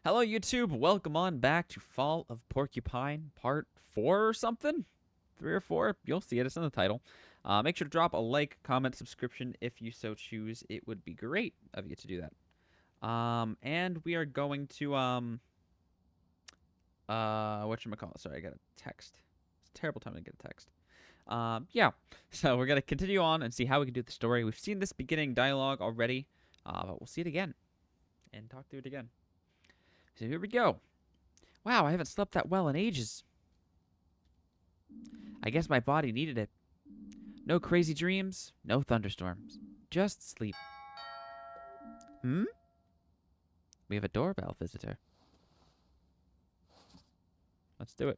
Hello, YouTube. Welcome on back to Fall of Porcupine Part 4 or something? 3 or 4? You'll see it. It's in the title. Make sure to drop a like, comment, subscription if you so choose. It would be great of you to do that. And we are going to, whatchamacallit? Sorry, I got a text. It's a terrible time to get a text. Yeah. So we're going to continue on and see how we can do the story. We've seen this beginning dialogue already, but we'll see it again and talk through it again. So here we go. Wow, I haven't slept that well in ages. I guess my body needed it. No crazy dreams, no thunderstorms. Just sleep. Hmm? We have a doorbell visitor. Let's do it.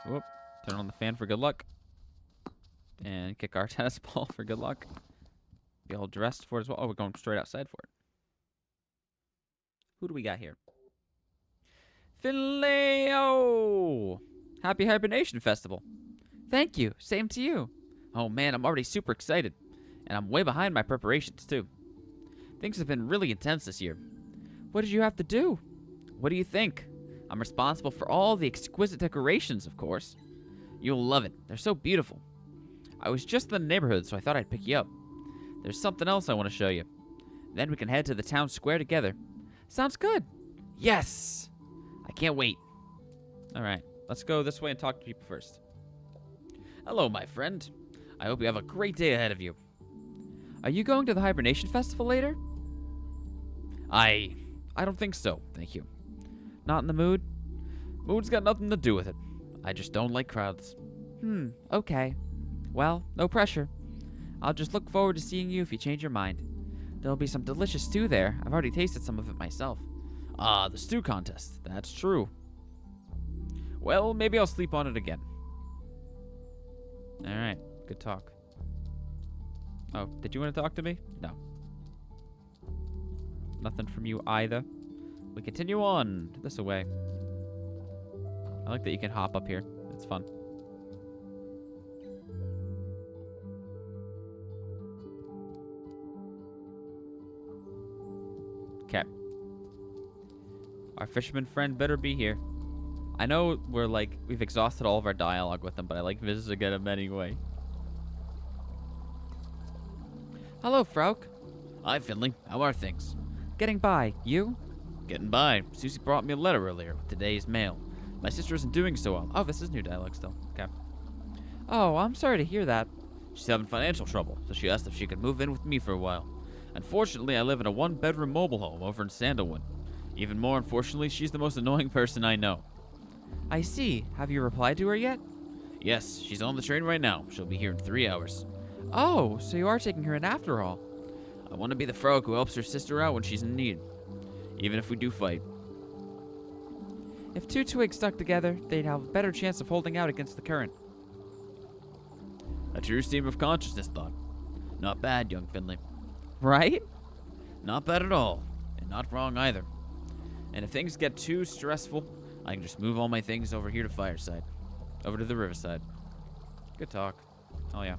Whoop. Turn on the fan for good luck. And kick our tennis ball for good luck. Be all dressed for it as well. Oh, we're going straight outside for it. Who do we got here? Finleo! Happy Hibernation Festival. Thank you. Same to you. Oh man, I'm already super excited. And I'm way behind my preparations too. Things have been really intense this year. What did you have to do? What do you think? I'm responsible for all the exquisite decorations, of course. You'll love it. They're so beautiful. I was just in the neighborhood, so I thought I'd pick you up. There's something else I want to show you. Then we can head to the town square together. Sounds good. Yes! I can't wait. Alright, let's go this way and talk to people first. Hello, my friend. I hope you have a great day ahead of you. Are you going to the Hibernation Festival later? I don't think so, thank you. Not in the mood? Mood's got nothing to do with it. I just don't like crowds. Okay. Well, no pressure. I'll just look forward to seeing you if you change your mind. There'll be some delicious stew there. I've already tasted some of it myself. Ah, the stew contest. That's true. Well, maybe I'll sleep on it again. Alright, good talk. Oh, did you want to talk to me? No. Nothing from you either. We continue on. This way. I like that you can hop up here. It's fun. Okay. Our fisherman friend better be here. I know we've exhausted all of our dialogue with him, but I like visiting him anyway. Hello, Frauk. Hi, Finley. How are things? Getting by. You? Getting by. Susie brought me a letter earlier with today's mail. My sister isn't doing so well. Oh, this is new dialogue still. Okay. Oh, I'm sorry to hear that. She's having financial trouble, so she asked if she could move in with me for a while. Unfortunately, I live in a one-bedroom mobile home over in Sandalwood. Even more unfortunately, she's the most annoying person I know. I see. Have you replied to her yet? Yes, she's on the train right now. She'll be here in 3 hours. Oh, so you are taking her in after all. I want to be the frog who helps her sister out when she's in need. Even if we do fight. If two twigs stuck together, they'd have a better chance of holding out against the current. A true stream of consciousness thought. Not bad, young Finley. Right? Not bad at all. And not wrong either. And if things get too stressful, I can just move all my things over here to Fireside. Over to the Riverside. Good talk. Oh, yeah.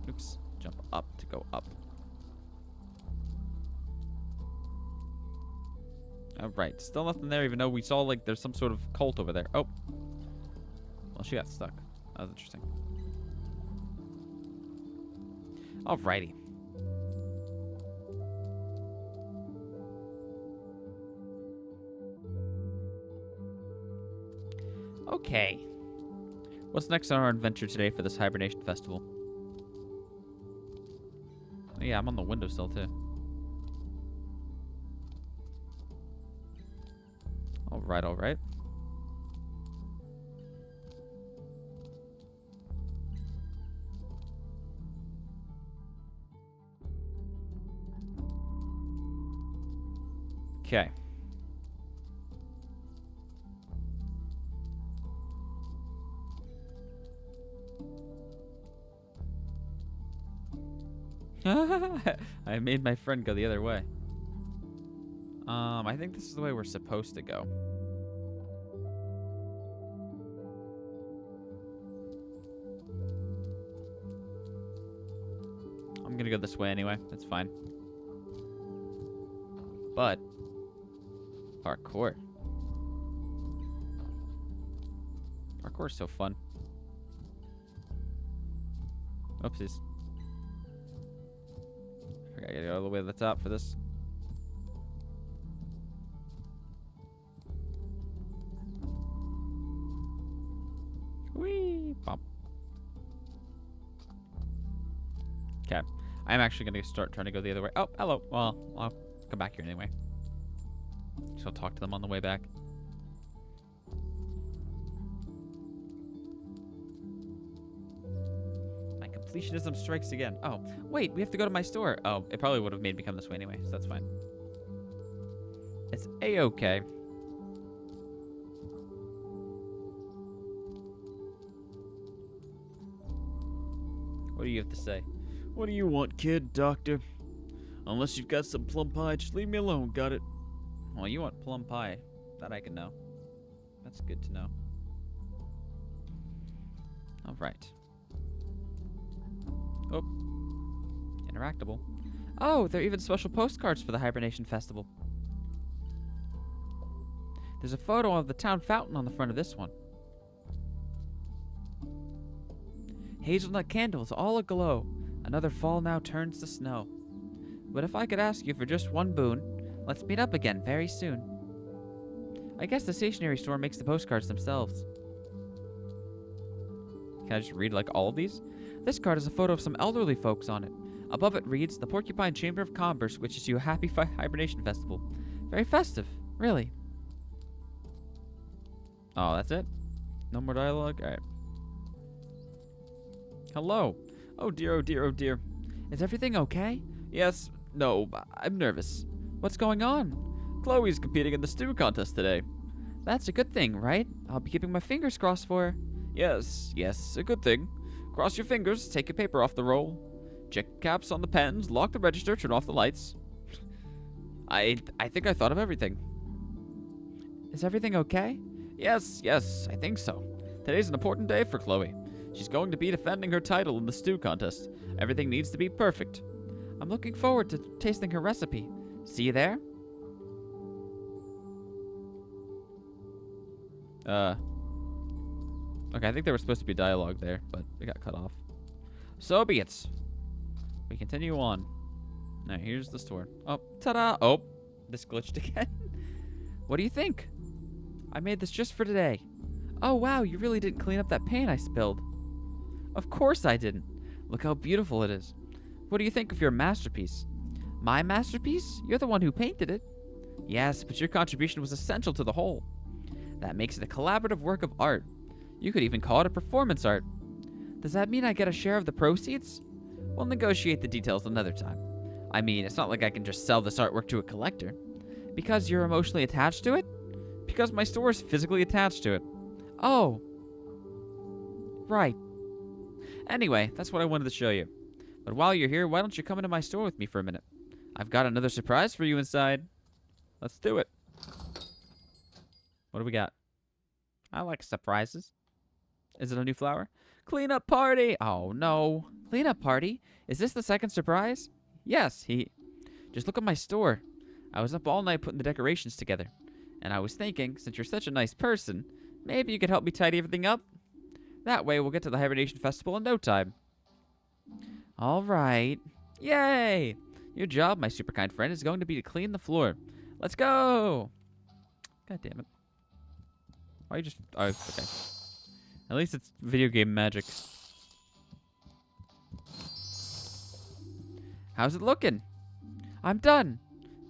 Oops. Jump up to go up. Alright. Still nothing there, even though we saw, there's some sort of cult over there. Oh. Well, she got stuck. That was interesting. Alrighty. Okay. What's next on our adventure today for this Hibernation Festival? Oh, yeah, I'm on the windowsill, too. Alright, alright. Okay. I made my friend go the other way. I think this is the way we're supposed to go. I'm gonna go this way anyway. That's fine. But parkour. Parkour is so fun. Oopsies. I gotta go all the way to the top for this. Whee! Bump. Okay. I'm actually gonna start trying to go the other way. Oh, hello. Well, I'll come back here anyway. So I'll talk to them on the way back. My completionism strikes again. Oh, wait, we have to go to my store. Oh, it probably would have made me come this way anyway, so that's fine. It's A-okay. What do you have to say? What do you want, kid, doctor? Unless you've got some plum pie, just leave me alone, got it? Well, you want plum pie. That I can know. That's good to know. All right. Oh. Interactable. Oh, there are even special postcards for the Hibernation Festival. There's a photo of the town fountain on the front of this one. Hazelnut candles all aglow. Another fall now turns to snow. But if I could ask you for just one boon, let's meet up again very soon. I guess the stationery store makes the postcards themselves. Can I just read like all of these? This card has a photo of some elderly folks on it. Above it reads, "The Porcupine Chamber of Commerce wishes you a happy Hibernation Festival." Very festive, really. Oh, that's it? No more dialogue? Alright. Hello. Oh dear, oh dear, oh dear. Is everything okay? Yes, no, I'm nervous. What's going on? Chloe's competing in the stew contest today. That's a good thing, right? I'll be keeping my fingers crossed for her. Yes, yes, a good thing. Cross your fingers, take your paper off the roll. Check caps on the pens, lock the register, turn off the lights. I think I thought of everything. Is everything okay? Yes, yes, I think so. Today's an important day for Chloe. She's going to be defending her title in the stew contest. Everything needs to be perfect. I'm looking forward to tasting her recipe. See you there? Okay, I think there was supposed to be dialogue there, but it got cut off. So be it. We continue on. Now, here's the store. Oh, ta-da! Oh, this glitched again. What do you think? I made this just for today. Oh, wow, you really didn't clean up that paint I spilled. Of course I didn't. Look how beautiful it is. What do you think of your masterpiece? My masterpiece? You're the one who painted it. Yes, but your contribution was essential to the whole. That makes it a collaborative work of art. You could even call it a performance art. Does that mean I get a share of the proceeds? We'll negotiate the details another time. I mean, it's not like I can just sell this artwork to a collector. Because you're emotionally attached to it? Because my store is physically attached to it. Oh. Right. Anyway, that's what I wanted to show you. But while you're here, why don't you come into my store with me for a minute? I've got another surprise for you inside. Let's do it. What do we got? I like surprises. Is it a new flower? Cleanup party! Oh, no. Cleanup party? Is this the second surprise? Yes, Just look at my store. I was up all night putting the decorations together. And I was thinking, since you're such a nice person, maybe you could help me tidy everything up? That way we'll get to the Hibernation Festival in no time. All right. Yay! Your job, my super kind friend, is going to be to clean the floor. Let's go! God damn it. Why you just... Oh, okay. At least it's video game magic. How's it looking? I'm done.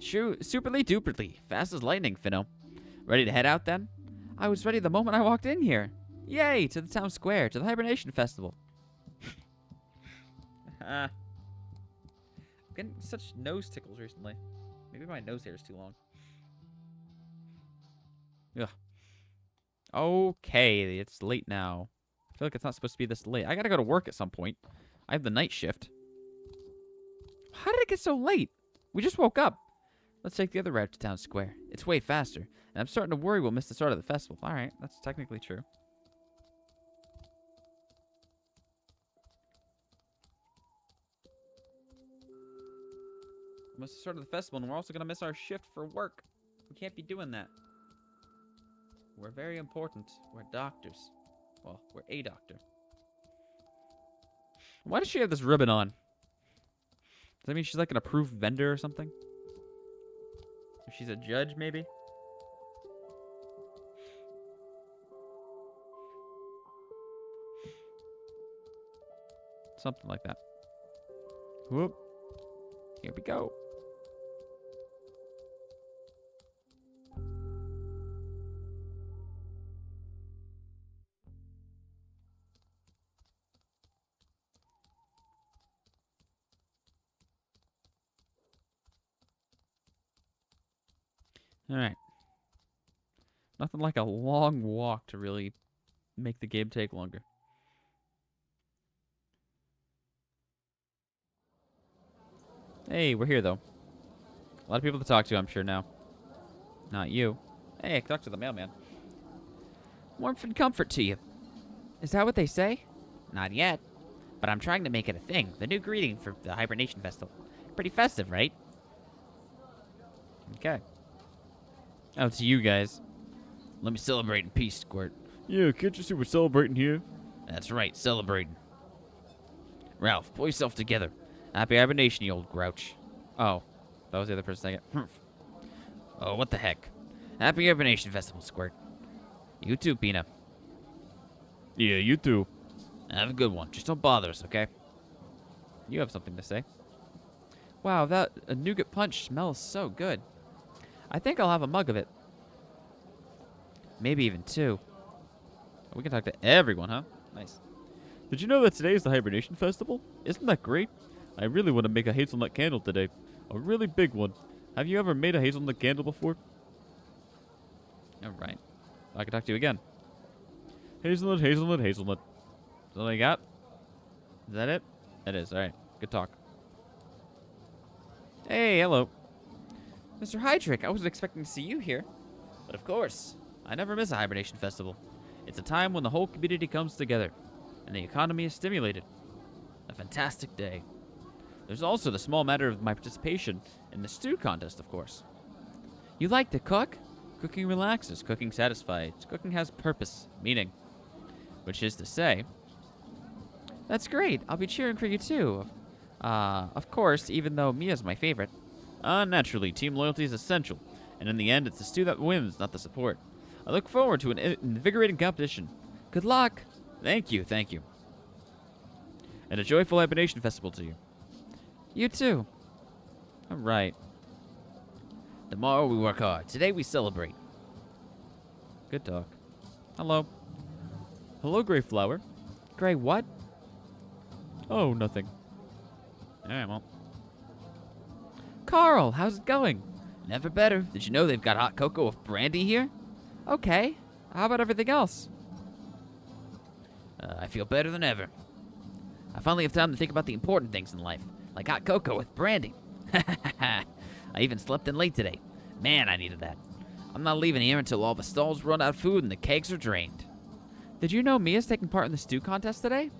Superly duperly. Fast as lightning, Finno. Ready to head out then? I was ready the moment I walked in here. Yay, to the town square, to the Hibernation Festival. I'm getting such nose tickles recently. Maybe my nose hair is too long. Ugh. Okay, it's late now. I feel like it's not supposed to be this late. I gotta go to work at some point. I have the night shift. How did it get so late? We just woke up. Let's take the other route to town square. It's way faster, and I'm starting to worry we'll miss the start of the festival. Alright, that's technically true. Must have started the festival, and we're also going to miss our shift for work. We can't be doing that. We're very important. We're doctors. Well, we're a doctor. Why does she have this ribbon on? Does that mean she's like an approved vendor or something? Or she's a judge, maybe? Something like that. Whoop. Here we go. Alright. Nothing like a long walk to really make the game take longer. Hey, we're here, though. A lot of people to talk to, I'm sure, now. Not you. Hey, I can talk to the mailman. Warmth and comfort to you. Is that what they say? Not yet. But I'm trying to make it a thing. The new greeting for the Hibernation Festival. Pretty festive, right? Okay. Oh, it's you guys. Let me celebrate in peace, Squirt. Yeah, can't you see we're celebrating here? That's right, celebrating. Ralph, pull yourself together. Happy hibernation, you old grouch. Oh, that was the other person saying it. Oh, what the heck. Happy hibernation festival, Squirt. You too, Peanut. Yeah, you too. Have a good one. Just don't bother us, okay? You have something to say. Wow, that nougat punch smells so good. I think I'll have a mug of it. Maybe even two. We can talk to everyone, huh? Nice. Did you know that today is the Hibernation Festival? Isn't that great? I really want to make a hazelnut candle today. A really big one. Have you ever made a hazelnut candle before? All right. I can talk to you again. Hazelnut, hazelnut, hazelnut. Is that all you got? Is that it? That is. All right. Good talk. Hey, hello. Mr. Hydrick, I wasn't expecting to see you here. But of course, I never miss a hibernation festival. It's a time when the whole community comes together, and the economy is stimulated. A fantastic day. There's also the small matter of my participation in the stew contest, of course. You like to cook? Cooking relaxes, cooking satisfies, cooking has purpose, meaning. Which is to say, that's great, I'll be cheering for you too. Of course, even though Mia's my favorite. Naturally, team loyalty is essential, and in the end, it's the stew that wins, not the support. I look forward to an invigorating competition. Good luck! Thank you, thank you. And a joyful hibernation festival to you. You too. All right. Tomorrow we work hard. Today we celebrate. Good talk. Hello. Hello, Gray Flower. Gray what? Oh, nothing. All right, well. Carl, how's it going? Never better. Did you know they've got hot cocoa with brandy here? Okay. How about everything else? I feel better than ever. I finally have time to think about the important things in life, like hot cocoa with brandy. I even slept in late today. Man, I needed that. I'm not leaving here until all the stalls run out of food and the kegs are drained. Did you know Mia's taking part in the stew contest today?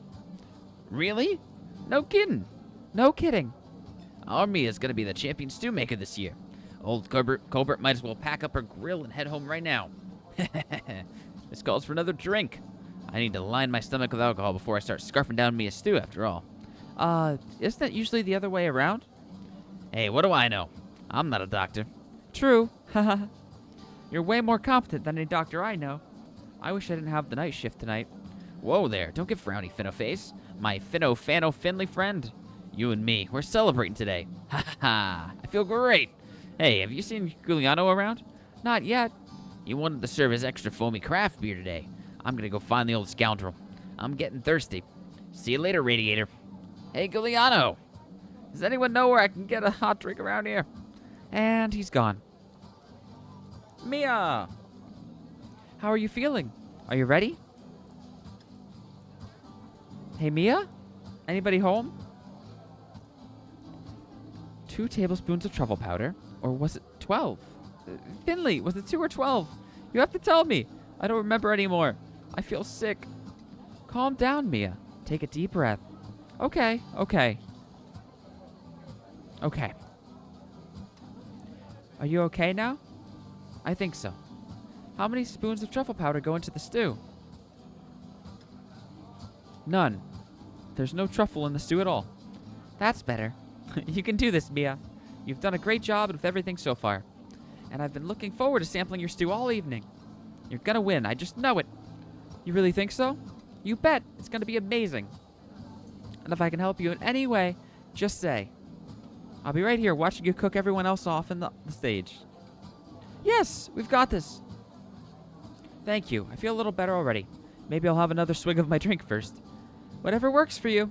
Really? No kidding. No kidding. Our Mia's gonna be the champion stew maker this year. Old Colbert might as well pack up her grill and head home right now. This calls for another drink. I need to line my stomach with alcohol before I start scarfing down Mia's stew after all. Isn't that usually the other way around? Hey, what do I know? I'm not a doctor. True. Haha. You're way more competent than any doctor I know. I wish I didn't have the night shift tonight. Whoa there, don't get frowny, Finno-Face. My Finno-Fano-Finley friend. You and me, we're celebrating today. Ha ha ha, I feel great. Hey, have you seen Giuliano around? Not yet. He wanted to serve his extra foamy craft beer today. I'm gonna go find the old scoundrel. I'm getting thirsty. See you later, Radiator. Hey, Giuliano. Does anyone know where I can get a hot drink around here? And he's gone. Mia! How are you feeling? Are you ready? Hey, Mia? Anybody home? 2 tablespoons of truffle powder, or was it 12? Finley, was it 2 or 12? You have to tell me. I don't remember anymore. I feel sick. Calm down, Mia. Take a deep breath. Okay. Are you okay now? I think so. How many spoons of truffle powder go into the stew? None. There's no truffle in the stew at all. That's better. You can do this, Mia. You've done a great job with everything so far. And I've been looking forward to sampling your stew all evening. You're gonna win, I just know it. You really think so? You bet. It's gonna be amazing. And if I can help you in any way, just say. I'll be right here watching you cook everyone else off in the stage. Yes, we've got this. Thank you. I feel a little better already. Maybe I'll have another swig of my drink first. Whatever works for you.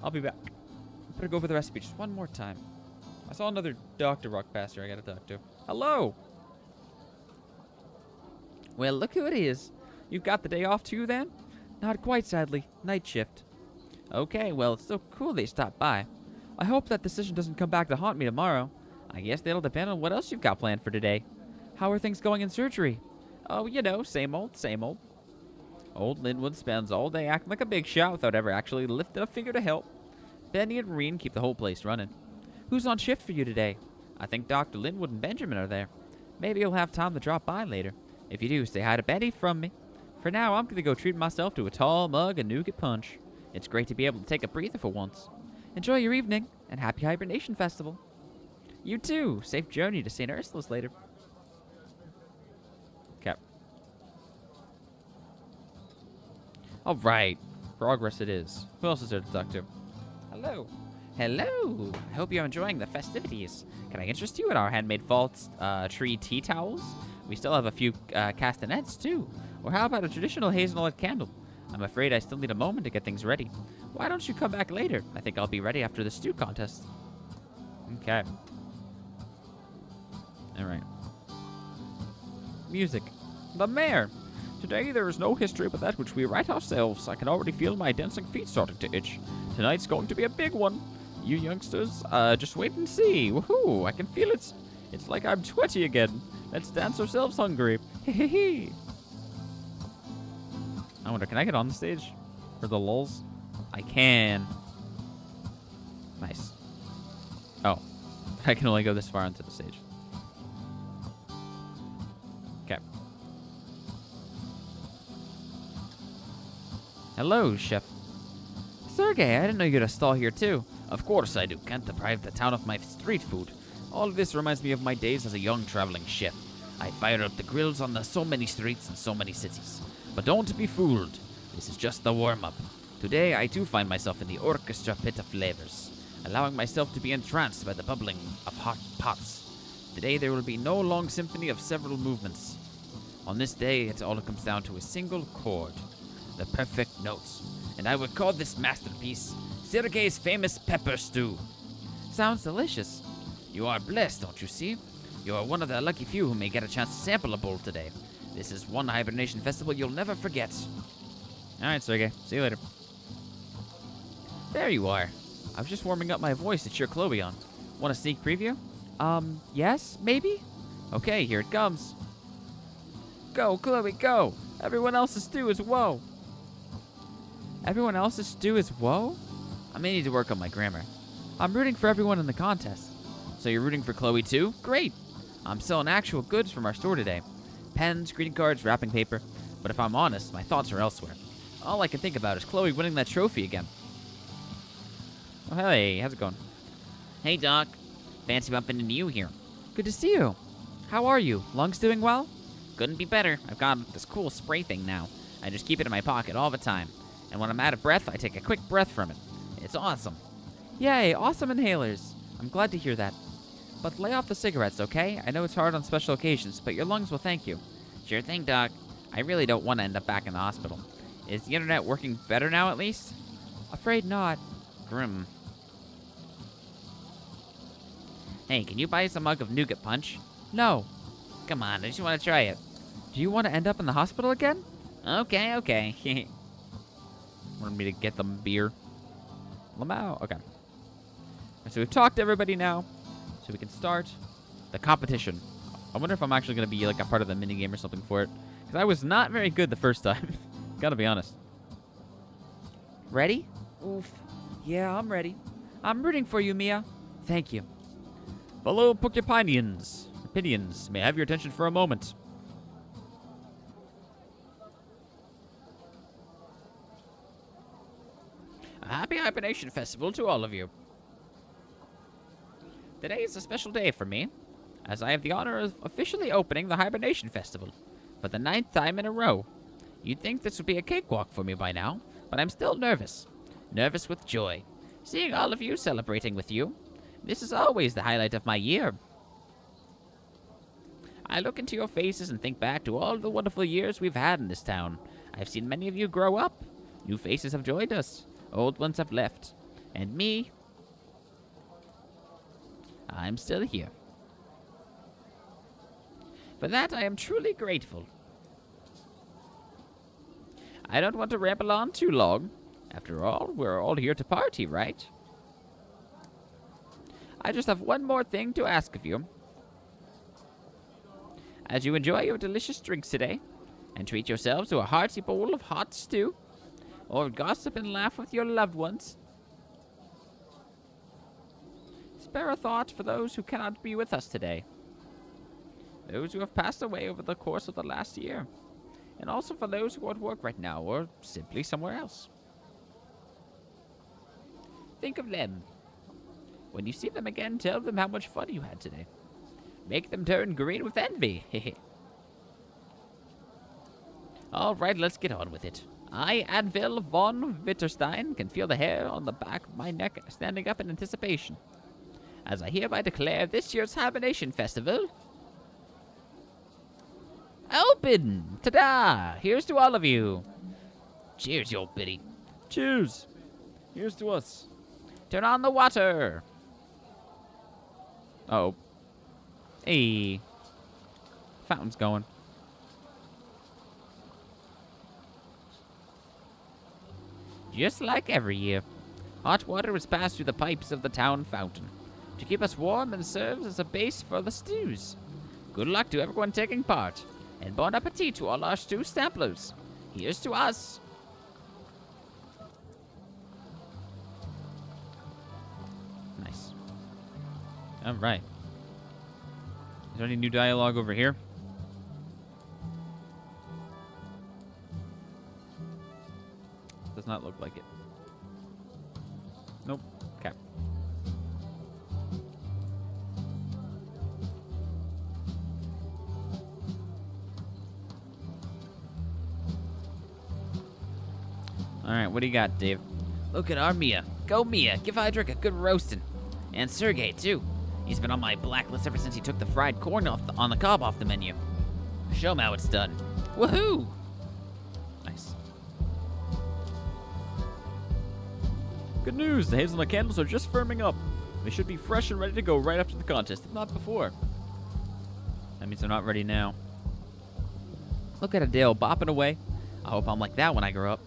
I'll be back. Better go over the recipe just one more time. I saw another Dr. Rock past here I gotta talk to. Hello! Well, look who it is. You've got the day off too, then? Not quite, sadly. Night shift. Okay, well, it's so cool they stopped by. I hope that decision doesn't come back to haunt me tomorrow. I guess that'll depend on what else you've got planned for today. How are things going in surgery? Oh, you know, same old, same old. Old Linwood spends all day acting like a big shot without ever actually lifting a finger to help. Benny and Reen keep the whole place running. Who's on shift for you today? I think Dr. Linwood and Benjamin are there. Maybe you'll have time to drop by later. If you do, say hi to Betty from me. For now, I'm going to go treat myself to a tall mug of nougat punch. It's great to be able to take a breather for once. Enjoy your evening, and happy Hibernation Festival. You too. Safe journey to St. Ursula's later. Okay. All right. Progress it is. Who else is there to talk to? Hello. Hello. I hope you're enjoying the festivities. Can I interest you in our handmade fall tree tea towels? We still have a few castanets, too. Or how about a traditional hazelnut candle? I'm afraid I still need a moment to get things ready. Why don't you come back later? I think I'll be ready after the stew contest. Okay. All right. Music. The mayor. Today there is no history but that which we write ourselves. I can already feel my dancing feet starting to itch. Tonight's going to be a big one. You youngsters, just wait and see. Woohoo! I can feel it. It's like I'm 20 again. Let's dance ourselves hungry. Hee. I wonder, can I get on the stage? For the lulz? I can. Nice. Oh. I can only go this far onto the stage. Okay. Hello, Chef. Sergey, I didn't know you had a stall here, too. Of course I do. Can't deprive the town of my street food. All of this reminds me of my days as a young traveling chef. I fire up the grills on so many streets and so many cities. But don't be fooled. This is just the warm-up. Today, I too find myself in the orchestra pit of flavors, allowing myself to be entranced by the bubbling of hot pots. Today, there will be no long symphony of several movements. On this day, it all comes down to a single chord, the perfect notes. And I would call this masterpiece Sergey's famous pepper stew. Sounds delicious. You are blessed, don't you see? You are one of the lucky few who may get a chance to sample a bowl today. This is one hibernation festival you'll never forget. All right, Sergey. See you later. There you are. I was just warming up my voice to cheer Chloe on. Want a sneak preview? Yes, maybe? Okay, here it comes. Go, Chloe, go! Everyone else's stew is whoa. Everyone else's stew is whoa? I may need to work on my grammar. I'm rooting for everyone in the contest. So you're rooting for Chloe too? Great! I'm selling actual goods from our store today. Pens, greeting cards, wrapping paper. But if I'm honest, my thoughts are elsewhere. All I can think about is Chloe winning that trophy again. Oh, hey, how's it going? Hey, Doc. Fancy bumping into you here. Good to see you. How are you? Lungs doing well? Couldn't be better. I've got this cool spray thing now. I just keep it in my pocket all the time. And when I'm out of breath, I take a quick breath from it. It's awesome. Yay, awesome inhalers. I'm glad to hear that. But lay off the cigarettes, okay? I know it's hard on special occasions, but your lungs will thank you. Sure thing, Doc. I really don't want to end up back in the hospital. Is the internet working better now, at least? Afraid not. Grim. Hey, can you buy us a mug of nougat punch? No. Come on, I just want to try it. Do you want to end up in the hospital again? Okay. Wanted me to get them beer. Lamau. Okay. So we've talked to everybody now, so we can start the competition. I wonder if I'm actually going to be like a part of the minigame or something for it, because I was not very good the first time. Gotta be honest. Ready? Oof. Yeah, I'm ready. I'm rooting for you, Mia. Thank you. Fellow Porcupinians, opinions, may I have your attention for a moment? A happy Hibernation Festival to all of you. Today is a special day for me, as I have the honor of officially opening the Hibernation Festival for the 9th time in a row. You'd think this would be a cakewalk for me by now, but I'm still nervous. Nervous with joy. Seeing all of you celebrating with you. This is always the highlight of my year. I look into your faces and think back to all the wonderful years we've had in this town. I've seen many of you grow up. New faces have joined us. Old ones have left. And me, I'm still here. For that, I am truly grateful. I don't want to ramble on too long. After all, we're all here to party, right? I just have one more thing to ask of you. As you enjoy your delicious drinks today, and treat yourselves to a hearty bowl of hot stew, or gossip and laugh with your loved ones, spare a thought for those who cannot be with us today. Those who have passed away over the course of the last year, and also for those who are at work right now, or simply somewhere else. Think of them. When you see them again, tell them how much fun you had today. Make them turn green with envy. All right, let's get on with it. I, Advil von Witterstein, can feel the hair on the back of my neck standing up in anticipation, as I hereby declare this year's Hibernation Festival open! Ta-da! Here's to all of you. Cheers, you old biddy. Cheers. Here's to us. Turn on the water. Oh. Hey. Fountain's going. Just like every year, hot water is passed through the pipes of the town fountain to keep us warm and serves as a base for the stews. Good luck to everyone taking part, and bon appetit to all our stew samplers. Here's to us. Nice. All right. Is there any new dialogue over here? Does not look like it. Nope. Okay. Alright, what do you got, Dave? Look at our Mia. Go, Mia. Give Hydrick a good roasting. And Sergey, too. He's been on my blacklist ever since he took the fried corn on the cob off the menu. Show him how it's done. Woohoo! Nice. Good news, the hazelnut candles are just firming up. They should be fresh and ready to go right after the contest, if not before. That means they're not ready now. Look at Adele bopping away. I hope I'm like that when I grow up.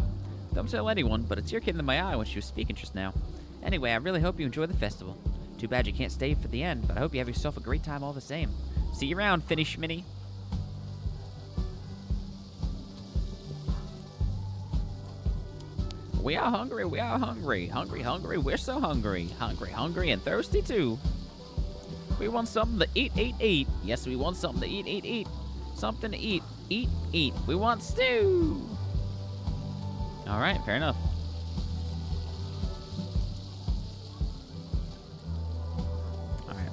Don't tell anyone, but a tear came to my eye when she was speaking just now. Anyway, I really hope you enjoy the festival. Too bad you can't stay for the end, but I hope you have yourself a great time all the same. See you around, Finny Schminny. We are hungry, we are hungry. Hungry, hungry, we're so hungry. Hungry, hungry, and thirsty too. We want something to eat, eat, eat. Yes, we want something to eat, eat, eat. Something to eat, eat, eat. We want stew. All right, fair enough. All right.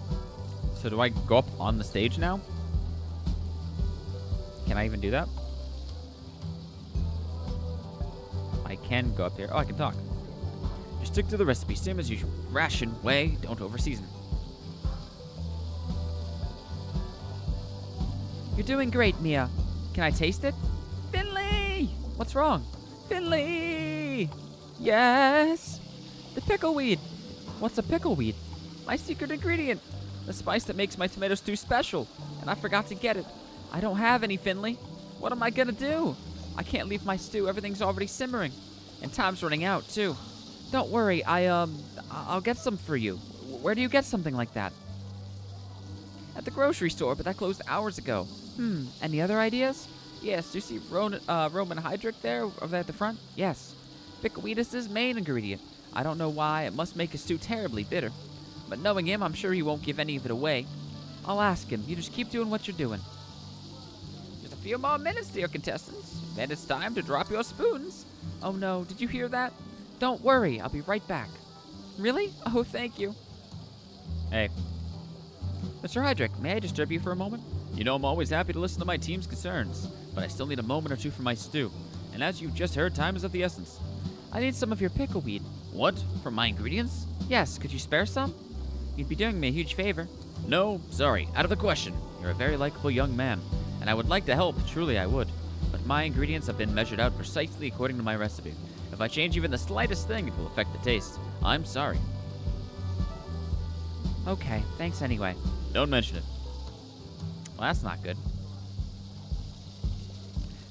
So do I go up on the stage now? Can I even do that? I can go up there. Oh, I can talk. Just stick to the recipe, same as usual. Ration way, don't overseason. You're doing great, Mia. Can I taste it? Finley! What's wrong? Finley! Yes! The pickleweed! What's a pickleweed? My secret ingredient! The spice that makes my tomato stew special. And I forgot to get it. I don't have any, Finley. What am I gonna do? I can't leave my stew. Everything's already simmering. And time's running out, too. Don't worry. I'll get some for you. Where do you get something like that? At the grocery store, but that closed hours ago. Any other ideas? Yes, do you see Roman Hydrick there over at the front? Yes. Pickleweed is his main ingredient. I don't know why. It must make a stew terribly bitter. but knowing him, I'm sure he won't give any of it away. I'll ask him. You just keep doing what you're doing. Just a few more minutes, dear contestants. Then it's time to drop your spoons. Oh no, did you hear that? Don't worry, I'll be right back. Really? Oh, thank you. Hey. Mr. Hydrick, may I disturb you for a moment? You know I'm always happy to listen to my team's concerns, but I still need a moment or two for my stew. And as you've just heard, time is of the essence. I need some of your pickleweed. What? From my ingredients? Yes, could you spare some? You'd be doing me a huge favor. No, sorry, out of the question. You're a very likable young man, and I would like to help, truly I would. But my ingredients have been measured out precisely according to my recipe. If I change even the slightest thing, it will affect the taste. I'm sorry. Okay, thanks anyway. Don't mention it. Well, that's not good.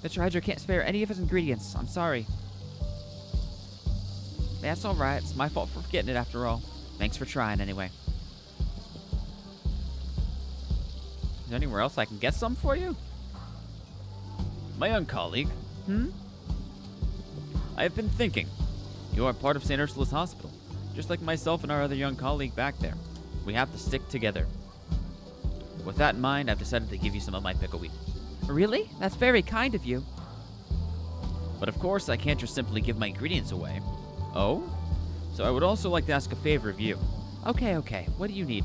Mr. Hydra can't spare any of his ingredients. I'm sorry. That's alright. It's my fault for forgetting it after all. Thanks for trying anyway. Is there anywhere else I can get some for you? My young colleague. Hmm? I have been thinking. You are part of St. Ursula's hospital, just like myself and our other young colleague back there. We have to stick together. With that in mind, I've decided to give you some of my pickleweed. Really? That's very kind of you. But of course, I can't just simply give my ingredients away. Oh? So I would also like to ask a favor of you. Okay. What do you need?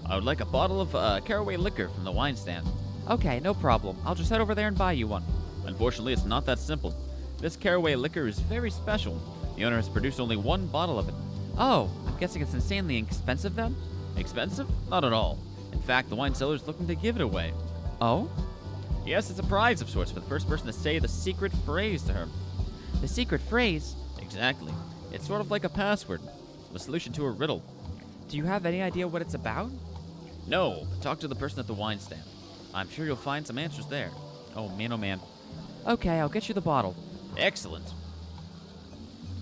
I would like a bottle of caraway liquor from the wine stand. Okay, no problem. I'll just head over there and buy you one. Unfortunately, it's not that simple. This caraway liquor is very special. The owner has produced only one bottle of it. Oh, I'm guessing it's insanely expensive then? Expensive? Not at all. In fact, the wine seller is looking to give it away. Oh? Yes, it's a prize of sorts for the first person to say the secret phrase to her. The secret phrase? Exactly. It's sort of like a password, a solution to a riddle. Do you have any idea what it's about? No, but talk to the person at the wine stand. I'm sure you'll find some answers there. Oh man. Okay, I'll get you the bottle. Excellent.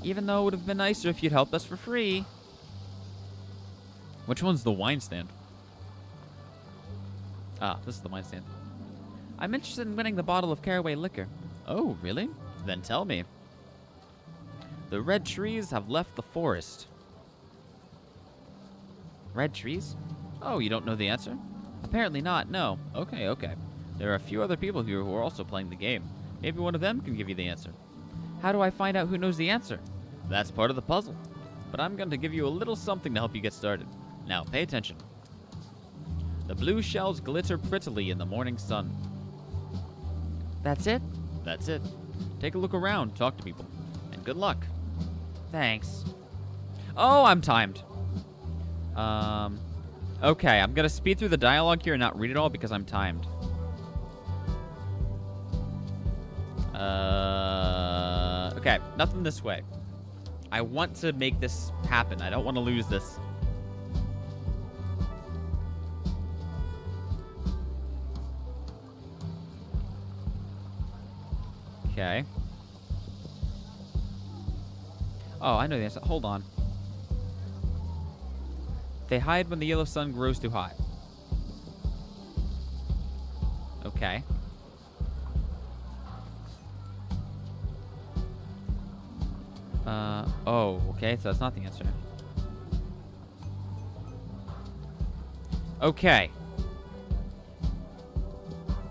Even though it would have been nicer if you'd helped us for free. Which one's the wine stand? Ah, this is the wine stand. I'm interested in winning the bottle of caraway liquor. Oh, really? Then tell me. The red trees have left the forest. Red trees? Oh, you don't know the answer? Apparently not, no. Okay. There are a few other people here who are also playing the game. Maybe one of them can give you the answer. How do I find out who knows the answer? That's part of the puzzle. But I'm going to give you a little something to help you get started. Now, pay attention. The blue shells glitter prettily in the morning sun. That's it? That's it. Take a look around, talk to people, and good luck. Thanks. Oh, I'm timed. Okay, I'm gonna speed through the dialogue here and not read it all because I'm timed. Okay, nothing this way. I want to make this happen. I don't want to lose this. Okay. Oh, I know the answer. Hold on. They hide when the yellow sun grows too hot. Okay. Oh, okay, so that's not the answer. Okay.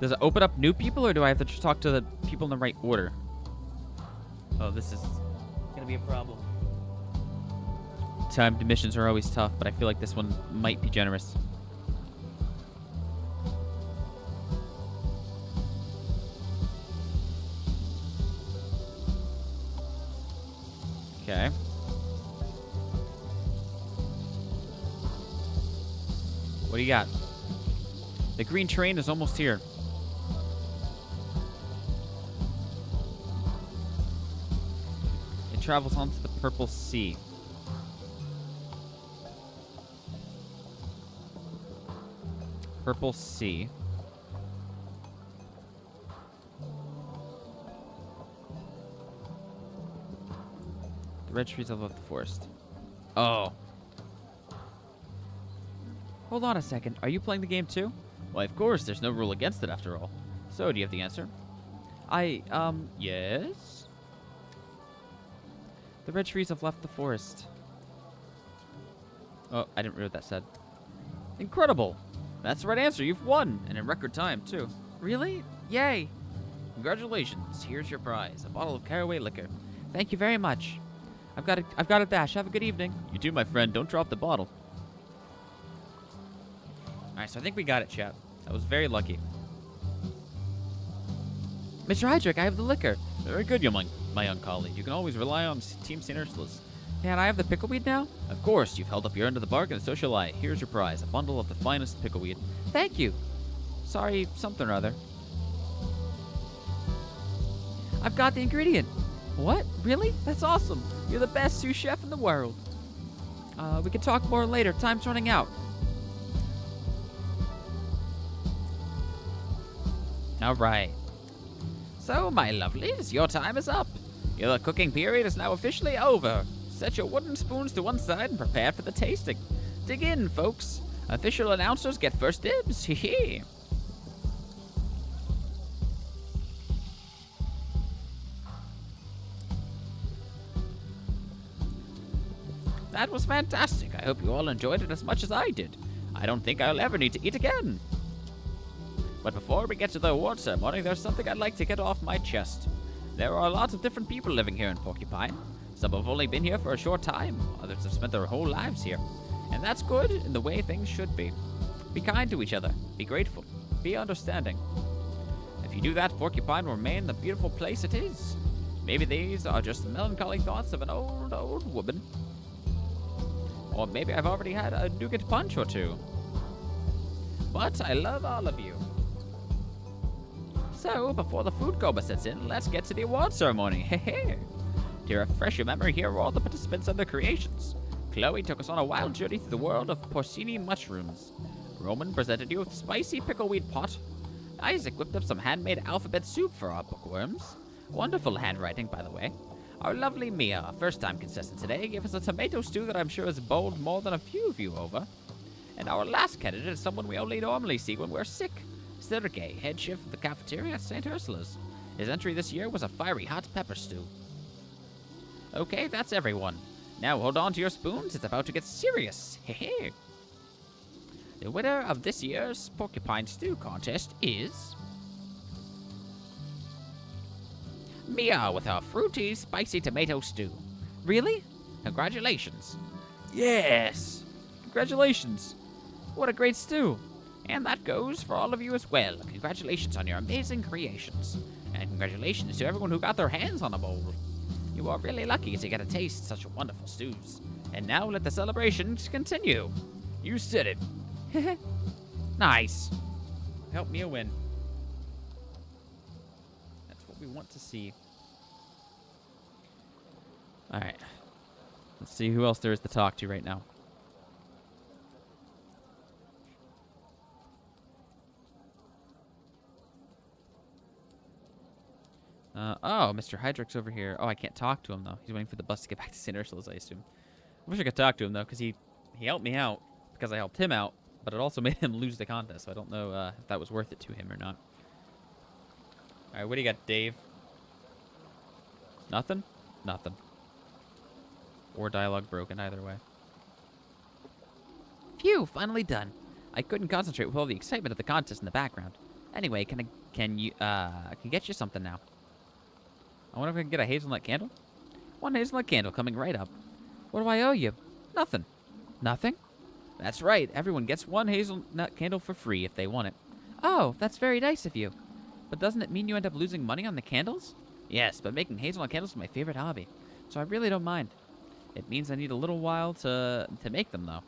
Does it open up new people, or do I have to just talk to the people in the right order? Oh, this is gonna be a problem. Timed missions are always tough, but I feel like this one might be generous. Okay. What do you got? The green train is almost here. It travels onto the purple sea. Purple sea. The red trees have left the forest. Oh. Hold on a second. Are you playing the game too? Why, of course, there's no rule against it after all. So, do you have the answer? Yes? The red trees have left the forest. Oh, I didn't read what that said. Incredible! That's the right answer. You've won, and in record time too. Really? Yay! Congratulations. Here's your prize: a bottle of caraway liquor. Thank you very much. I've got a dash. Have a good evening. You too, my friend. Don't drop the bottle. All right, so I think we got it, chat. I was very lucky. Mr. Hydrick, I have the liquor. Very good, my young colleague. You can always rely on Team St. Ursula's. Yeah, and I have the pickleweed now? Of course, you've held up your end of the bargain, so shall I. Here's your prize, a bundle of the finest pickleweed. Thank you. Sorry, something or other. I've got the ingredient. What? Really? That's awesome. You're the best sous chef in the world. We can talk more later. Time's running out. All right. So, my lovelies, your time is up. Your cooking period is now officially over. Set your wooden spoons to one side and prepare for the tasting. Dig in, folks. Official announcers get first dibs. Hee hee. That was fantastic. I hope you all enjoyed it as much as I did. I don't think I'll ever need to eat again. But before we get to the award ceremony, there's something I'd like to get off my chest. There are lots of different people living here in Porcupine. Some have only been here for a short time, others have spent their whole lives here. And that's good in the way things should be. Be kind to each other, be grateful, be understanding. If you do that, Porcupine will remain the beautiful place it is. Maybe these are just the melancholy thoughts of an old woman. Or maybe I've already had a nougat punch or two. But I love all of you. So, before the food coma sets in, let's get to the award ceremony. Hey. To refresh your memory, here are all the participants and their creations. Chloe took us on a wild journey through the world of porcini mushrooms. Roman presented you with spicy pickleweed pot. Isaac whipped up some handmade alphabet soup for our bookworms. Wonderful handwriting, by the way. Our lovely Mia, our first-time contestant today, gave us a tomato stew that I'm sure has bowled more than a few of you over. And our last candidate is someone we only normally see when we're sick. Sergei, head chef of the cafeteria at St. Ursula's. His entry this year was a fiery hot pepper stew. Okay, that's everyone. Now hold on to your spoons, it's about to get serious. Hehe. The winner of this year's Porcupine Stew contest is Mia with her fruity, spicy tomato stew. Really? Congratulations. Yes! Congratulations. What a great stew. And that goes for all of you as well. Congratulations on your amazing creations. And congratulations to everyone who got their hands on a bowl. You are really lucky to get to taste such wonderful stews. And now let the celebrations continue. You said it. Nice. Help me a win. That's what we want to see. Alright. Let's see who else there is to talk to right now. Oh, Mr. Hydrick's over here. Oh, I can't talk to him, though. He's waiting for the bus to get back to St. Ursula's, I assume. I wish I could talk to him, though, because he helped me out because I helped him out, but it also made him lose the contest, so I don't know if that was worth it to him or not. All right, what do you got, Dave? Nothing? Nothing. Or dialogue broken, either way. Phew, finally done. I couldn't concentrate with all the excitement of the contest in the background. Anyway, I can get you something now. I wonder if I can get a hazelnut candle? One hazelnut candle coming right up. What do I owe you? Nothing. Nothing? That's right. Everyone gets one hazelnut candle for free if they want it. Oh, that's very nice of you. But doesn't it mean you end up losing money on the candles? Yes, but making hazelnut candles is my favorite hobby, so I really don't mind. It means I need a little while to make them, though.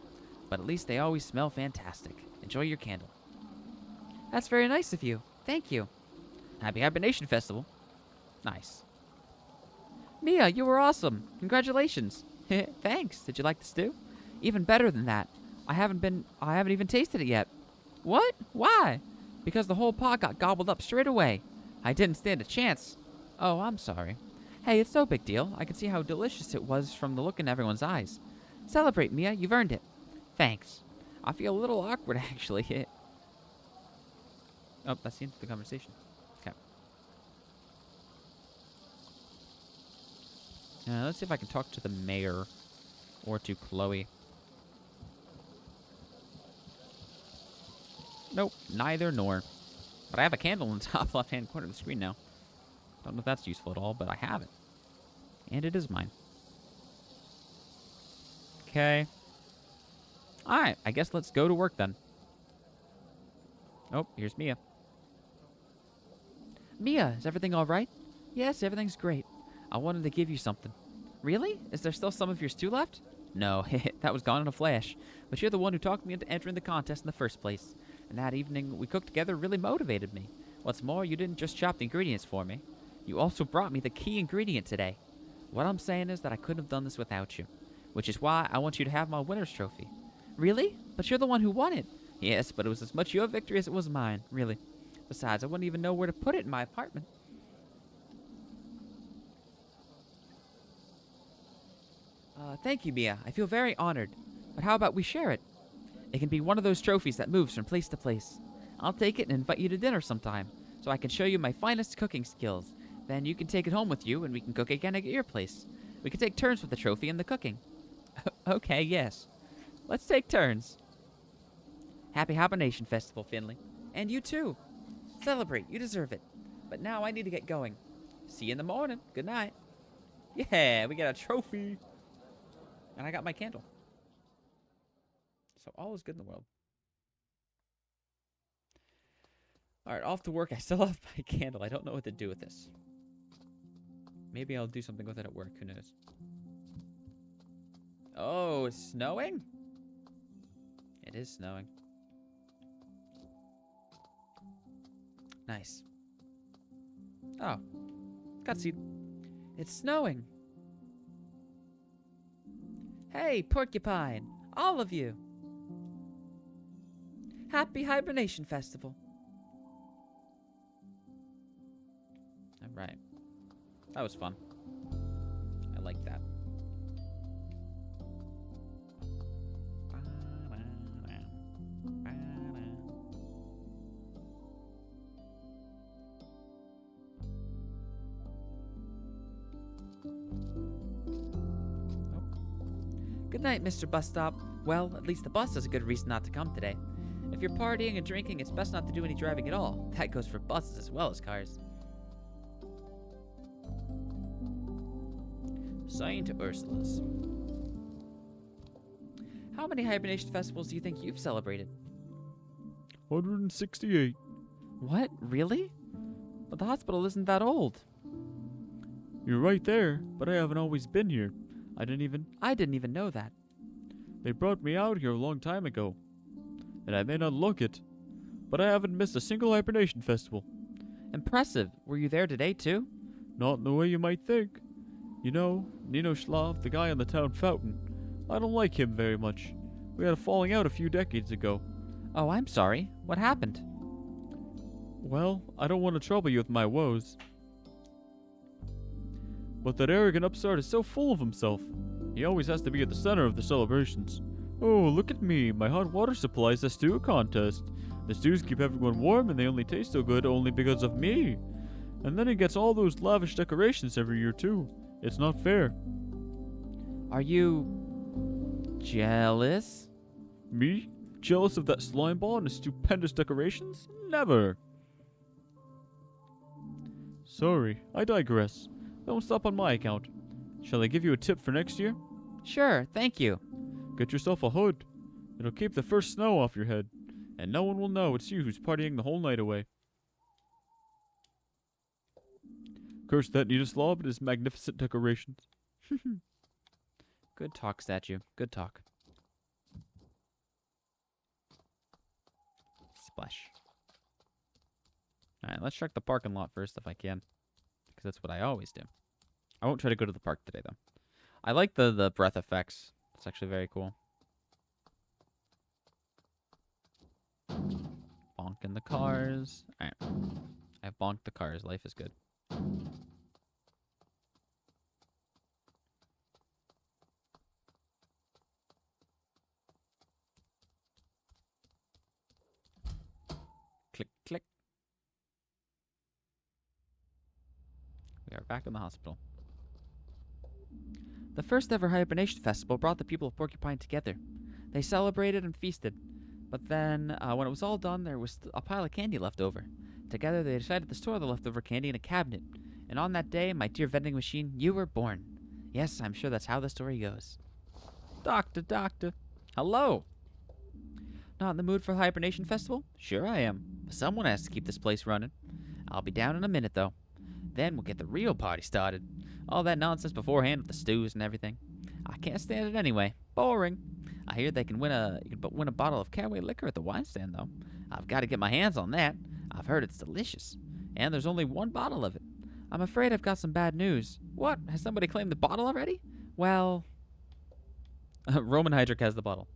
But at least they always smell fantastic. Enjoy your candle. That's very nice of you. Thank you. Happy Hibernation Festival. Nice. Mia, you were awesome. Congratulations. Thanks. Did you like the stew? Even better than that. I haven't even tasted it yet. What? Why? Because the whole pot got gobbled up straight away. I didn't stand a chance. Oh, I'm sorry. Hey, it's no big deal. I can see how delicious it was from the look in everyone's eyes. Celebrate, Mia. You've earned it. Thanks. I feel a little awkward, actually. Oh, that's the end of the conversation. Okay. Let's see if I can talk to the mayor or to Chloe. Nope, neither nor. But I have a candle in the top left-hand corner of the screen now. Don't know if that's useful at all, but I have it. And it is mine. Okay. Alright, I guess let's go to work then. Oh, here's Mia. Mia, is everything alright? Yes, everything's great. I wanted to give you something. Really? Is there still some of your stew left? No, that was gone in a flash. But you're the one who talked me into entering the contest in the first place. And that evening we cooked together really motivated me. What's more, you didn't just chop the ingredients for me. You also brought me the key ingredient today. What I'm saying is that I couldn't have done this without you. Which is why I want you to have my winner's trophy. Really? But you're the one who won it. Yes, but it was as much your victory as it was mine, really. Besides, I wouldn't even know where to put it in my apartment. Thank you, Mia. I feel very honored. But how about we share it? It can be one of those trophies that moves from place to place. I'll take it and invite you to dinner sometime, so I can show you my finest cooking skills. Then you can take it home with you, and we can cook again at your place. We can take turns with the trophy and the cooking. Okay, yes. Let's take turns. Happy Hibernation Festival, Finley. And you too. Celebrate. You deserve it. But now I need to get going. See you in the morning. Good night. Yeah, we got a trophy. And I got my candle. So all is good in the world. Alright, off to work. I still have my candle. I don't know what to do with this. Maybe I'll do something with it at work. Who knows? Oh, it's snowing? It is snowing. Nice. Oh. Cutscene. It's snowing. Hey, Porcupine. All of you. Happy Hibernation Festival. Alright. That was fun. I like that. Good night, Mr. Bus Stop. Well, at least the bus has a good reason not to come today. If you're partying and drinking, it's best not to do any driving at all. That goes for buses as well as cars. Saint Ursula's. How many hibernation festivals do you think you've celebrated? 168. What? Really? But the hospital isn't that old. You're right there, but I haven't always been here. I didn't even know that. They brought me out here a long time ago. And I may not look it, but I haven't missed a single hibernation festival. Impressive. Were you there today, too? Not in the way you might think. You know, Nino Schlav, the guy on the town fountain, I don't like him very much. We had a falling out a few decades ago. Oh, I'm sorry. What happened? Well, I don't want to trouble you with my woes. But that arrogant upstart is so full of himself. He always has to be at the center of the celebrations. Oh, look at me. My hot water supply is a stew contest. The stews keep everyone warm and they only taste so good only because of me. And then he gets all those lavish decorations every year too. It's not fair. Are you jealous? Me? Jealous of that slime ball and his stupendous decorations? Never. Sorry, I digress. Don't stop on my account. Shall I give you a tip for next year? Sure, thank you. Get yourself a hood. It'll keep the first snow off your head, and no one will know it's you who's partying the whole night away. Curse that Nidaslav and his magnificent decorations. Good talk, statue. Good talk. Splash. Alright, let's check the parking lot first if I can. Because that's what I always do. I won't try to go to the park today, though. I like the breath effects. It's actually very cool. Bonking the cars. Alright. I've bonked the cars. Life is good. Click, click. We are back in the hospital. The first ever hibernation festival brought the people of Porcupine together. They celebrated and feasted. But then, when it was all done, there was a pile of candy left over. Together, they decided to store the leftover candy in a cabinet. And on that day, my dear vending machine, you were born. Yes, I'm sure that's how the story goes. Doctor. Hello. Not in the mood for the Hibernation Festival? Sure I am. Someone has to keep this place running. I'll be down in a minute, though. Then we'll get the real party started. All that nonsense beforehand with the stews and everything. I can't stand it anyway. Boring. I hear you can win a bottle of caraway liquor at the wine stand, though. I've got to get my hands on that. I've heard it's delicious. And there's only one bottle of it. I'm afraid I've got some bad news. What? Has somebody claimed the bottle already? Well... Roman Hydric has the bottle.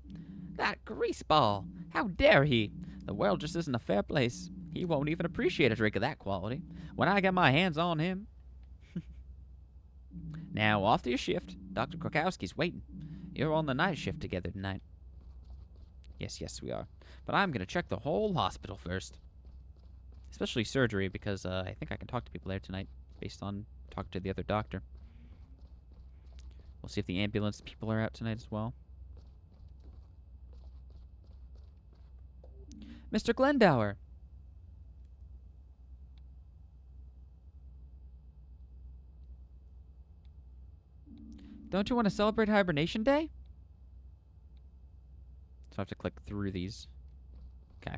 That greaseball! How dare he! The world just isn't a fair place. He won't even appreciate a drink of that quality. When I get my hands on him... Now, off to your shift. Dr. Krakowski's waiting. You're on the night shift together tonight. Yes, we are. But I'm going to check the whole hospital first. Especially surgery, because I think I can talk to people there tonight, based on talking to the other doctor. We'll see if the ambulance people are out tonight as well. Mr. Glendower! Don't you want to celebrate Hibernation Day? So I have to click through these. Okay.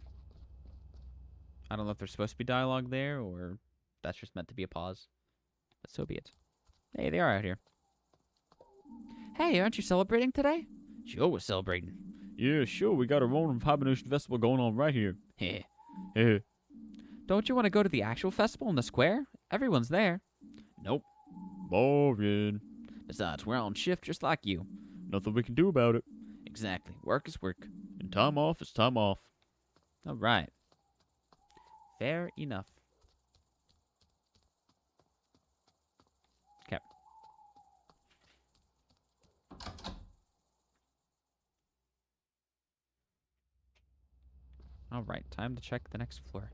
I don't know if there's supposed to be dialogue there, or that's just meant to be a pause. But so be it. Hey, they are out here. Hey, aren't you celebrating today? Sure, we're celebrating. Yeah, sure, we got our own Hibernation Festival going on right here. Heh. Heh. Don't you want to go to the actual festival in the square? Everyone's there. Nope. Boring. Besides, we're on shift just like you. Nothing we can do about it. Exactly. Work is work. And time off is time off. All right. Fair enough. Okay. All right, time to check the next floor.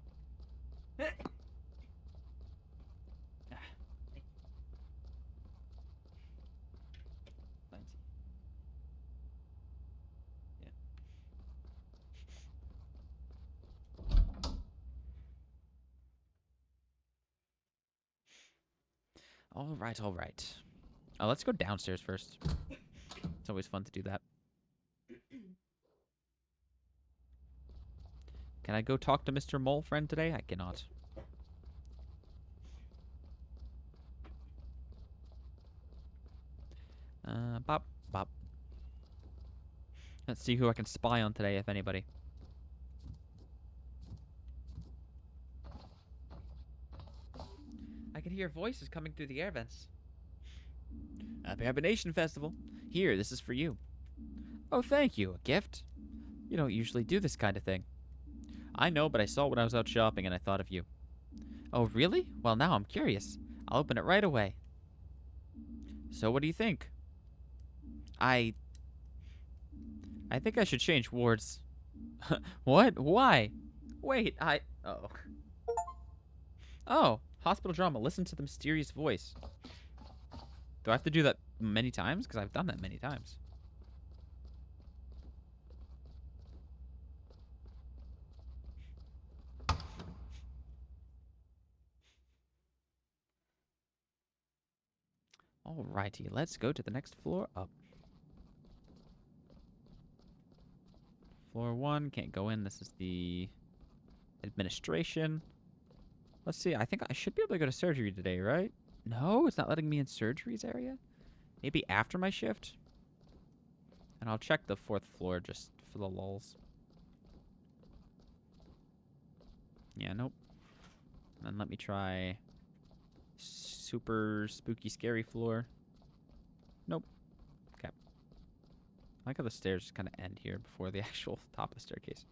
All right. Let's go downstairs first. It's always fun to do that. Can I go talk to Mr. Mole Friend today? I cannot. Bop, bop. Let's see who I can spy on today, if anybody. I can hear voices coming through the air vents. Happy Hibernation Festival. Here, this is for you. Oh, thank you. A gift? You don't usually do this kind of thing. I know, but I saw it when I was out shopping and I thought of you. Oh, really? Well, now I'm curious. I'll open it right away. So what do you think? I think I should change wards. What? Why? Wait, Oh. Oh, hospital drama. Listen to the mysterious voice. Do I have to do that many times? Because I've done that many times. Alrighty, let's go to the next floor up. Floor 1, can't go in. This is the administration. Let's see, I think I should be able to go to surgery today, right? No, it's not letting me in surgery's area? Maybe after my shift? And I'll check the 4th floor just for the lulz. Yeah, nope. And let me try super spooky scary floor. Nope. Okay. I like how the stairs just kind of end here before the actual top of the staircase.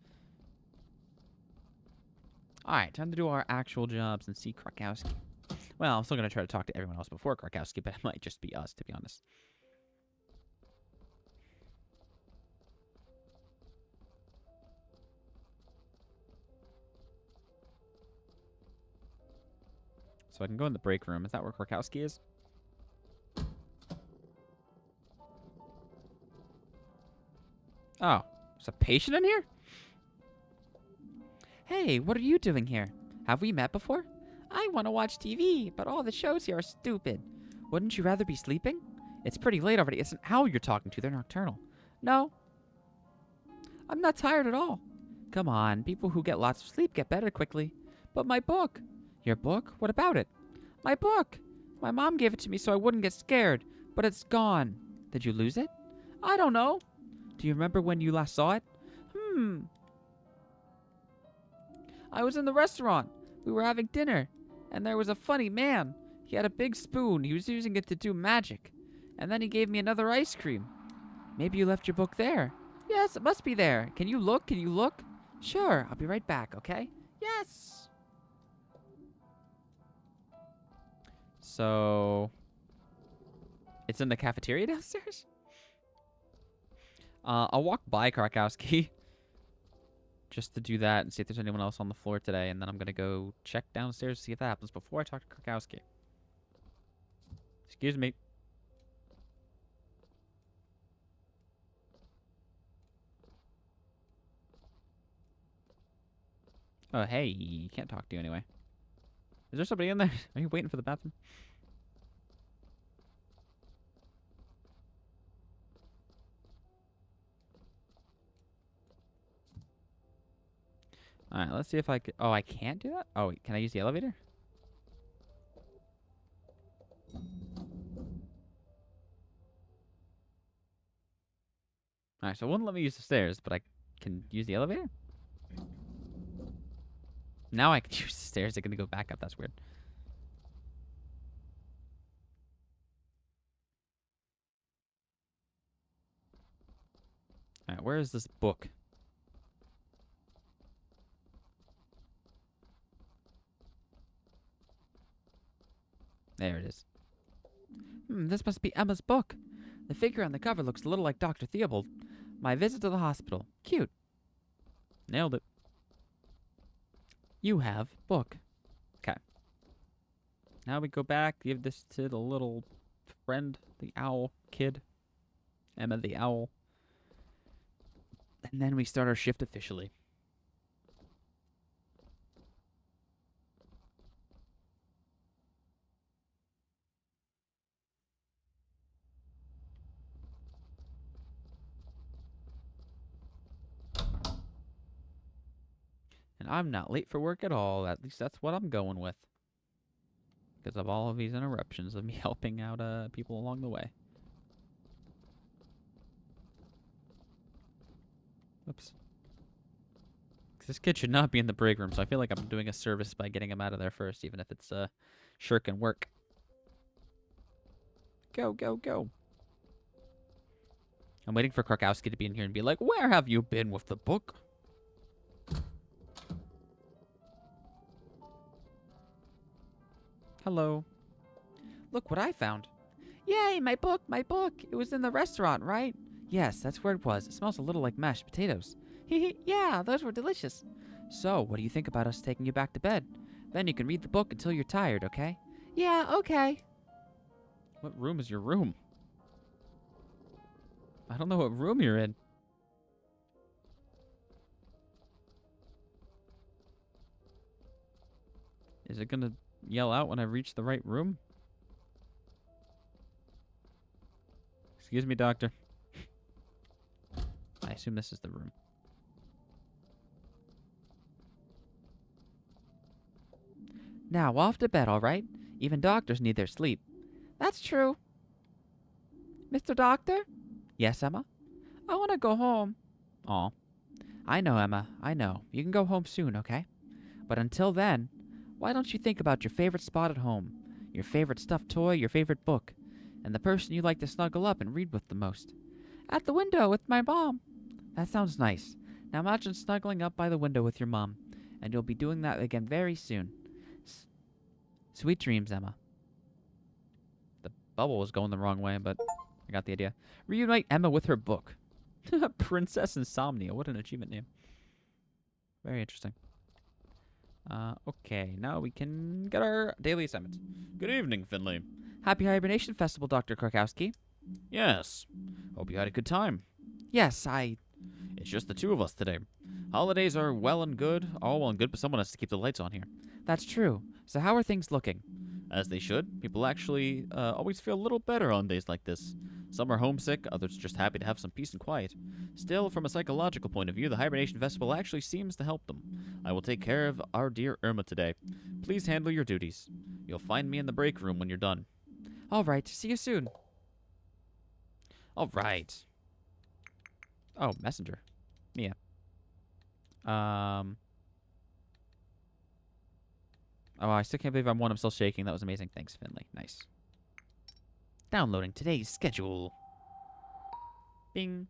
Alright, time to do our actual jobs and see Krakowski. Well, I'm still going to try to talk to everyone else before Krakowski, but it might just be us, to be honest. So I can go in the break room. Is that where Krakowski is? Oh, there's a patient in here? Hey, what are you doing here? Have we met before? I want to watch TV, but all the shows here are stupid. Wouldn't you rather be sleeping? It's pretty late already. It's an owl you're talking to. They're nocturnal. No, I'm not tired at all. Come on, people who get lots of sleep get better quickly. But my book. Your book? What about it? My book. My mom gave it to me so I wouldn't get scared, but it's gone. Did you lose it? I don't know. Do you remember when you last saw it? I was in the restaurant. We were having dinner, and there was a funny man. He had a big spoon. He was using it to do magic. And then he gave me another ice cream. Maybe you left your book there. Yes, it must be there. Can you look? Can you look? Sure, I'll be right back, okay? Yes. So, it's in the cafeteria downstairs? I'll walk by Krakowski just to do that and see if there's anyone else on the floor today, and then I'm going to go check downstairs to see if that happens before I talk to Krakowski. Excuse me. Oh, hey, you can't talk to you anyway. Is there somebody in there? Are you waiting for the bathroom? Alright, let's see if I can... Oh, I can't do that? Oh, wait, can I use the elevator? Alright, so it wouldn't let me use the stairs, but I can use the elevator? Now I can use the stairs. They're gonna go back up. That's weird. Alright, where is this book? There it is. This must be Emma's book. The figure on the cover looks a little like Dr. Theobald. My visit to the hospital. Cute. Nailed it. You have book. Okay. Now we go back, give this to the little friend, the owl kid. Emma the owl. And then we start our shift officially. And I'm not late for work at all. At least that's what I'm going with. Because of all of these interruptions of me helping out people along the way. Oops. This kid should not be in the break room, so I feel like I'm doing a service by getting him out of there first, even if it's shirking work. Go, go, go. I'm waiting for Krakowski to be in here and be like, where have you been with the book? Hello. Look what I found. Yay, my book, my book. It was in the restaurant, right? Yes, that's where it was. It smells a little like mashed potatoes. Yeah, those were delicious. So, what do you think about us taking you back to bed? Then you can read the book until you're tired, okay? Yeah, okay. What room is your room? I don't know what room you're in. Is it gonna yell out when I reach the right room? Excuse me, doctor. I assume this is the room. Now, off to bed, all right? Even doctors need their sleep. That's true. Mr. Doctor? Yes, Emma? I want to go home. Aw. I know, Emma. I know. You can go home soon, okay? But until then, why don't you think about your favorite spot at home? Your favorite stuffed toy, your favorite book, and the person you like to snuggle up and read with the most. At the window with my mom. That sounds nice. Now imagine snuggling up by the window with your mom, and you'll be doing that again very soon. Sweet dreams, Emma. The bubble was going the wrong way, but I got the idea. Reunite Emma with her book. Princess Insomnia. What an achievement name. Very interesting. Okay, now we can get our daily assignments. Good evening, Finley. Happy Hibernation Festival, Dr. Krakowski. Yes. Hope you had a good time. Yes, I It's just the two of us today. Holidays are well and good, all well and good, but someone has to keep the lights on here. That's true. So how are things looking? As they should. People actually always feel a little better on days like this. Some are homesick, others just happy to have some peace and quiet. Still, from a psychological point of view, the Hibernation Festival actually seems to help them. I will take care of our dear Irma today. Please handle your duties. You'll find me in the break room when you're done. All right. See you soon. All right. Oh, messenger. Mia. Oh, I still can't believe I'm one. I'm still shaking. That was amazing. Thanks, Finley. Nice. Downloading today's schedule. Bing.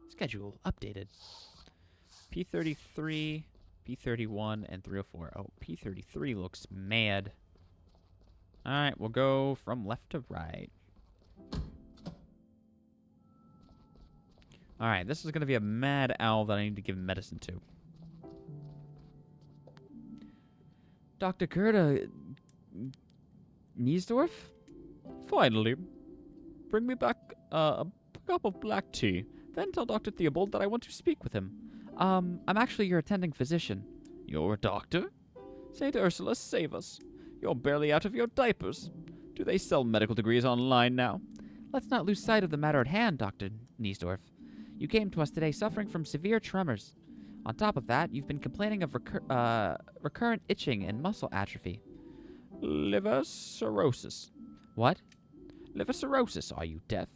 Schedule updated. P33, P31, and 304. Oh, P33 looks mad. All right, we'll go from left to right. All right, this is going to be a mad owl that I need to give medicine to. Dr. Gerda Niesdorf? Finally. Bring me back a cup of black tea. Then tell Dr. Theobald that I want to speak with him. I'm actually your attending physician. You're a doctor? St. Ursula, save us. You're barely out of your diapers. Do they sell medical degrees online now? Let's not lose sight of the matter at hand, Dr. Niesdorf. You came to us today suffering from severe tremors. On top of that, you've been complaining of recurrent itching and muscle atrophy. Liver cirrhosis. What? Liver cirrhosis, are you deaf?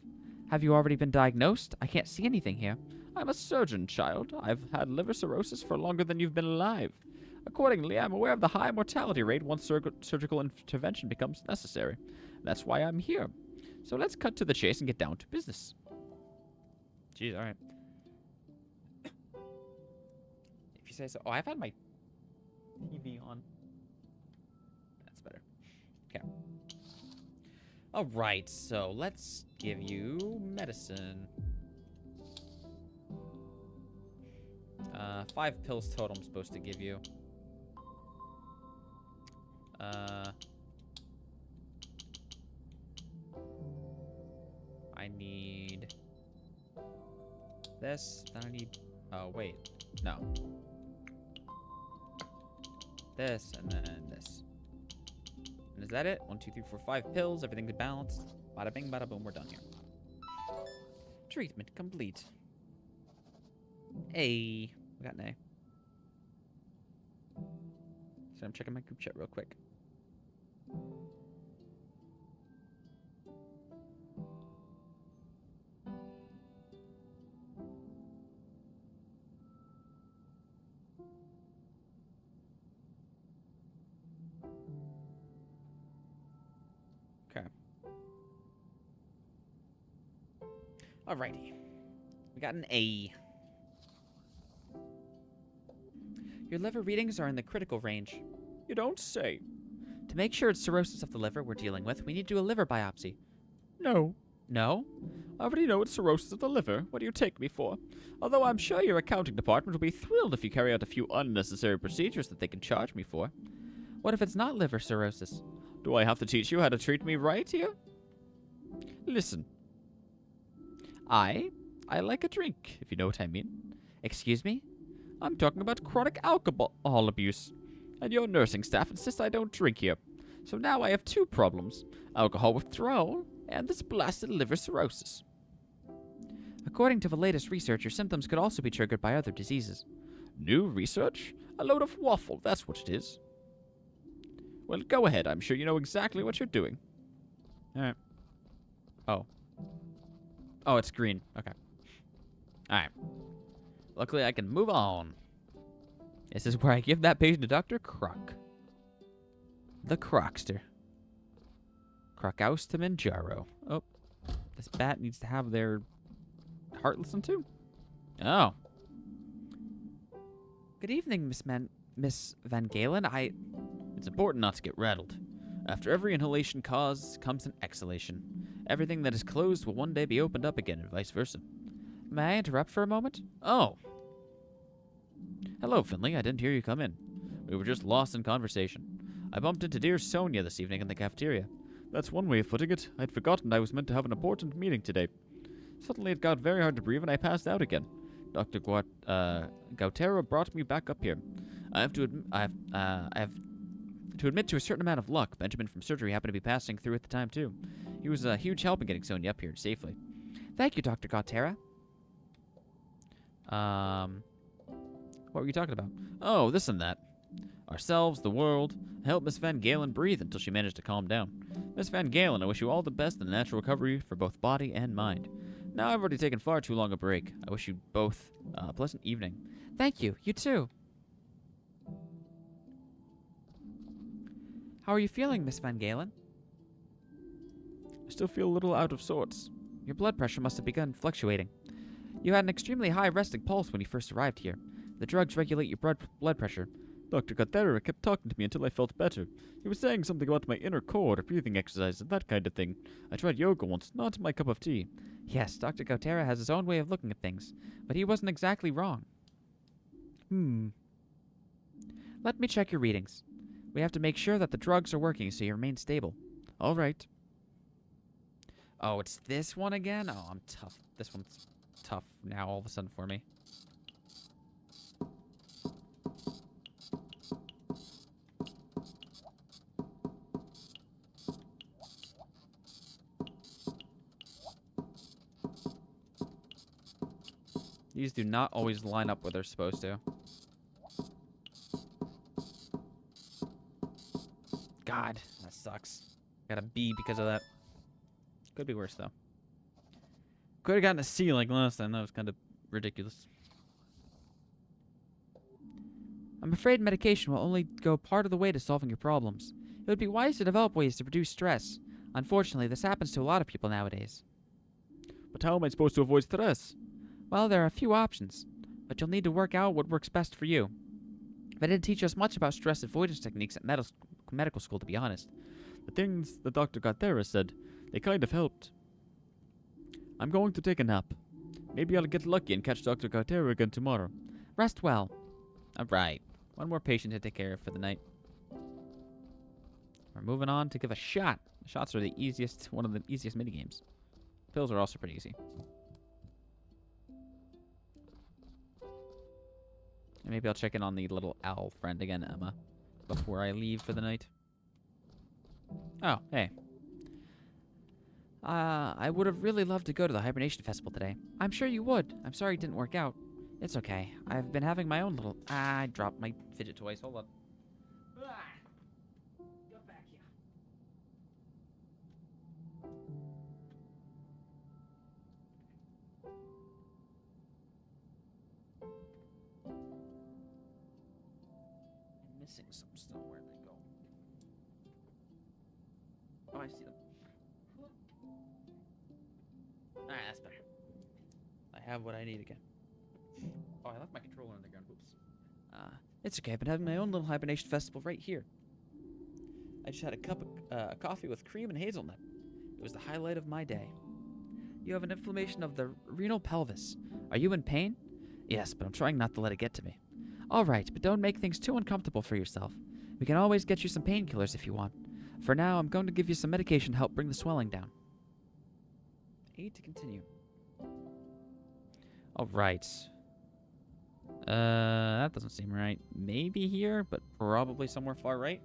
Have you already been diagnosed? I can't see anything here. I'm a surgeon, child. I've had liver cirrhosis for longer than you've been alive. Accordingly, I'm aware of the high mortality rate once surgical intervention becomes necessary. That's why I'm here. So let's cut to the chase and get down to business. Jeez, all right. If you say so. Oh, I've had my TV on. That's better. Okay. All right, so let's give you medicine. 5 pills total I'm supposed to give you. I need this, then I need, oh wait, no. This, and then this. And is that it? 1, 2, 3, 4, 5 pills, everything's balanced. Bada bing, bada boom, we're done here. Treatment complete. A. We got an A. So I'm checking my group chat real quick. Okay. Alrighty. We got an A. Your liver readings are in the critical range. You don't say. To make sure it's cirrhosis of the liver we're dealing with, we need to do a liver biopsy. No. No? I already know it's cirrhosis of the liver. What do you take me for? Although I'm sure your accounting department will be thrilled if you carry out a few unnecessary procedures that they can charge me for. What if it's not liver cirrhosis? Do I have to teach you how to treat me right here? Listen. I like a drink, if you know what I mean. Excuse me? I'm talking about chronic alcohol abuse. And your nursing staff insists I don't drink here. So now I have 2 problems. Alcohol withdrawal and this blasted liver cirrhosis. According to the latest research, your symptoms could also be triggered by other diseases. New research? A load of waffle, that's what it is. Well, go ahead. I'm sure you know exactly what you're doing. Alright. Oh. Oh, it's green. Okay. Alright. Luckily, I can move on. This is where I give that patient to Dr. Croc. The Crocster. Crocausta Manjaro. Oh. This bat needs to have their heart listened to? Oh. Good evening, Miss Van Galen. It's important not to get rattled. After every inhalation cause comes an exhalation. Everything that is closed will one day be opened up again, and vice versa. May I interrupt for a moment? Oh. Hello, Finley. I didn't hear you come in. We were just lost in conversation. I bumped into dear Sonia this evening in the cafeteria. That's one way of putting it. I'd forgotten I was meant to have an important meeting today. Suddenly it got very hard to breathe and I passed out again. Dr. Gautero brought me back up here. I have to admit to a certain amount of luck. Benjamin from surgery happened to be passing through at the time, too. He was a huge help in getting Sonia up here safely. Thank you, Dr. Gautera. What were you talking about? Oh, this and that. Ourselves, the world. I helped Miss Van Galen breathe until she managed to calm down. Miss Van Galen, I wish you all the best in a natural recovery for both body and mind. Now I've already taken far too long a break. I wish you both a pleasant evening. Thank you. You too. How are you feeling, Miss Van Galen? I still feel a little out of sorts. Your blood pressure must have begun fluctuating. You had an extremely high resting pulse when you first arrived here. The drugs regulate your blood pressure. Dr. Gautera kept talking to me until I felt better. He was saying something about my inner core, breathing exercises, and that kind of thing. I tried yoga once, not my cup of tea. Yes, Dr. Gautera has his own way of looking at things, but he wasn't exactly wrong. Let me check your readings. We have to make sure that the drugs are working so you remain stable. All right. Oh, it's this one again? Oh, I'm tough. This one's tough now all of a sudden for me. These do not always line up where they're supposed to. God, that sucks. Got a B because of that. Could be worse, though. Could have gotten a C like last time. That was kind of ridiculous. I'm afraid medication will only go part of the way to solving your problems. It would be wise to develop ways to reduce stress. Unfortunately, this happens to a lot of people nowadays. But how am I supposed to avoid stress? Well, there are a few options, but you'll need to work out what works best for you. They didn't teach us much about stress avoidance techniques at medical school, to be honest. The things that Dr. Gautera said, they kind of helped. I'm going to take a nap. Maybe I'll get lucky and catch Dr. Gautera again tomorrow. Rest well. Alright. One more patient to take care of for the night. We're moving on to give a shot. The shots are one of the easiest minigames. Pills are also pretty easy. And maybe I'll check in on the little owl friend again, Emma, before I leave for the night. Oh, hey. I would have really loved to go to the hibernation festival today. I'm sure you would. I'm sorry it didn't work out. It's okay. I've been having my own little... I dropped my fidget toys. Hold on. Get back here. I'm missing some still. Where'd they go? Oh, I see them. Alright, that's better. I have what I need again. Oh, I left my controller on the ground. Whoops. It's okay. I've been having my own little hibernation festival right here. I just had a cup of coffee with cream and hazelnut. It was the highlight of my day. You have an inflammation of the renal pelvis. Are you in pain? Yes, but I'm trying not to let it get to me. All right, but don't make things too uncomfortable for yourself. We can always get you some painkillers if you want. For now, I'm going to give you some medication to help bring the swelling down. Aid to continue. All right. That doesn't seem right. Maybe here, but probably somewhere far right.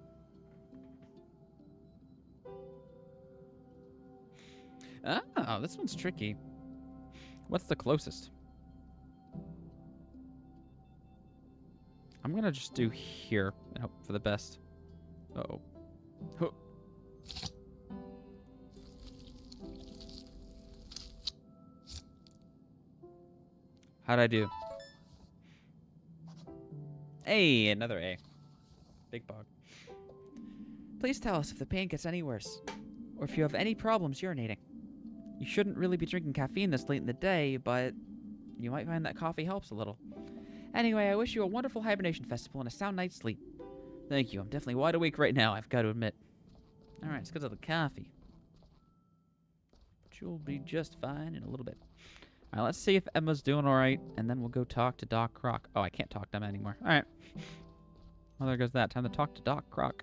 Oh, this one's tricky. What's the closest? I'm gonna just do here and hope for the best. Uh-oh. Huh. How'd I do? Hey, another A. Big bug. Please tell us if the pain gets any worse, or if you have any problems urinating. You shouldn't really be drinking caffeine this late in the day, but you might find that coffee helps a little. Anyway, I wish you a wonderful hibernation festival and a sound night's sleep. Thank you. I'm definitely wide awake right now, I've got to admit. Alright, let's go to the coffee. But you'll be just fine in a little bit. Alright, let's see if Emma's doing alright, and then we'll go talk to Doc Croc. Oh, I can't talk to Emma anymore. Alright. Well, there goes that. Time to talk to Doc Croc.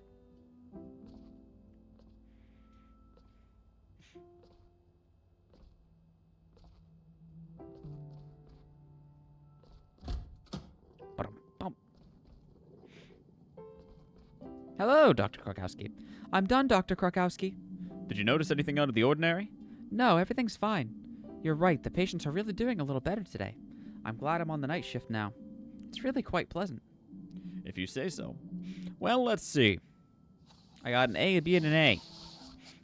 Hello, Dr. Krakowski. I'm done, Dr. Krakowski. Did you notice anything out of the ordinary? No, everything's fine. You're right, the patients are really doing a little better today. I'm glad I'm on the night shift now. It's really quite pleasant. If you say so. Well, let's see. I got an A, a B, and an A.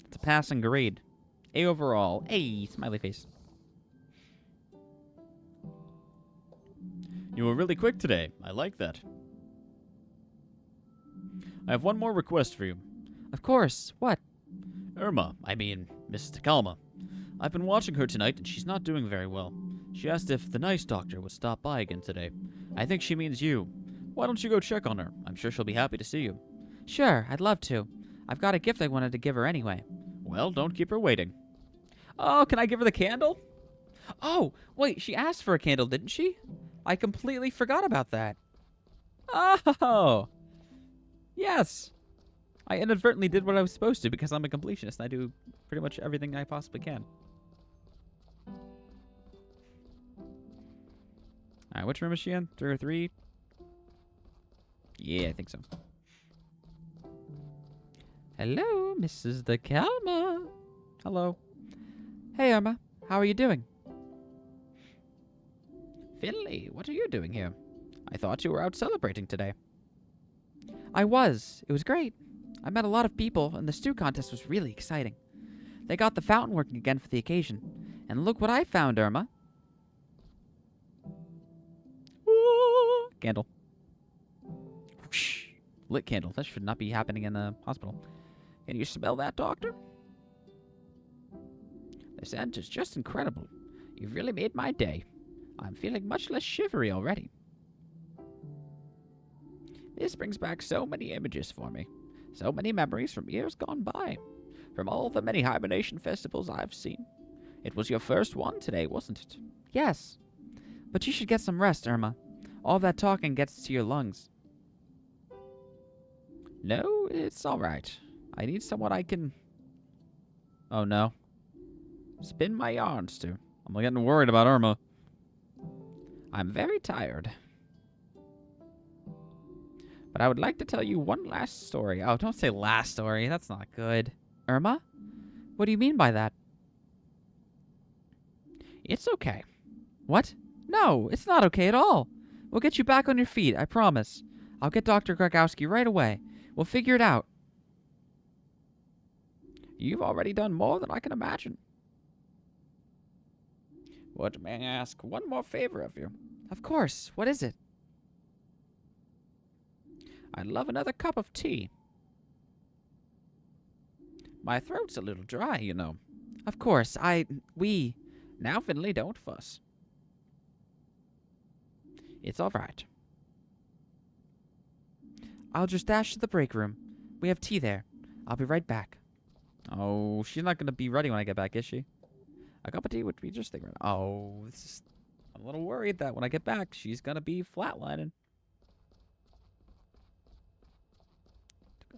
It's a passing grade. A overall. A, smiley face. You were really quick today. I like that. I have one more request for you. Of course. What? Mrs. Takalma. I've been watching her tonight, and she's not doing very well. She asked if the nice doctor would stop by again today. I think she means you. Why don't you go check on her? I'm sure she'll be happy to see you. Sure, I'd love to. I've got a gift I wanted to give her anyway. Well, don't keep her waiting. Oh, can I give her the candle? Oh, wait, she asked for a candle, didn't she? I completely forgot about that. Oh! Yes! I inadvertently did what I was supposed to because I'm a completionist and I do pretty much everything I possibly can. Alright, which room is she in? 3 or 3? Yeah, I think so. Hello, Mrs. Takalma. Hello. Hey, Irma. How are you doing? Finley, what are you doing here? I thought you were out celebrating today. I was. It was great. I met a lot of people, and the stew contest was really exciting. They got the fountain working again for the occasion. And look what I found, Irma. Ooh, candle. Whoosh. Lit candle. That should not be happening in the hospital. Can you smell that, Doctor? The scent is just incredible. You've really made my day. I'm feeling much less shivery already. This brings back so many images for me. So many memories from years gone by. From all the many hibernation festivals I've seen. It was your first one today, wasn't it? Yes. But you should get some rest, Irma. All that talking gets to your lungs. No, it's all right. I need someone I can... Oh, no. spin my yarns to. I'm getting worried about Irma. I'm very tired. But I would like to tell you one last story. Oh, don't say last story. That's not good. Irma? What do you mean by that? It's okay. What? No, it's not okay at all. We'll get you back on your feet, I promise. I'll get Dr. Krakowski right away. We'll figure it out. You've already done more than I can imagine. What may I ask one more favor of you? Of course. What is it? I'd love another cup of tea. My throat's a little dry, you know. Of course. We... Now, Finley, don't fuss. It's all right. I'll just dash to the break room. We have tea there. I'll be right back. Oh, she's not going to be ready when I get back, is she? A cup of tea would be just the right. Oh, I'm a little worried that when I get back, she's going to be flatlining.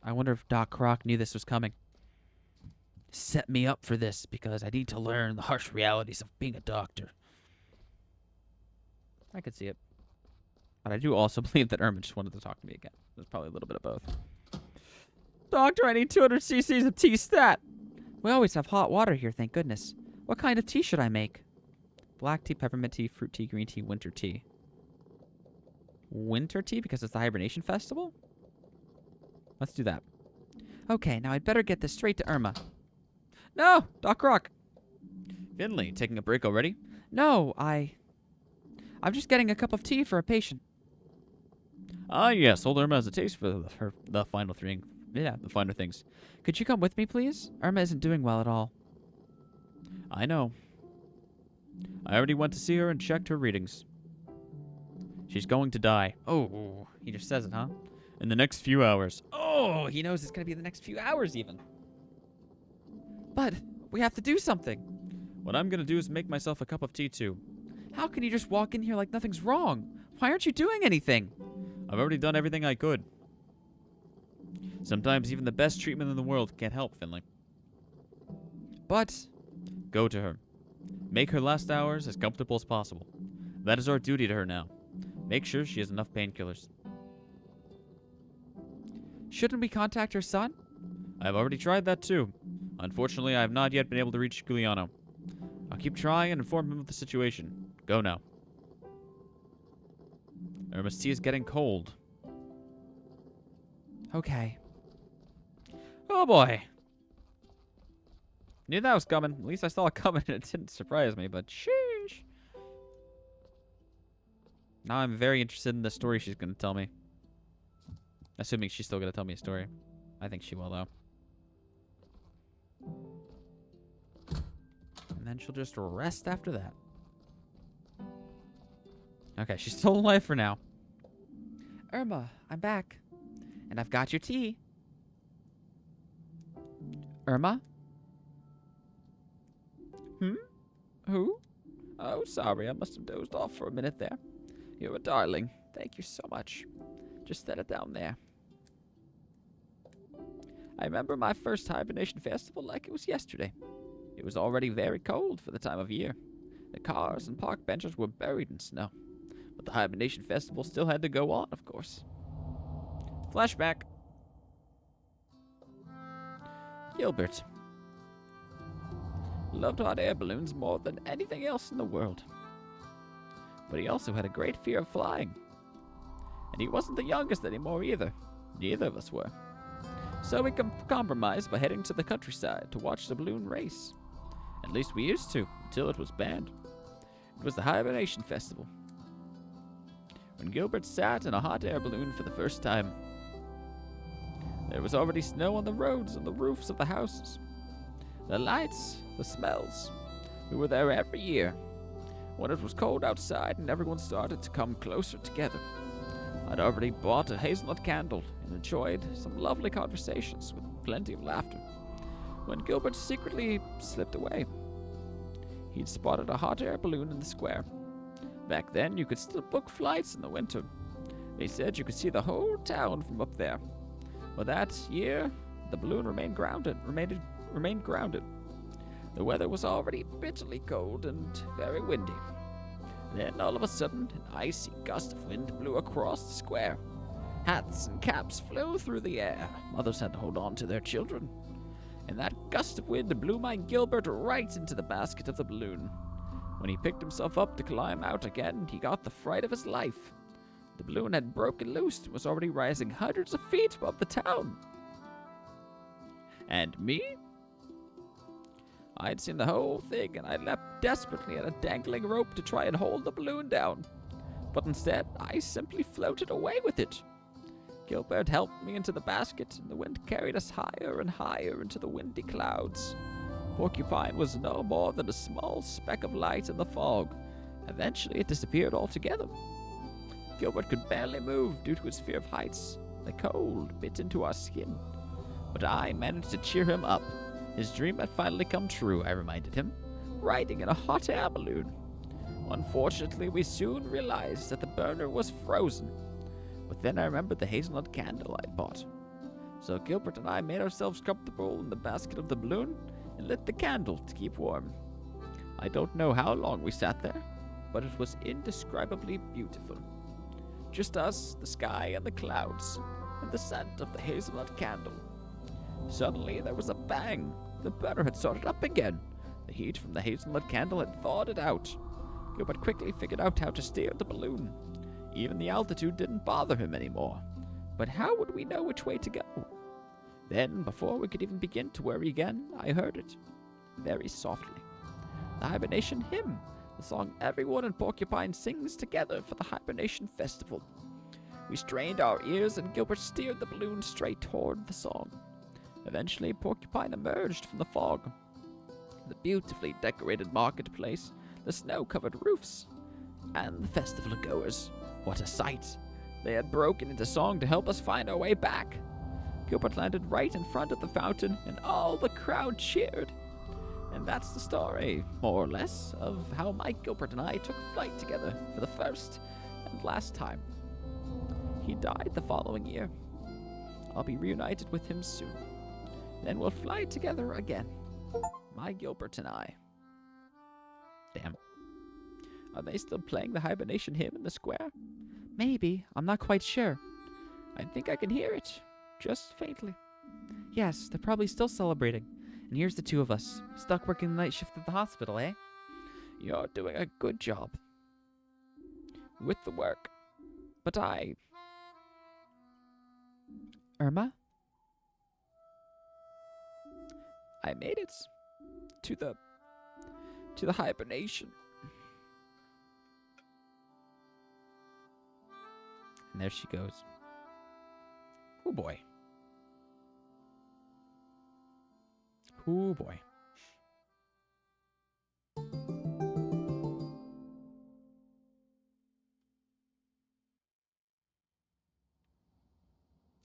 I wonder if Doc Croc knew this was coming. Set me up for this because I need to learn the harsh realities of being a doctor. I could see it. But I do also believe that Irma just wanted to talk to me again. There's probably a little bit of both. Doctor, I need 200 cc's of tea stat. We always have hot water here, thank goodness. What kind of tea should I make? Black tea, peppermint tea, fruit tea, green tea, winter tea. Winter tea because it's the hibernation festival? Let's do that. Okay, now I'd better get this straight to Irma. No, Doc Croc. Finley, taking a break already? No, I'm just getting a cup of tea for a patient. Ah, yes. Old Irma has a taste for the finer things. Could you come with me, please? Irma isn't doing well at all. I know. I already went to see her and checked her readings. She's going to die. Oh, he just says it, huh? In the next few hours. Oh, he knows it's going to be the next few hours even. But we have to do something. What I'm going to do is make myself a cup of tea, too. How can you just walk in here like nothing's wrong? Why aren't you doing anything? I've already done everything I could. Sometimes even the best treatment in the world can't help, Finley. But... Go to her. Make her last hours as comfortable as possible. That is our duty to her now. Make sure she has enough painkillers. Shouldn't we contact her son? I've already tried that too. Unfortunately, I have not yet been able to reach Giuliano. I'll keep trying and inform him of the situation. Go now. Irma's tea is getting cold. Okay. Oh boy. Knew that was coming. At least I saw it coming and it didn't surprise me, but sheesh. Now I'm very interested in the story she's going to tell me. Assuming she's still going to tell me a story. I think she will, though. And then she'll just rest after that. Okay, she's still alive for now. Irma, I'm back. And I've got your tea. Irma? Who? Oh, sorry, I must have dozed off for a minute there. You're a darling. Thank you so much. Just set it down there. I remember my first hibernation festival like it was yesterday. It was already very cold for the time of year. The cars and park benches were buried in snow. But the hibernation festival still had to go on, of course. Flashback. Gilbert loved hot air balloons more than anything else in the world. But he also had a great fear of flying. And he wasn't the youngest anymore either. Neither of us were. So we compromised by heading to the countryside to watch the balloon race. At least we used to, until it was banned. It was the hibernation festival. When Gilbert sat in a hot air balloon for the first time, there was already snow on the roads and the roofs of the houses. The lights, the smells. We were there every year, when it was cold outside and everyone started to come closer together. I'd already bought a hazelnut candle and enjoyed some lovely conversations with plenty of laughter, when Gilbert secretly slipped away. He'd spotted a hot air balloon in the square. Back then, you could still book flights in the winter. They said you could see the whole town from up there. But that year, the balloon remained grounded. The weather was already bitterly cold and very windy. Then, all of a sudden, an icy gust of wind blew across the square. Hats and caps flew through the air. Mothers had to hold on to their children. And that gust of wind blew my Gilbert right into the basket of the balloon. When he picked himself up to climb out again, he got the fright of his life. The balloon had broken loose and was already rising hundreds of feet above the town. And me? I'd seen the whole thing, and I leapt desperately at a dangling rope to try and hold the balloon down. But instead, I simply floated away with it. Gilbert helped me into the basket, and the wind carried us higher and higher into the windy clouds. Porcupine was no more than a small speck of light in the fog. Eventually, it disappeared altogether. Gilbert could barely move due to his fear of heights. The cold bit into our skin. But I managed to cheer him up. His dream had finally come true, I reminded him, riding in a hot air balloon. Unfortunately, we soon realized that the burner was frozen. But then I remembered the hazelnut candle I'd bought. So Gilbert and I made ourselves comfortable in the basket of the balloon and lit the candle to keep warm. I don't know how long we sat there, but it was indescribably beautiful. Just us, the sky, and the clouds, and the scent of the hazelnut candle. Suddenly, there was a bang. The burner had started up again. The heat from the hazelnut candle had thawed it out. Gilbert quickly figured out how to steer the balloon. Even the altitude didn't bother him anymore. But how would we know which way to go? Then, before we could even begin to worry again, I heard it. Very softly. The hibernation hymn. The song everyone in Porcupine sings together for the hibernation festival. We strained our ears and Gilbert steered the balloon straight toward the song. Eventually, Porcupine emerged from the fog. The beautifully decorated marketplace, the snow-covered roofs, and the festival goers. What a sight! They had broken into song to help us find our way back. Gilbert landed right in front of the fountain, and all the crowd cheered. And that's the story, more or less, of how Mike Gilbert and I took flight together for the first and last time. He died the following year. I'll be reunited with him soon. Then we'll fly together again. My Gilbert and I. Damn. Are they still playing the hibernation hymn in the square? Maybe. I'm not quite sure. I think I can hear it. Just faintly. Yes, they're probably still celebrating. And here's the two of us, stuck working the night shift at the hospital, eh? You're doing a good job with the work. But Irma? I made it to the hibernation. And there she goes. Oh boy. Oh boy.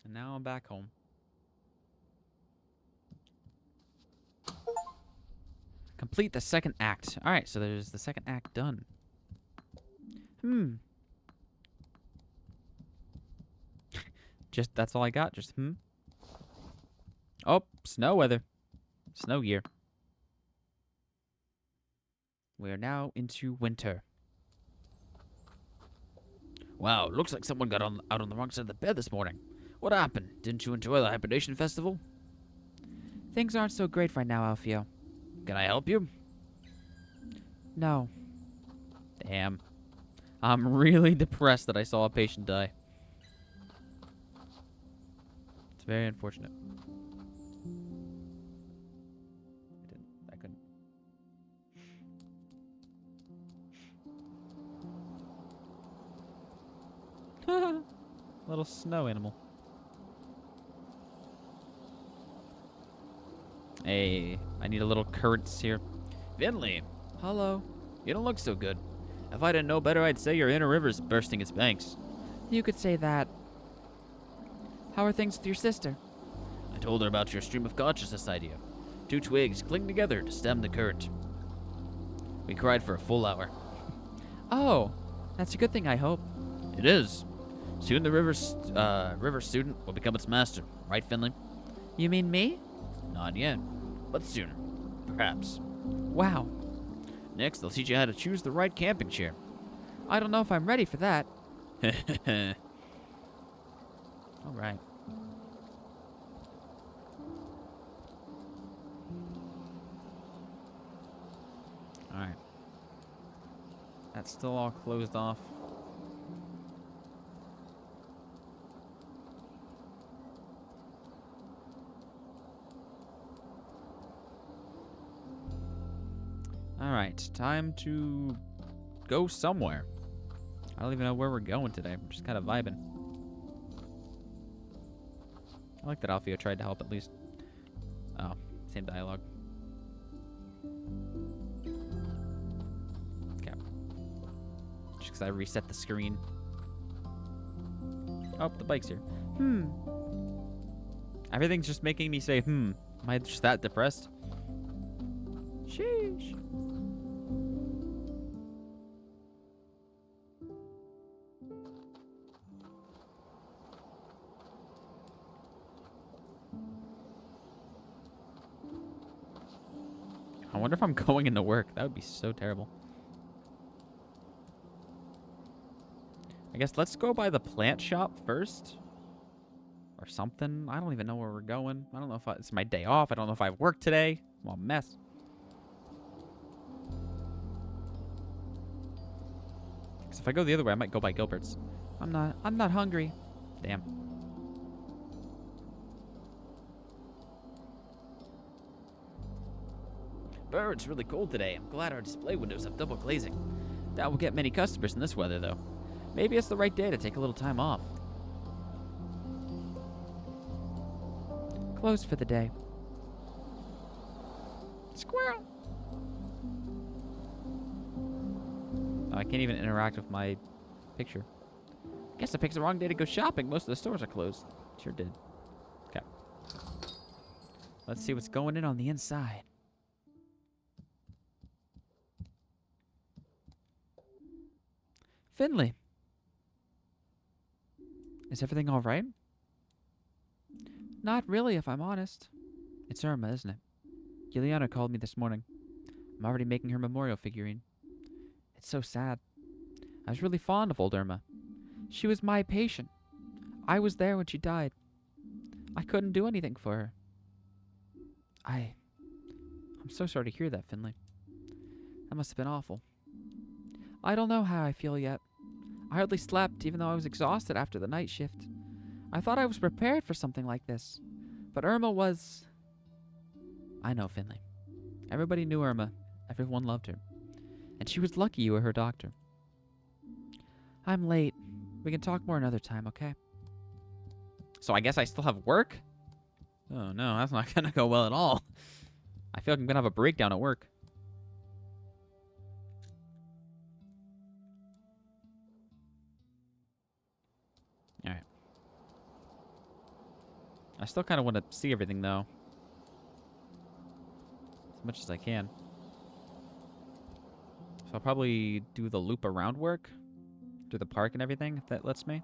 And now I'm back home. Complete the second act. Alright, so there's the second act done. Just, that's all I got. Just, Oh, snow weather. Snow gear. We are now into winter. Wow, looks like someone got out on the wrong side of the bed this morning. What happened? Didn't you enjoy the hibernation festival? Things aren't so great right now, Alfio. Can I help you? No. Damn. I'm really depressed that I saw a patient die. It's very unfortunate. I couldn't. Little snow animal. Hey, I need a little currents here. Finley, Hello. you don't look so good. If I didn't know better, I'd say your inner river's bursting its banks. You could say that. How are things with your sister? I told her about your stream of consciousness idea. 2 twigs cling together to stem the current. We cried for a full hour. Oh, that's a good thing, I hope. It is. Soon the river student will become its master. Right, Finley? You mean me? Not yet, but soon. Perhaps. Wow. Next, they'll teach you how to choose the right camping chair. I don't know if I'm ready for that. Alright. Alright. That's still all closed off. Alright, time to go somewhere. I don't even know where we're going today. I'm just kind of vibing. I like that Alfio tried to help at least. Oh, same dialogue. Okay. Just because I reset the screen. Oh, the bike's here. Everything's just making me say, Am I just that depressed? Sheesh. I wonder if I'm going into work. That would be so terrible. I guess let's go by the plant shop first. Or something. I don't even know where we're going. I don't know if it's my day off. I don't know if I have work today. I'm a mess. Because if I go the other way, I might go by Gilbert's. I'm not hungry. Damn. Brr, it's really cold today. I'm glad our display windows have double glazing. That will get many customers in this weather, though. Maybe it's the right day to take a little time off. Closed for the day. Squirrel! Oh, I can't even interact with my picture. Guess I picked the wrong day to go shopping. Most of the stores are closed. Sure did. Okay. Let's see what's going in on the inside. Finley. Is everything all right? Not really, if I'm honest. It's Irma, isn't it? Juliana called me this morning. I'm already making her memorial figurine. It's so sad. I was really fond of old Irma. She was my patient. I was there when she died. I couldn't do anything for her. I'm so sorry to hear that, Finley. That must have been awful. I don't know how I feel yet. I hardly slept, even though I was exhausted after the night shift. I thought I was prepared for something like this. But Irma was... I know, Finley. Everybody knew Irma. Everyone loved her. And she was lucky you were her doctor. I'm late. We can talk more another time, okay? So I guess I still have work? Oh no, that's not gonna go well at all. I feel like I'm gonna have a breakdown at work. Alright. I still kind of want to see everything, though. As much as I can. So I'll probably do the loop around work. Do the park and everything, if that lets me.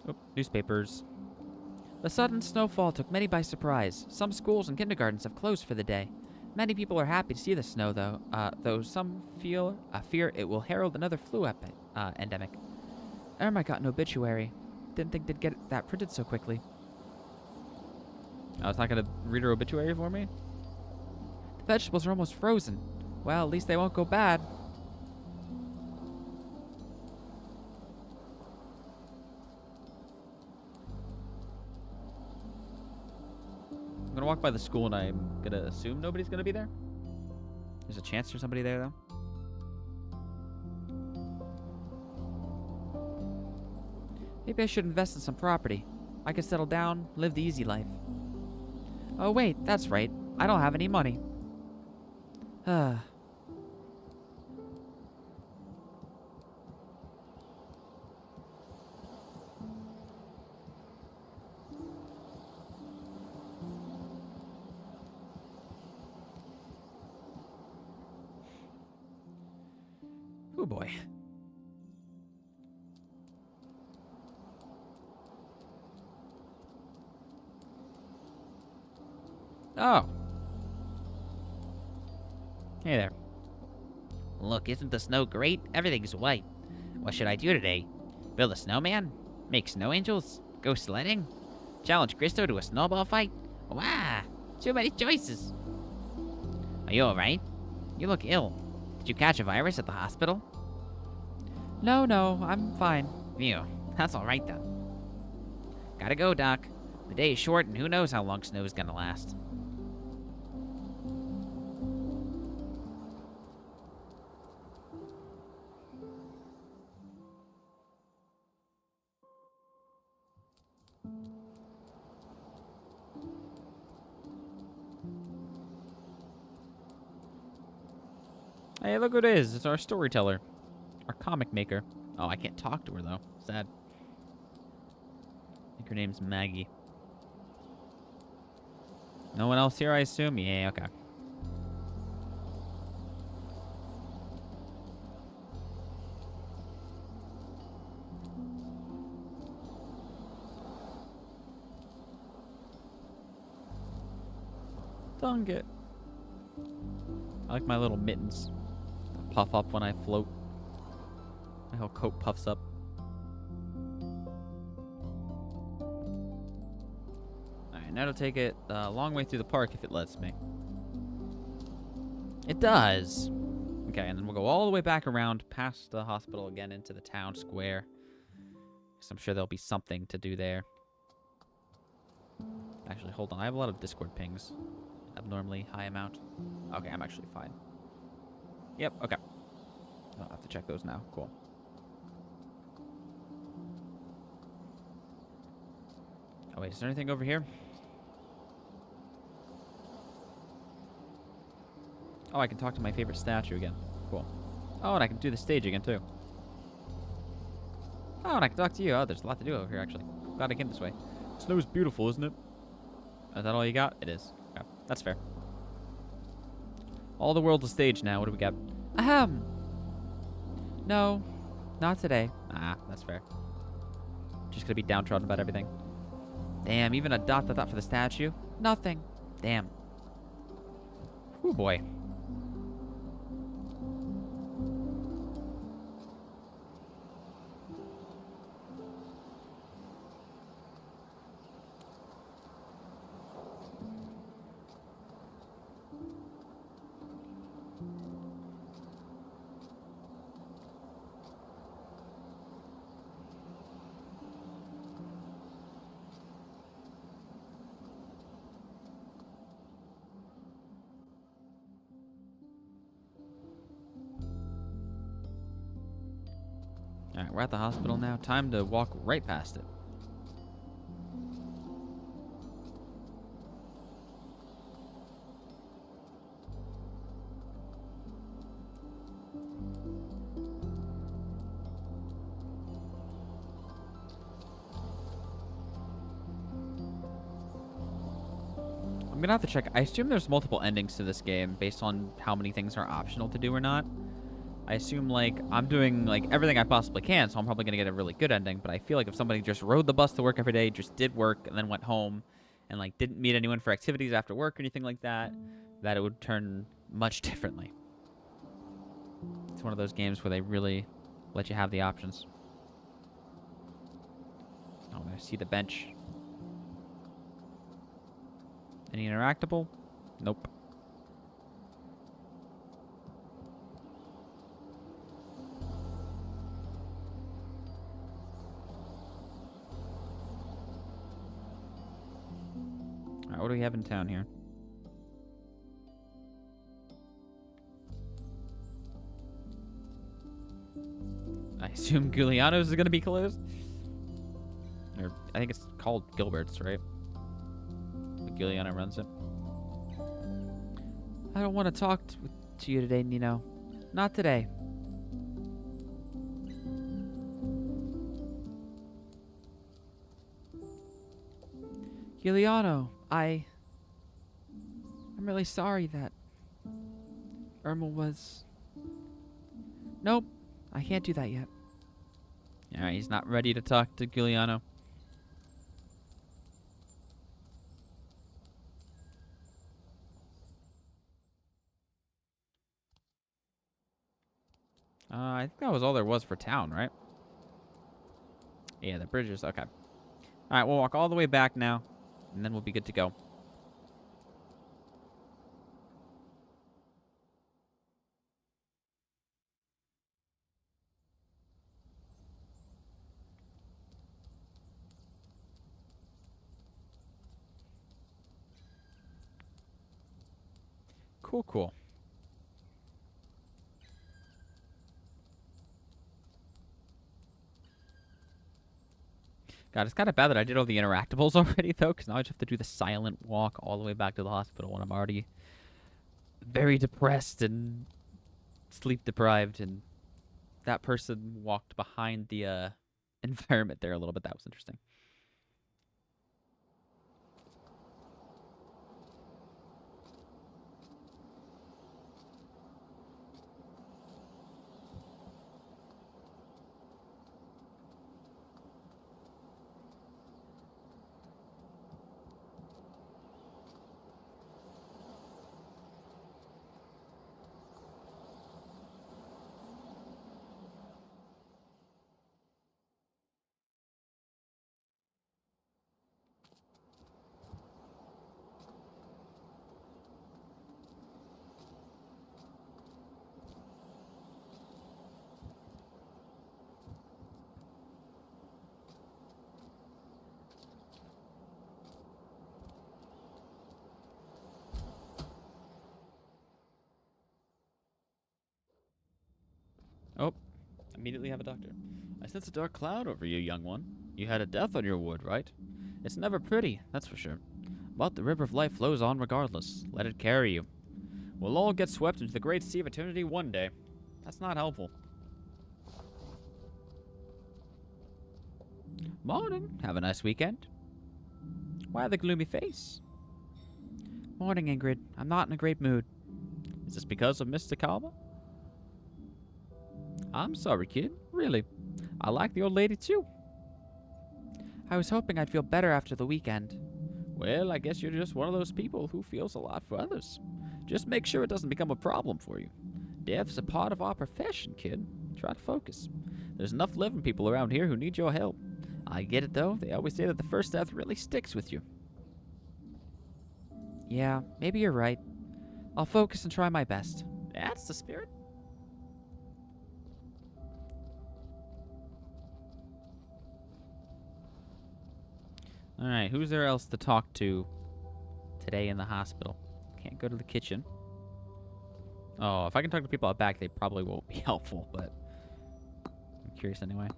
Oh, newspapers. The sudden snowfall took many by surprise. Some schools and kindergartens have closed for the day. Many people are happy to see the snow, though some fear it will herald another flu endemic. Irma got an obituary. Didn't think they'd get that printed so quickly. Oh, it's not going to read her obituary for me? The vegetables are almost frozen. Well, at least they won't go bad. I'm gonna walk by the school and I'm gonna assume nobody's gonna be there. There's a chance there's somebody there, though. Maybe I should invest in some property. I could settle down, live the easy life. Oh wait, that's right. I don't have any money. Ah. Oh boy. Oh. Hey there. Look, isn't the snow great? Everything's white. What should I do today? Build a snowman? Make snow angels? Go sledding? Challenge Christo to a snowball fight? Wow, too many choices. Are you alright? You look ill. Did you catch a virus at the hospital? No, I'm fine. Phew, that's alright then. Gotta go, Doc. The day is short and who knows how long snow's gonna last. Hey, look who it is. It's our storyteller. Our comic maker. Oh, I can't talk to her, though. Sad. I think her name's Maggie. No one else here, I assume? Yeah, okay. Dang it. I like my little mittens. Puff up when I float. My whole coat puffs up. Alright, now to take it a long way through the park if it lets me. It does. Okay, and then we'll go all the way back around past the hospital again into the town square. Because I'm sure there'll be something to do there. Actually, hold on. I have a lot of Discord pings. Abnormally high amount. Okay, I'm actually fine. Yep, okay. I'll have to check those now. Cool. Oh, wait, is there anything over here? Oh, I can talk to my favorite statue again. Cool. Oh, and I can do the stage again, too. Oh, and I can talk to you. Oh, there's a lot to do over here, actually. Glad I came this way. Snow is beautiful, isn't it? Is that all you got? It is. Okay, that's fair. All the world's a stage now. What do we got? Ahem. No, not today. Ah, that's fair. Just gonna be downtrodden about everything. Damn, even a dot for the statue? Nothing. Damn. Oh boy. Alright, we're at the hospital now. Time to walk right past it. I'm gonna have to check. I assume there's multiple endings to this game based on how many things are optional to do or not. I assume, like, I'm doing, like, everything I possibly can, so I'm probably gonna get a really good ending, but I feel like if somebody just rode the bus to work every day, just did work, and then went home, and, like, didn't meet anyone for activities after work or anything like that, that it would turn much differently. It's one of those games where they really let you have the options. Oh, I see the bench. Any interactable? Nope. Alright, what do we have in town here? I assume Giuliano's is going to be closed? Or, I think it's called Gilbert's, right? But Giuliano runs it. I don't want to talk to you today, Nino. Not today. Giuliano, I'm really sorry that Irma was... Nope, I can't do that yet. Alright, he's not ready to talk to Giuliano. I think that was all there was for town, right? Yeah, the bridges, okay. Alright, we'll walk all the way back now, and then we'll be good to go. Cool, cool. God, it's kind of bad that I did all the interactables already, though, because now I just have to do the silent walk all the way back to the hospital when I'm already very depressed and sleep deprived, and that person walked behind the environment there a little bit. That was interesting. Oh, immediately have a doctor. I sense a dark cloud over you, young one. You had a death on your ward, right? It's never pretty, that's for sure. But the river of life flows on regardless. Let it carry you. We'll all get swept into the great sea of eternity one day. That's not helpful. Morning. Have a nice weekend. Why the gloomy face? Morning, Ingrid. I'm not in a great mood. Is this because of Mr. Calma? I'm sorry, kid. Really. I like the old lady, too. I was hoping I'd feel better after the weekend. Well, I guess you're just one of those people who feels a lot for others. Just make sure it doesn't become a problem for you. Death's a part of our profession, kid. Try to focus. There's enough living people around here who need your help. I get it, though. They always say that the first death really sticks with you. Yeah, maybe you're right. I'll focus and try my best. That's the spirit. Alright, who's there else to talk to today in the hospital? Can't go to the kitchen. Oh, if I can talk to people out back, they probably won't be helpful, but I'm curious anyway.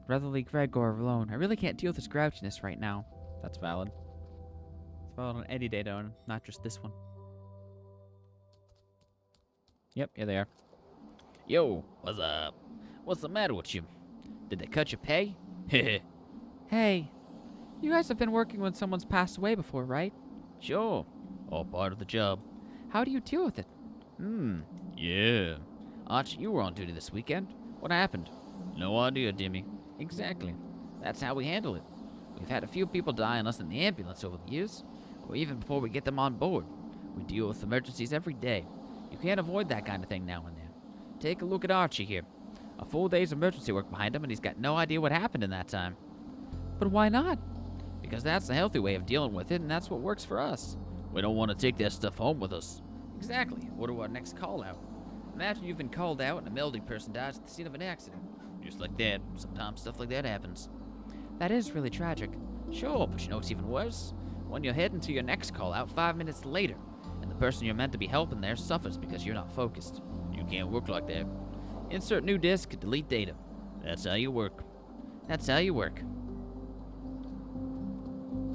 Rather leave Gregor alone. I really can't deal with his grouchiness right now. That's valid. It's valid on any day, though, not just this one. Yep, here they are. Yo, what's up? What's the matter with you? Did they cut your pay? Hey, you guys have been working when someone's passed away before, right? Sure. All part of the job. How do you deal with it? Yeah. Archie, you were on duty this weekend. What happened? No idea, Dimmy. Exactly. That's how we handle it. We've had a few people die on us in the ambulance over the years, or even before we get them on board. We deal with emergencies every day. You can't avoid that kind of thing now and then. Take a look at Archie here. A full day's emergency work behind him, and he's got no idea what happened in that time. But why not? Because that's the healthy way of dealing with it, and that's what works for us. We don't want to take that stuff home with us. Exactly. What do our next call out? Imagine you've been called out and a elderly person dies at the scene of an accident. Just like that. Sometimes stuff like that happens. That is really tragic. Sure, but you know what's even worse? When you're heading to your next call out 5 minutes later, and the person you're meant to be helping there suffers because you're not focused. You can't work like that. Insert new disk, delete data. That's how you work. That's how you work.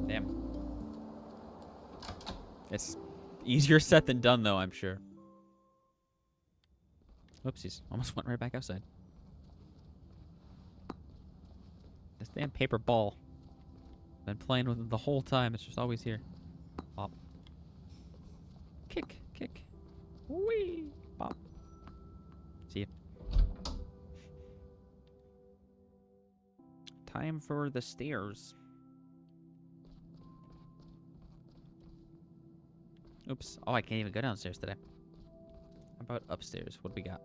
Damn. It's easier said than done, though, I'm sure. Whoopsies. Almost went right back outside. This damn paper ball. Been playing with it the whole time. It's just always here. Pop. Kick. Kick. Whee. Pop. See ya. Time for the stairs. Oops. Oh, I can't even go downstairs today. How about upstairs? What do we got?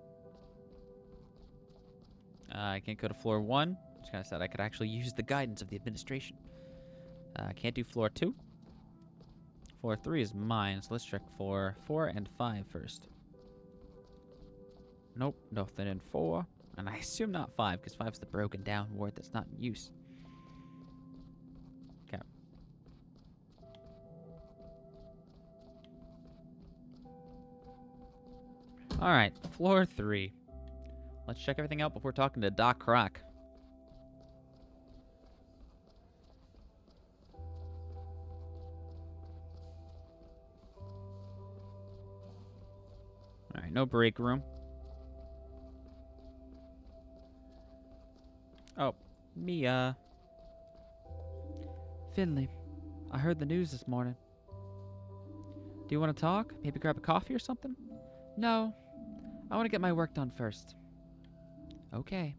I can't go to floor 1. Just kind of said I could actually use the guidance of the administration. I can't do floor 2. Floor 3 is mine, so let's check for 4 and 5 first. Nope, nothing in 4. And I assume not 5, because 5 is the broken down ward that's not in use. Okay. Alright, floor 3. Let's check everything out before talking to Doc Croc. Alright, no break room. Oh, Mia. Finley, I heard the news this morning. Do you want to talk? Maybe grab a coffee or something? No, I want to get my work done first. Okay.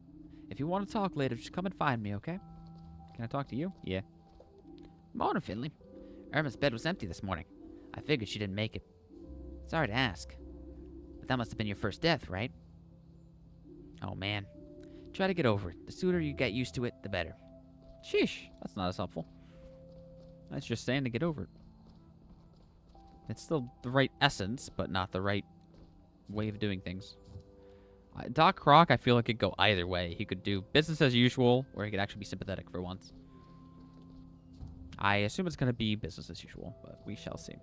If you want to talk later, just come and find me, okay? Can I talk to you? Yeah. Morning, Finley. Irma's bed was empty this morning. I figured she didn't make it. Sorry to ask, but that must have been your first death, right? Oh, man. Try to get over it. The sooner you get used to it, the better. Sheesh, that's not as helpful. That's just saying to get over it. It's still the right essence, but not the right way of doing things. Doc Croc, I feel like could go either way. He could do business as usual, or he could actually be sympathetic for once. I assume it's going to be business as usual, but we shall see.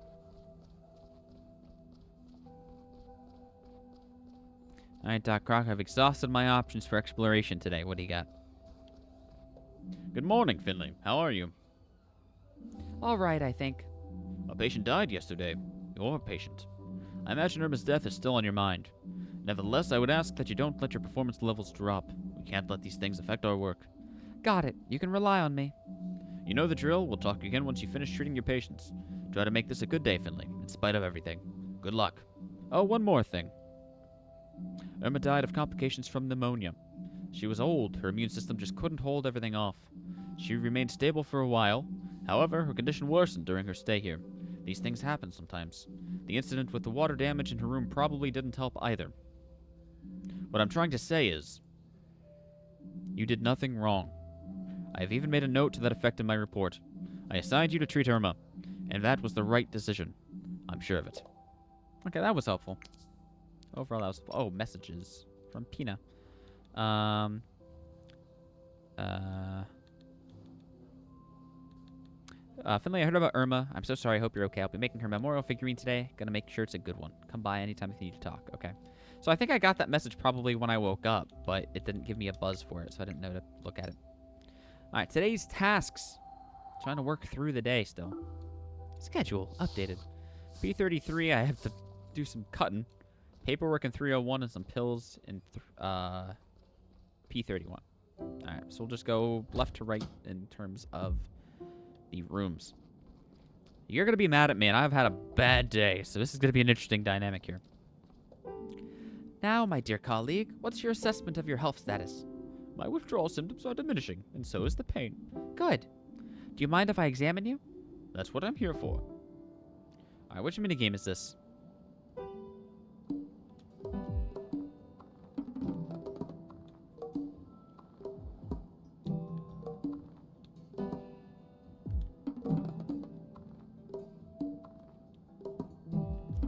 Alright, Doc Croc, I've exhausted my options for exploration today. What do you got? Good morning, Finley. How are you? Alright, I think. A patient died yesterday. You're a patient. I imagine Irma's death is still on your mind. Nevertheless, I would ask that you don't let your performance levels drop. We can't let these things affect our work. Got it. You can rely on me. You know the drill. We'll talk again once you finish treating your patients. Try to make this a good day, Finley, in spite of everything. Good luck. Oh, one more thing. Irma died of complications from pneumonia. She was old. Her immune system just couldn't hold everything off. She remained stable for a while. However, her condition worsened during her stay here. These things happen sometimes. The incident with the water damage in her room probably didn't help either. What I'm trying to say is, you did nothing wrong. I have even made a note to that effect in my report. I assigned you to treat Irma, and that was the right decision. I'm sure of it. Okay, that was helpful. Overall, that was helpful. Oh, messages from Pina. Finley, I heard about Irma. I'm so sorry. I hope you're okay. I'll be making her memorial figurine today. Gonna make sure it's a good one. Come by anytime if you need to talk. Okay. So I think I got that message probably when I woke up, but it didn't give me a buzz for it, so I didn't know to look at it. All right, today's tasks. Trying to work through the day still. Schedule updated. P33, I have to do some cutting. Paperwork in 301 and some pills in P31. All right, so we'll just go left to right in terms of the rooms. You're going to be mad at me, and I've had a bad day, so this is going to be an interesting dynamic here. Now, my dear colleague, what's your assessment of your health status? My withdrawal symptoms are diminishing, and so is the pain. Good. Do you mind if I examine you? That's what I'm here for. All right, which minigame is this?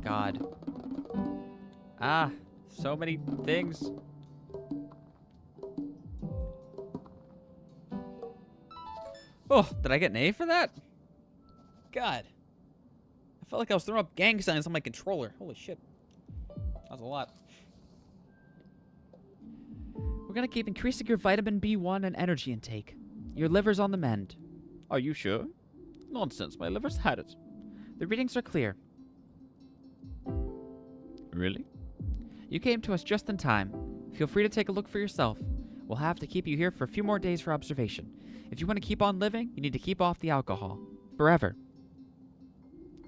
God. Ah, so many things. Oh, did I get an A for that? God. I felt like I was throwing up gang signs on my controller. Holy shit. That was a lot. We're gonna keep increasing your vitamin B1 and energy intake. Your liver's on the mend. Are you sure? Nonsense, my liver's had it. The readings are clear. Really? You came to us just in time. Feel free to take a look for yourself. We'll have to keep you here for a few more days for observation. If you want to keep on living, you need to keep off the alcohol. Forever.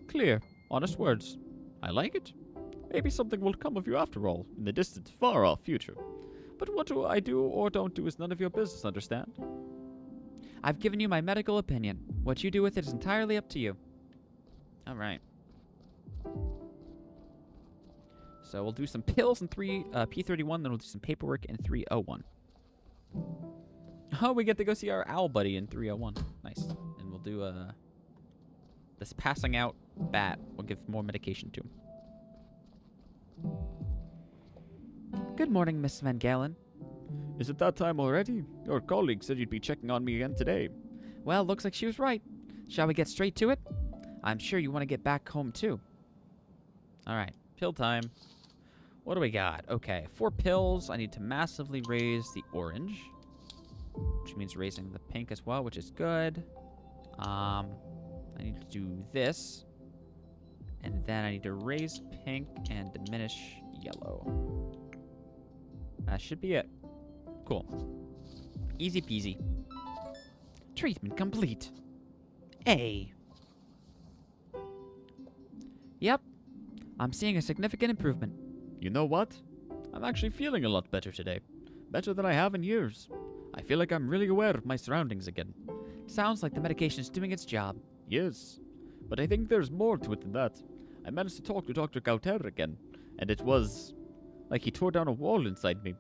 Clear, honest words. I like it. Maybe something will come of you after all, in the distant, far-off future. But what do I do or don't do is none of your business, understand? I've given you my medical opinion. What you do with it is entirely up to you. All right. So we'll do some pills in P31, then we'll do some paperwork in 301. Oh, we get to go see our owl buddy in 301. Nice. And we'll do this passing out bat. We'll give more medication to him. Good morning, Miss Van Galen. Is it that time already? Your colleague said you'd be checking on me again today. Well, looks like she was right. Shall we get straight to it? I'm sure you want to get back home, too. All right. Pill time. What do we got? Okay, 4 pills. I need to massively raise the orange, which means raising the pink as well, which is good. I need to do this, and then I need to raise pink and diminish yellow. That should be it. Cool. Easy peasy. Treatment complete. A. Yep. I'm seeing a significant improvement. You know what? I'm actually feeling a lot better today. Better than I have in years. I feel like I'm really aware of my surroundings again. Sounds like the medication's doing its job. Yes, but I think there's more to it than that. I managed to talk to Dr. Gauter again, and it was like he tore down a wall inside me.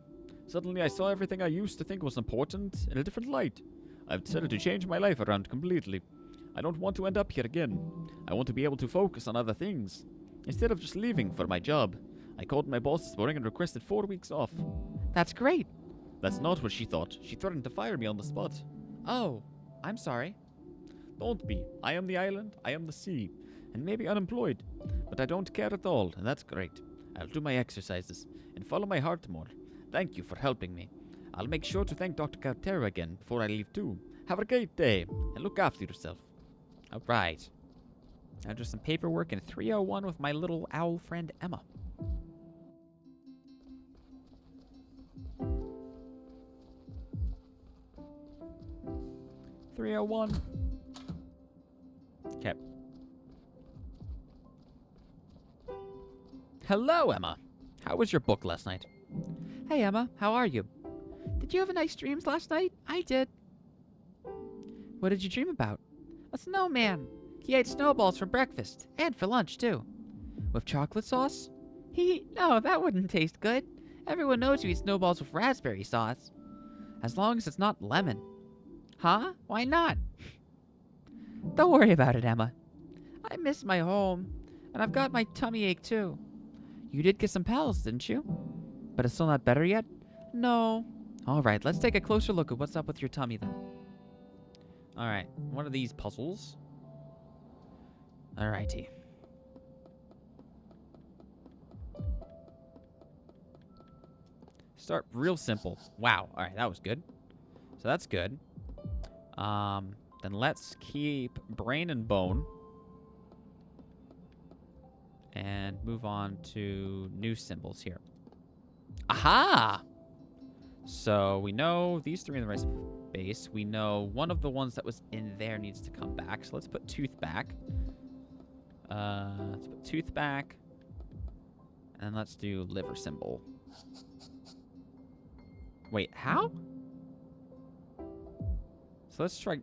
Suddenly I saw everything I used to think was important in a different light. I've decided to change my life around completely. I don't want to end up here again. I want to be able to focus on other things. Instead of just leaving for my job, I called my boss this morning and requested 4 weeks off. That's great. That's not what she thought. She threatened to fire me on the spot. Oh, I'm sorry. Don't be. I am the island, I am the sea, and maybe unemployed. But I don't care at all, and that's great. I'll do my exercises and follow my heart more. Thank you for helping me. I'll make sure to thank Dr. Cartera again before I leave too. Have a great day, and look after yourself. All right. Now just some paperwork in 301 with my little owl friend Emma. $301. Okay. Hello, Emma. How was your book last night? Hey, Emma. How are you? Did you have a nice dreams last night? I did. What did you dream about? A snowman. He ate snowballs for breakfast and for lunch, too. With chocolate sauce? No, that wouldn't taste good. Everyone knows you eat snowballs with raspberry sauce. As long as it's not lemon. Huh? Why not? Don't worry about it, Emma. I miss my home, and I've got my tummy ache, too. You did get some pals, didn't you? But it's still not better yet? No. All right, let's take a closer look at what's up with your tummy, then. All right, one of these puzzles. All righty. Start real simple. Wow. All right, that was good. So that's good. Then let's keep brain and bone. And move on to new symbols here. Aha! So we know these three in the right space. We know one of the ones that was in there needs to come back. So let's put tooth back. Let's put tooth back. And let's do liver symbol. Wait, how? So let's try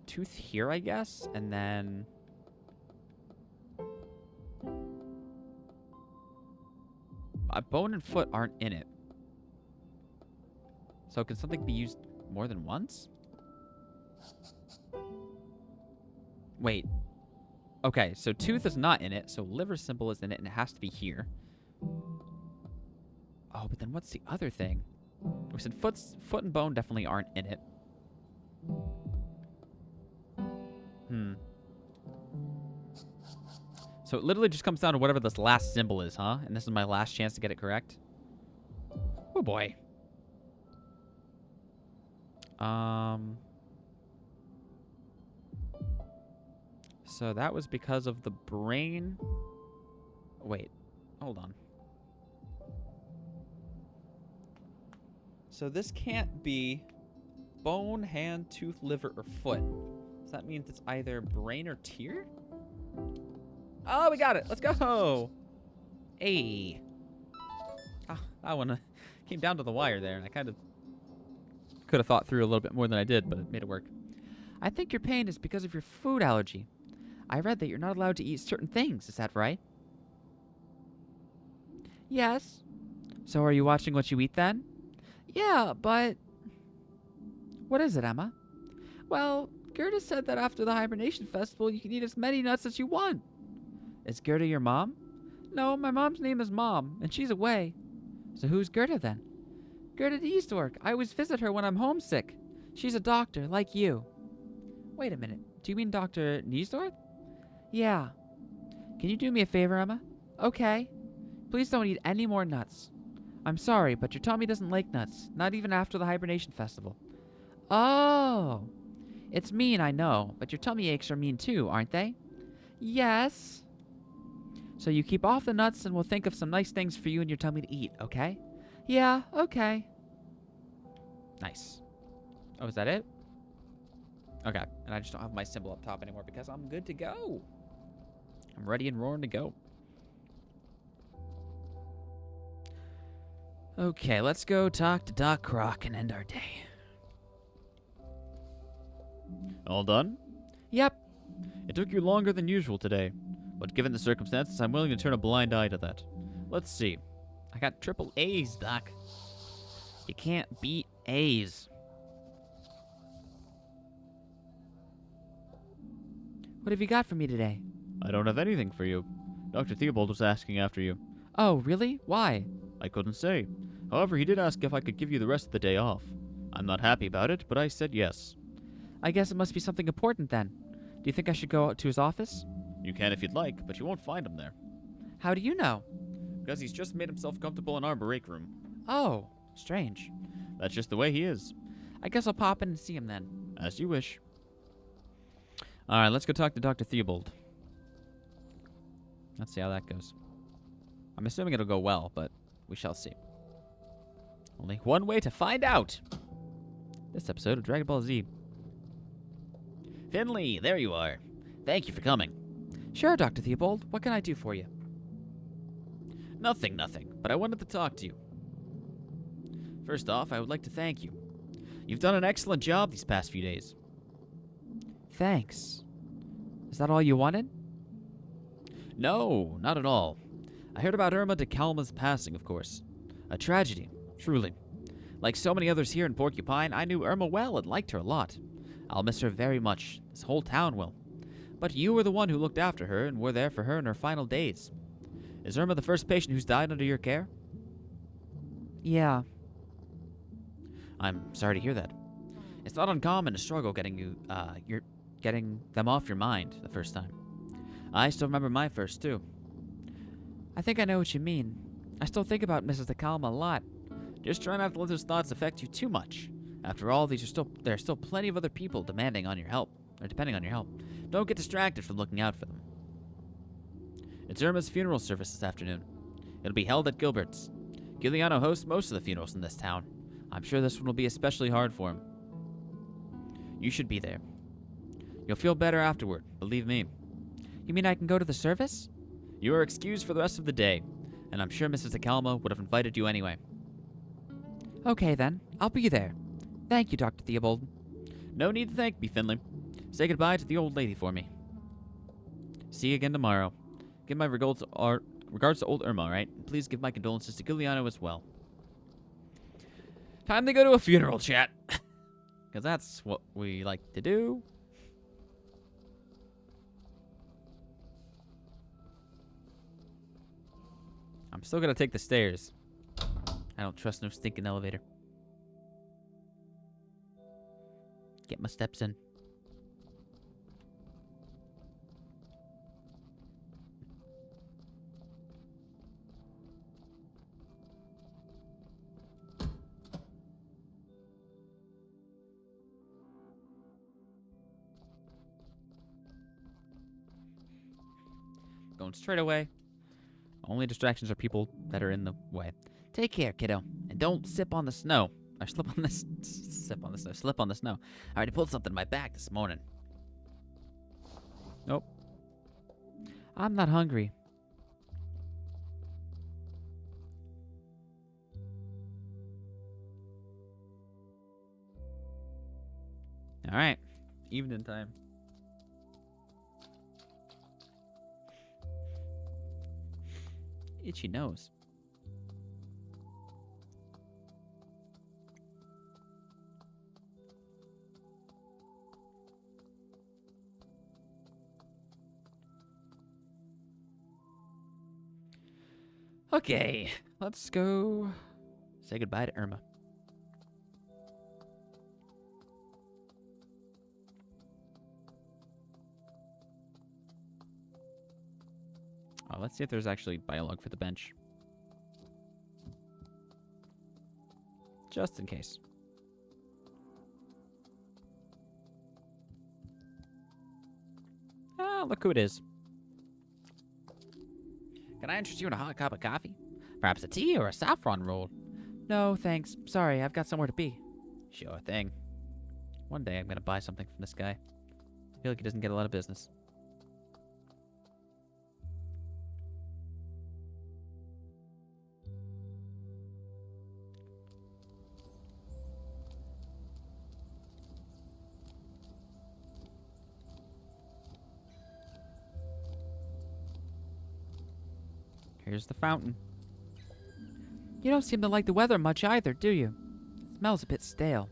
tooth here, I guess. And then... bone and foot aren't in it. So can something be used more than once? Wait. Okay, so tooth is not in it, so liver symbol is in it, and it has to be here. Oh, but then what's the other thing? We said foot and bone definitely aren't in it. So it literally just comes down to whatever this last symbol is, huh? And this is my last chance to get it correct. Oh boy. So that was because of the brain. Wait, hold on. So this can't be bone, hand, tooth, liver, or foot. So that means it's either brain or tear? Oh, we got it. Let's go. Hey. Ah, that one came down to the wire there, and I kind of could have thought through a little bit more than I did, but it made it work. I think your pain is because of your food allergy. I read that you're not allowed to eat certain things. Is that right? Yes. So are you watching what you eat then? Yeah, but... What is it, Emma? Well, Gerda said that after the hibernation festival, you can eat as many nuts as you want. Is Gerda your mom? No, my mom's name is Mom, and she's away. So who's Gerda then? Gerda Niesdorf. I always visit her when I'm homesick. She's a doctor, like you. Wait a minute. Do you mean Dr. Niesdorf? Yeah. Can you do me a favor, Emma? Okay. Please don't eat any more nuts. I'm sorry, but your tummy doesn't like nuts, not even after the hibernation festival. Oh. It's mean, I know, but your tummy aches are mean too, aren't they? Yes. So you keep off the nuts and we'll think of some nice things for you and your tummy to eat, okay? Yeah, okay. Nice. Oh, is that it? Okay, and I just don't have my symbol up top anymore because I'm good to go. I'm ready and roaring to go. Okay, let's go talk to Doc Croc and end our day. All done? Yep. It took you longer than usual today, but given the circumstances, I'm willing to turn a blind eye to that. Let's see. I got triple A's, Doc. You can't beat A's. What have you got for me today? I don't have anything for you. Dr. Theobald was asking after you. Oh, really? Why? I couldn't say. However, he did ask if I could give you the rest of the day off. I'm not happy about it, but I said yes. I guess it must be something important then. Do you think I should go out to his office? You can if you'd like, but you won't find him there. How do you know? Because he's just made himself comfortable in our break room. Oh, strange. That's just the way he is. I guess I'll pop in and see him then. As you wish. Alright, let's go talk to Dr. Theobald. Let's see how that goes. I'm assuming it'll go well, but we shall see. Only one way to find out! This episode of Dragon Ball Z. Finley, there you are. Thank you for coming. Sure, Dr. Theobald. What can I do for you? Nothing, but I wanted to talk to you. First off, I would like to thank you. You've done an excellent job these past few days. Thanks. Is that all you wanted? No, not at all. I heard about Irma de Kalma's passing, of course. A tragedy, truly. Like so many others here in Porcupine, I knew Irma well and liked her a lot. I'll miss her very much. This whole town will. But you were the one who looked after her and were there for her in her final days. Is Irma the first patient who's died under your care? Yeah. I'm sorry to hear that. It's not uncommon to struggle getting getting them off your mind the first time. I still remember my first, too. I think I know what you mean. I still think about Mrs. DeKalma a lot. Just try not to let those thoughts affect you too much. After all, there are still plenty of other people depending on your help. Don't get distracted from looking out for them. It's Irma's funeral service this afternoon. It'll be held at Gilbert's. Giuliano hosts most of the funerals in this town. I'm sure this one will be especially hard for him. You should be there. You'll feel better afterward, believe me. You mean I can go to the service? You are excused for the rest of the day, and I'm sure Mrs. Acalma would have invited you anyway. Okay then, I'll be there. Thank you, Dr. Theobald. No need to thank me, Finley. Say goodbye to the old lady for me. See you again tomorrow. Give my regards to old Irma, alright? Please give my condolences to Giuliano as well. Time to go to a funeral, chat. Because that's what we like to do. I'm still gonna take the stairs. I don't trust no stinking elevator. Get my steps in. Going straight away. Only distractions are people that are in the way. Take care, kiddo, and don't sip on the snow. Or slip on the slip on the snow. I already pulled something in my back this morning. Nope. I'm not hungry. All right, evening time. Itchy nose. Okay, let's go say goodbye to Irma. Oh, let's see if there's actually dialogue for the bench. Just in case. Ah, look who it is. Can I interest you in a hot cup of coffee? Perhaps a tea or a saffron roll? No, thanks. Sorry, I've got somewhere to be. Sure thing. One day I'm gonna buy something from this guy. I feel like he doesn't get a lot of business. Here's the fountain. You don't seem to like the weather much either, do you? It smells a bit stale.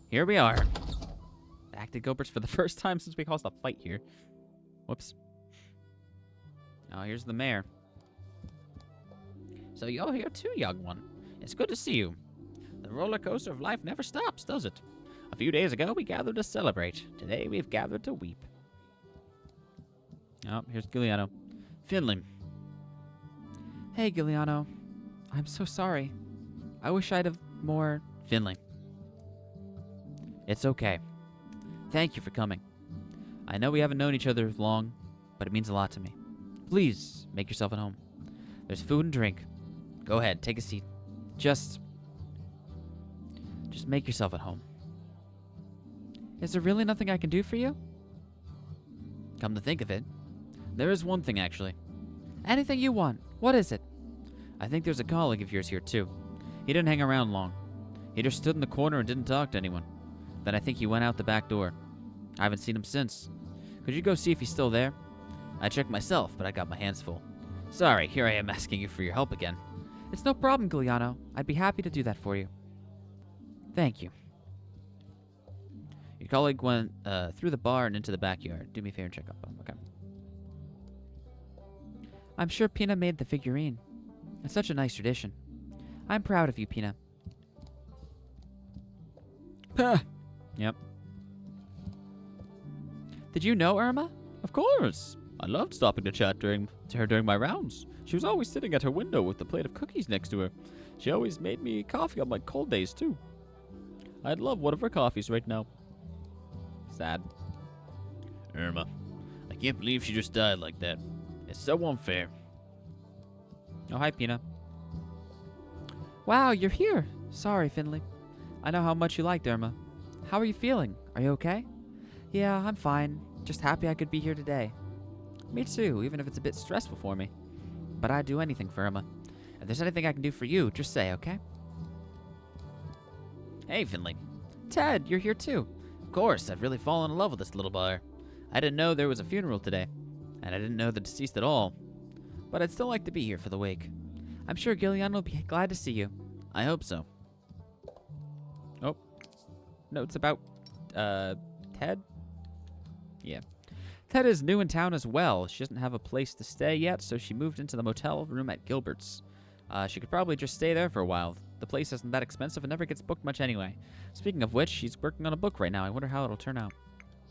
Here we are. Back to Gilbert's for the first time since we caused a fight here. Whoops. Oh, here's the mayor. So you're here too, young one. It's good to see you. The roller coaster of life never stops, does it? A few days ago, we gathered to celebrate. Today, we've gathered to weep. Oh, here's Giuliano. Finley. Hey, Giuliano. I'm so sorry. I wish I'd have more... Finley. It's okay. Thank you for coming. I know we haven't known each other long, but it means a lot to me. Please, make yourself at home. There's food and drink. Go ahead, take a seat. Just make yourself at home. Is there really nothing I can do for you? Come to think of it, there is one thing, actually. Anything you want. What is it? I think there's a colleague of yours here, too. He didn't hang around long. He just stood in the corner and didn't talk to anyone. Then I think he went out the back door. I haven't seen him since. Could you go see if he's still there? I checked myself, but I got my hands full. Sorry, here I am asking you for your help again. It's no problem, Giuliano. I'd be happy to do that for you. Thank you. Your colleague went through the bar and into the backyard. Do me a favor and check up. Okay. I'm sure Pina made the figurine. It's such a nice tradition. I'm proud of you, Pina. Yep. Did you know Irma? Of course. I loved stopping to chat to her during my rounds. She was always sitting at her window with a plate of cookies next to her. She always made me coffee on my cold days, too. I'd love one of her coffees right now. Sad. Irma, I can't believe she just died like that. It's so unfair. Oh, hi, Pina. Wow, you're here. Sorry, Finley. I know how much you liked Irma. How are you feeling? Are you okay? Yeah, I'm fine. Just happy I could be here today. Me too, even if it's a bit stressful for me. But I'd do anything for Irma. If there's anything I can do for you, just say, okay? Hey, Finley. Ted, you're here too. Of course, I've really fallen in love with this little bar. I didn't know there was a funeral today, and I didn't know the deceased at all. But I'd still like to be here for the wake. I'm sure Gillian will be glad to see you. I hope so. Oh. Notes about, Ted? Yeah. Ted is new in town as well. She doesn't have a place to stay yet, so she moved into the motel room at Gilbert's. She could probably just stay there for a while. The place isn't that expensive and never gets booked much anyway. Speaking of which, she's working on a book right now. I wonder how it'll turn out.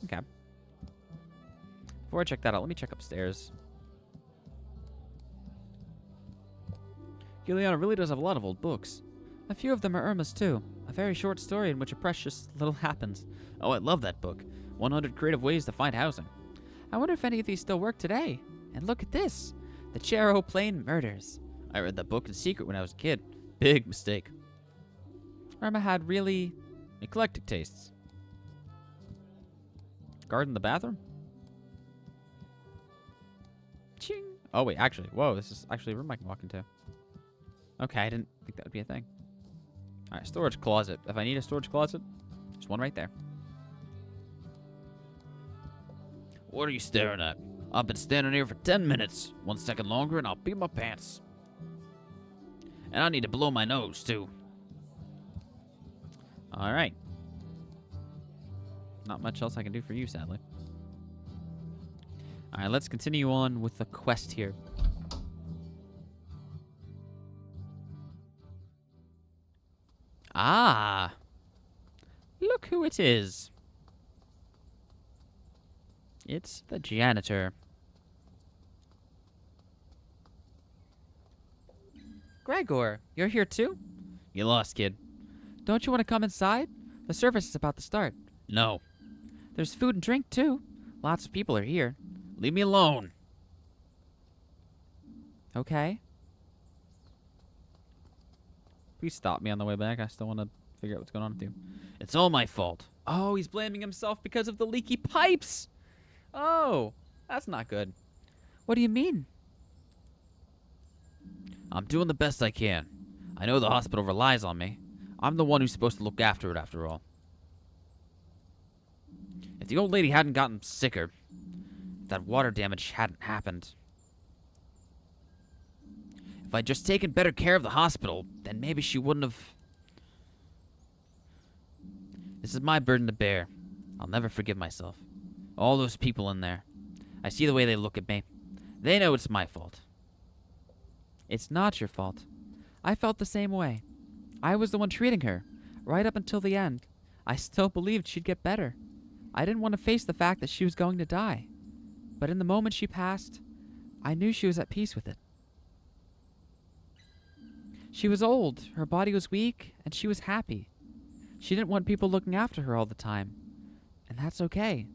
Okay. Before I check that out, let me check upstairs. Gilliana really does have a lot of old books. A few of them are Irma's too. A very short story in which a precious little happens. Oh, I love that book. 100 Creative Ways to Find Housing. I wonder if any of these still work today. And look at this. The Chero Plain Murders. I read that book in secret when I was a kid. Big mistake. Irma had really Eclectic tastes. garden in the bathroom? Ching. Oh, wait, actually. Whoa, this is actually a room I can walk into. Okay, I didn't think that would be a thing. All right, storage closet. If I need a storage closet, there's one right there. What are you staring at? I've been standing here for 10 minutes. 1 second longer and I'll pee my pants. And I need to blow my nose, too. All right. Not much else I can do for you, sadly. All right, let's continue on with the quest here. Ah! Look who it is. It's the janitor. Gregor, you're here too? You lost, kid. Don't you want to come inside? The service is about to start. No. There's food and drink too. Lots of people are here. Leave me alone. Okay. Please stop me on the way back. I still want to figure out what's going on with you. It's all my fault. Oh, he's blaming himself because of the leaky pipes. Oh, that's not good. What do you mean? I'm doing the best I can. I know the hospital relies on me. I'm the one who's supposed to look after it, after all. If the old lady hadn't gotten sicker, if that water damage hadn't happened, if I'd just taken better care of the hospital, then maybe she wouldn't have... This is my burden to bear. I'll never forgive myself. All those people in there. I see the way they look at me. They know it's my fault. It's not your fault. I felt the same way. I was the one treating her, right up until the end. I still believed she'd get better. I didn't want to face the fact that she was going to die. But in the moment she passed, I knew she was at peace with it. She was old, her body was weak, and she was happy. She didn't want people looking after her all the time. And that's okay.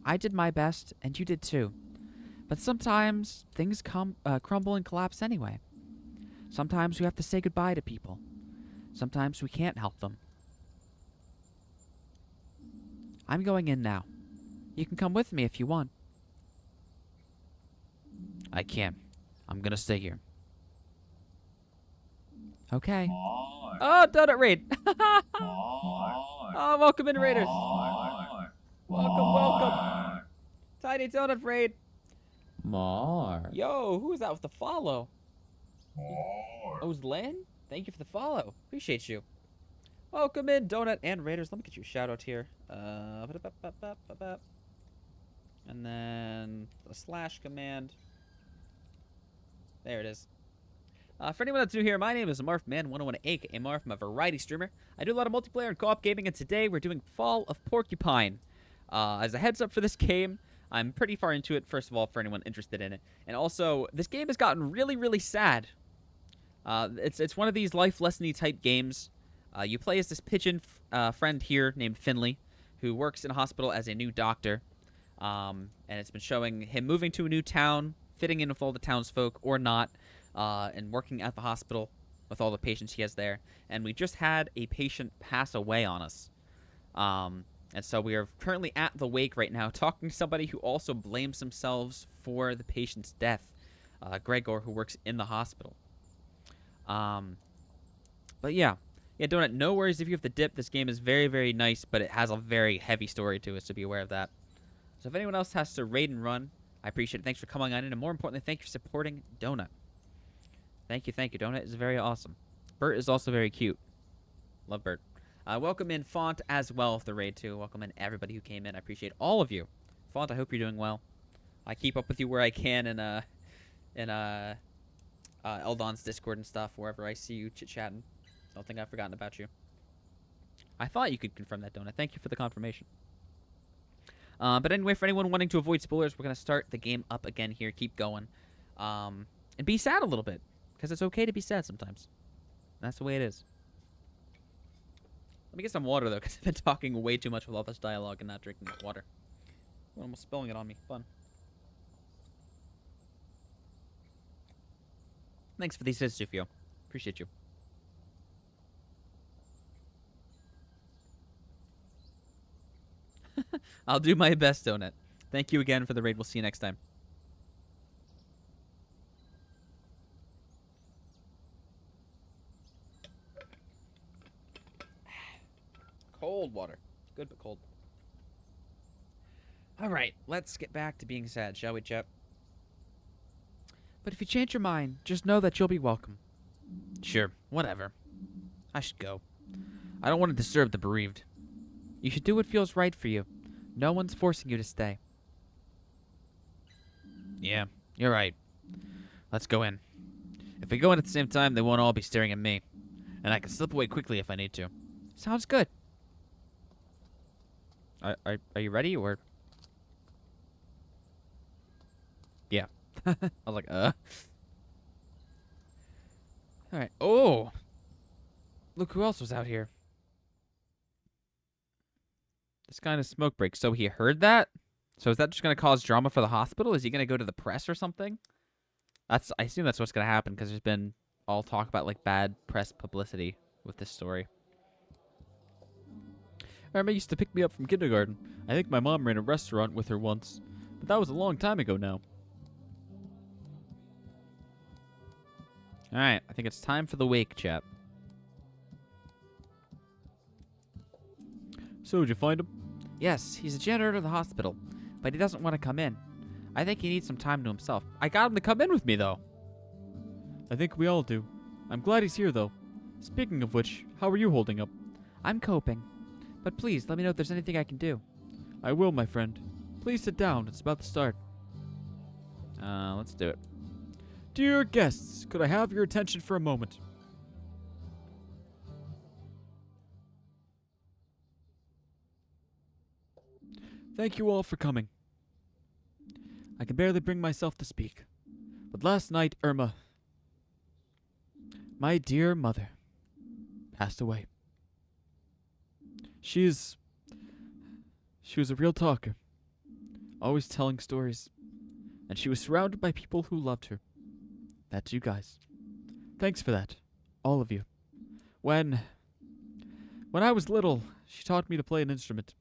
I did my best, and you did too. But sometimes things crumble and collapse anyway. Sometimes we have to say goodbye to people. Sometimes we can't help them. I'm going in now. You can come with me if you want. I can't. I'm gonna stay here. Okay. Oh, Donut Raid! Oh, welcome in, Raiders! Welcome. Tiny Donut Raid! Mar. Yo, who is that with the follow? Oh, it was Lynn? Thank you for the follow. Appreciate you. Welcome in, Donut and Raiders. Let me get you a shout out here. And then the slash command. There it is. For anyone that's new here, my name is MarfMan101, aka Marf. I'm a variety streamer. I do a lot of multiplayer and co-op gaming, and today we're doing Fall of Porcupine. As a heads up for this game, I'm pretty far into it, first of all, for anyone interested in it. And also, this game has gotten really, really sad. It's one of these life lesson-y type games. You play as this pigeon friend here named Finley, who works in a hospital as a new doctor. And it's been showing him moving to a new town, fitting in with all the townsfolk or not, and working at the hospital with all the patients he has there. And we just had a patient pass away on us. And so we are currently at the wake right now, talking to somebody who also blames themselves for the patient's death, Gregor, who works in the hospital. But yeah, Donut, no worries if you have to dip. This game is very, very nice, but it has a very heavy story to it, so be aware of that. So if anyone else has to raid and run, I appreciate it. Thanks for coming on in, and more importantly, thank you for supporting Donut. Thank you. Donut is very awesome. Bert is also very cute. Love Bert. Welcome in Font as well, the raid too. Welcome in everybody who came in. I appreciate all of you. Font, I hope you're doing well. I keep up with you where I can in Eldon's Discord and stuff, wherever I see you chit-chatting. Don't think I've forgotten about you. I thought you could confirm that, Donut. Thank you for the confirmation. But anyway, for anyone wanting to avoid spoilers, we're going to start the game up again here. Keep going. And be sad a little bit, because it's okay to be sad sometimes. That's the way it is. Let me get some water, though, because I've been talking way too much with all this dialogue and not drinking water. I'm almost spilling it on me. Fun. Thanks for the assist, Sufio. Appreciate you. I'll do my best, Donut. Thank you again for the raid. We'll see you next time. Cold water. Good, but cold. All right, let's get back to being sad, shall we, Chep? But if you change your mind, just know that you'll be welcome. Sure, whatever. I should go. I don't want to disturb the bereaved. You should do what feels right for you. No one's forcing you to stay. Yeah, you're right. Let's go in. If we go in at the same time, they won't all be staring at me. And I can slip away quickly if I need to. Sounds good. Are you ready, or...? Yeah. I was like, Alright. Oh! Look who else was out here. This kind of smoke break. So he heard that? So is that just going to cause drama for the hospital? Is he going to go to the press or something? I assume that's what's going to happen, because there's been all talk about, like, bad press publicity with this story. Irma used to pick me up from kindergarten. I think my mom ran a restaurant with her once. But that was a long time ago now. Alright, I think it's time for the wake, chap. So, did you find him? Yes, he's a janitor of the hospital, but he doesn't want to come in. I think he needs some time to himself. I got him to come in with me, though. I think we all do. I'm glad he's here, though. Speaking of which, how are you holding up? I'm coping. But please, let me know if there's anything I can do. I will, my friend. Please sit down. It's about to start. Let's do it. Dear guests, could I have your attention for a moment? Thank you all for coming. I can barely bring myself to speak. But last night, Irma, my dear mother, passed away. She was a real talker, always telling stories, and she was surrounded by people who loved her. That's you guys. Thanks for that, all of you. When I was little, she taught me to play an instrument.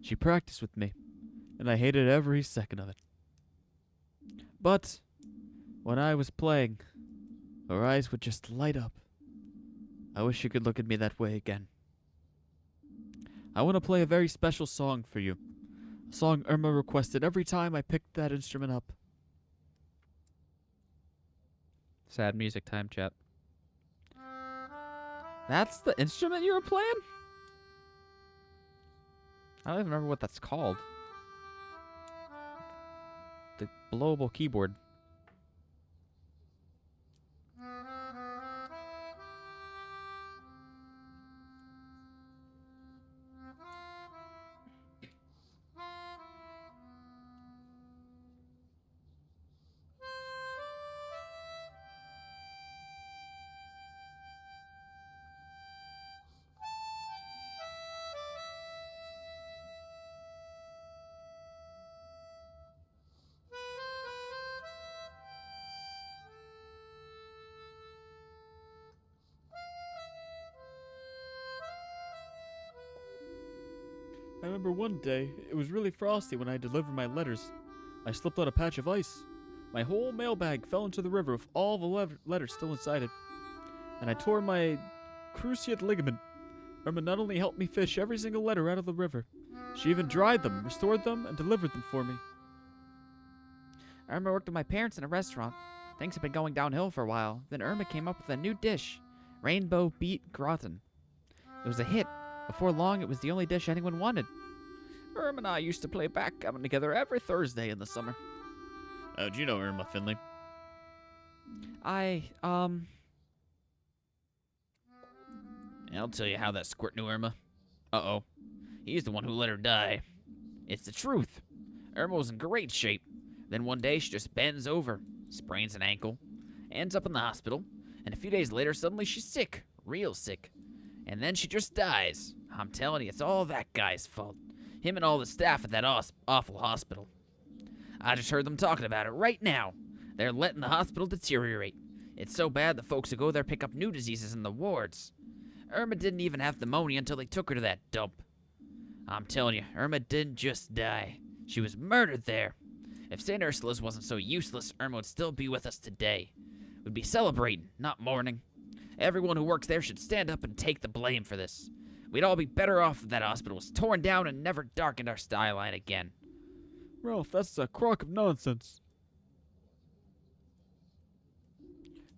She practiced with me, and I hated every second of it. But when I was playing, her eyes would just light up. I wish you could look at me that way again. I want to play a very special song for you. A song Irma requested every time I picked that instrument up. Sad music time, chat. That's the instrument you were playing? I don't even remember what that's called. The blowable keyboard. remember one day, it was really frosty when I delivered my letters. I slipped on a patch of ice. My whole mailbag fell into the river with all the letters still inside it. And I tore my cruciate ligament. Irma not only helped me fish every single letter out of the river, she even dried them, restored them, and delivered them for me. Irma worked with my parents in a restaurant. Things had been going downhill for a while. Then Irma came up with a new dish, rainbow beet gratin. It was a hit. Before long, it was the only dish anyone wanted. Irma and I used to play backgammon together every Thursday in the summer. How'd you know Irma, Finley? I'll tell you how that squirt knew Irma. Uh-oh. He's the one who let her die. It's the truth. Irma was in great shape. Then one day she just bends over, sprains an ankle, ends up in the hospital, and a few days later suddenly she's sick, real sick. And then she just dies. I'm telling you, it's all that guy's fault. Him and all the staff at that awful hospital. I just heard them talking about it right now. They're letting the hospital deteriorate. It's so bad the folks who go there pick up new diseases in the wards. Irma didn't even have pneumonia until they took her to that dump. I'm telling you, Irma didn't just die. She was murdered there. If St. Ursula's wasn't so useless, Irma would still be with us today. We'd be celebrating, not mourning. Everyone who works there should stand up and take the blame for this. We'd all be better off if that hospital was torn down and never darkened our skyline again. Ralph, that's a crock of nonsense.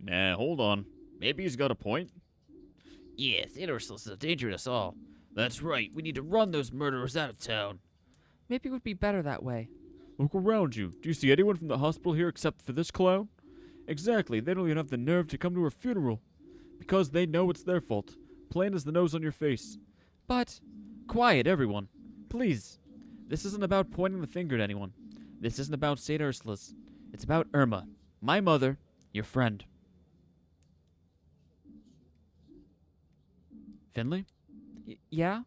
Nah, hold on. Maybe he's got a point. Yeah, St. Ursula's is a danger to us all. That's right, we need to run those murderers out of town. Maybe it would be better that way. Look around you. Do you see anyone from the hospital here except for this clown? Exactly, they don't even have the nerve to come to her funeral. Because they know it's their fault. Plain as the nose on your face. But, Quiet, everyone. Please. This isn't about pointing the finger at anyone. This isn't about St. Ursula's. It's about Irma, my mother, your friend. Finley? Yeah?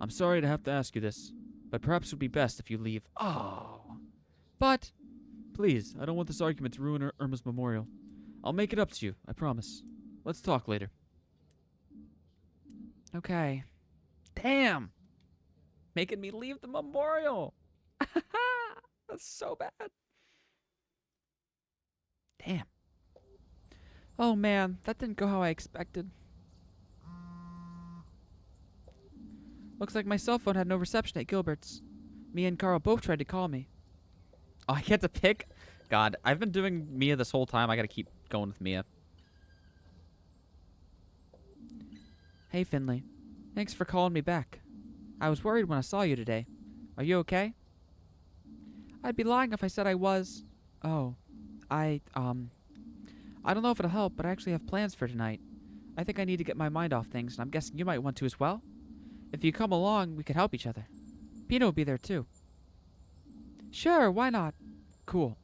I'm sorry to have to ask you this, but perhaps it would be best if you leave. Oh. But, Please, I don't want this argument to ruin Irma's memorial. I'll make it up to you, I promise. Let's talk later. okay. Damn. Making me leave the memorial. That's so bad. Damn. Oh man, that didn't go how I expected. Looks like my cell phone had no reception at Gilbert's. Mia and Carl both tried to call me. Oh, I get to pick? God, I've been doing Mia this whole time. I gotta keep going with Mia. Hey Finley, thanks for calling me back. I was worried when I saw you today. Are you okay? I'd be lying if I said I was. Oh, I don't know if it'll help, but I actually have plans for tonight. I think I need to get my mind off things, and I'm guessing you might want to as well. If you come along, we could help each other. Pino will be there too. Sure, why not? Cool.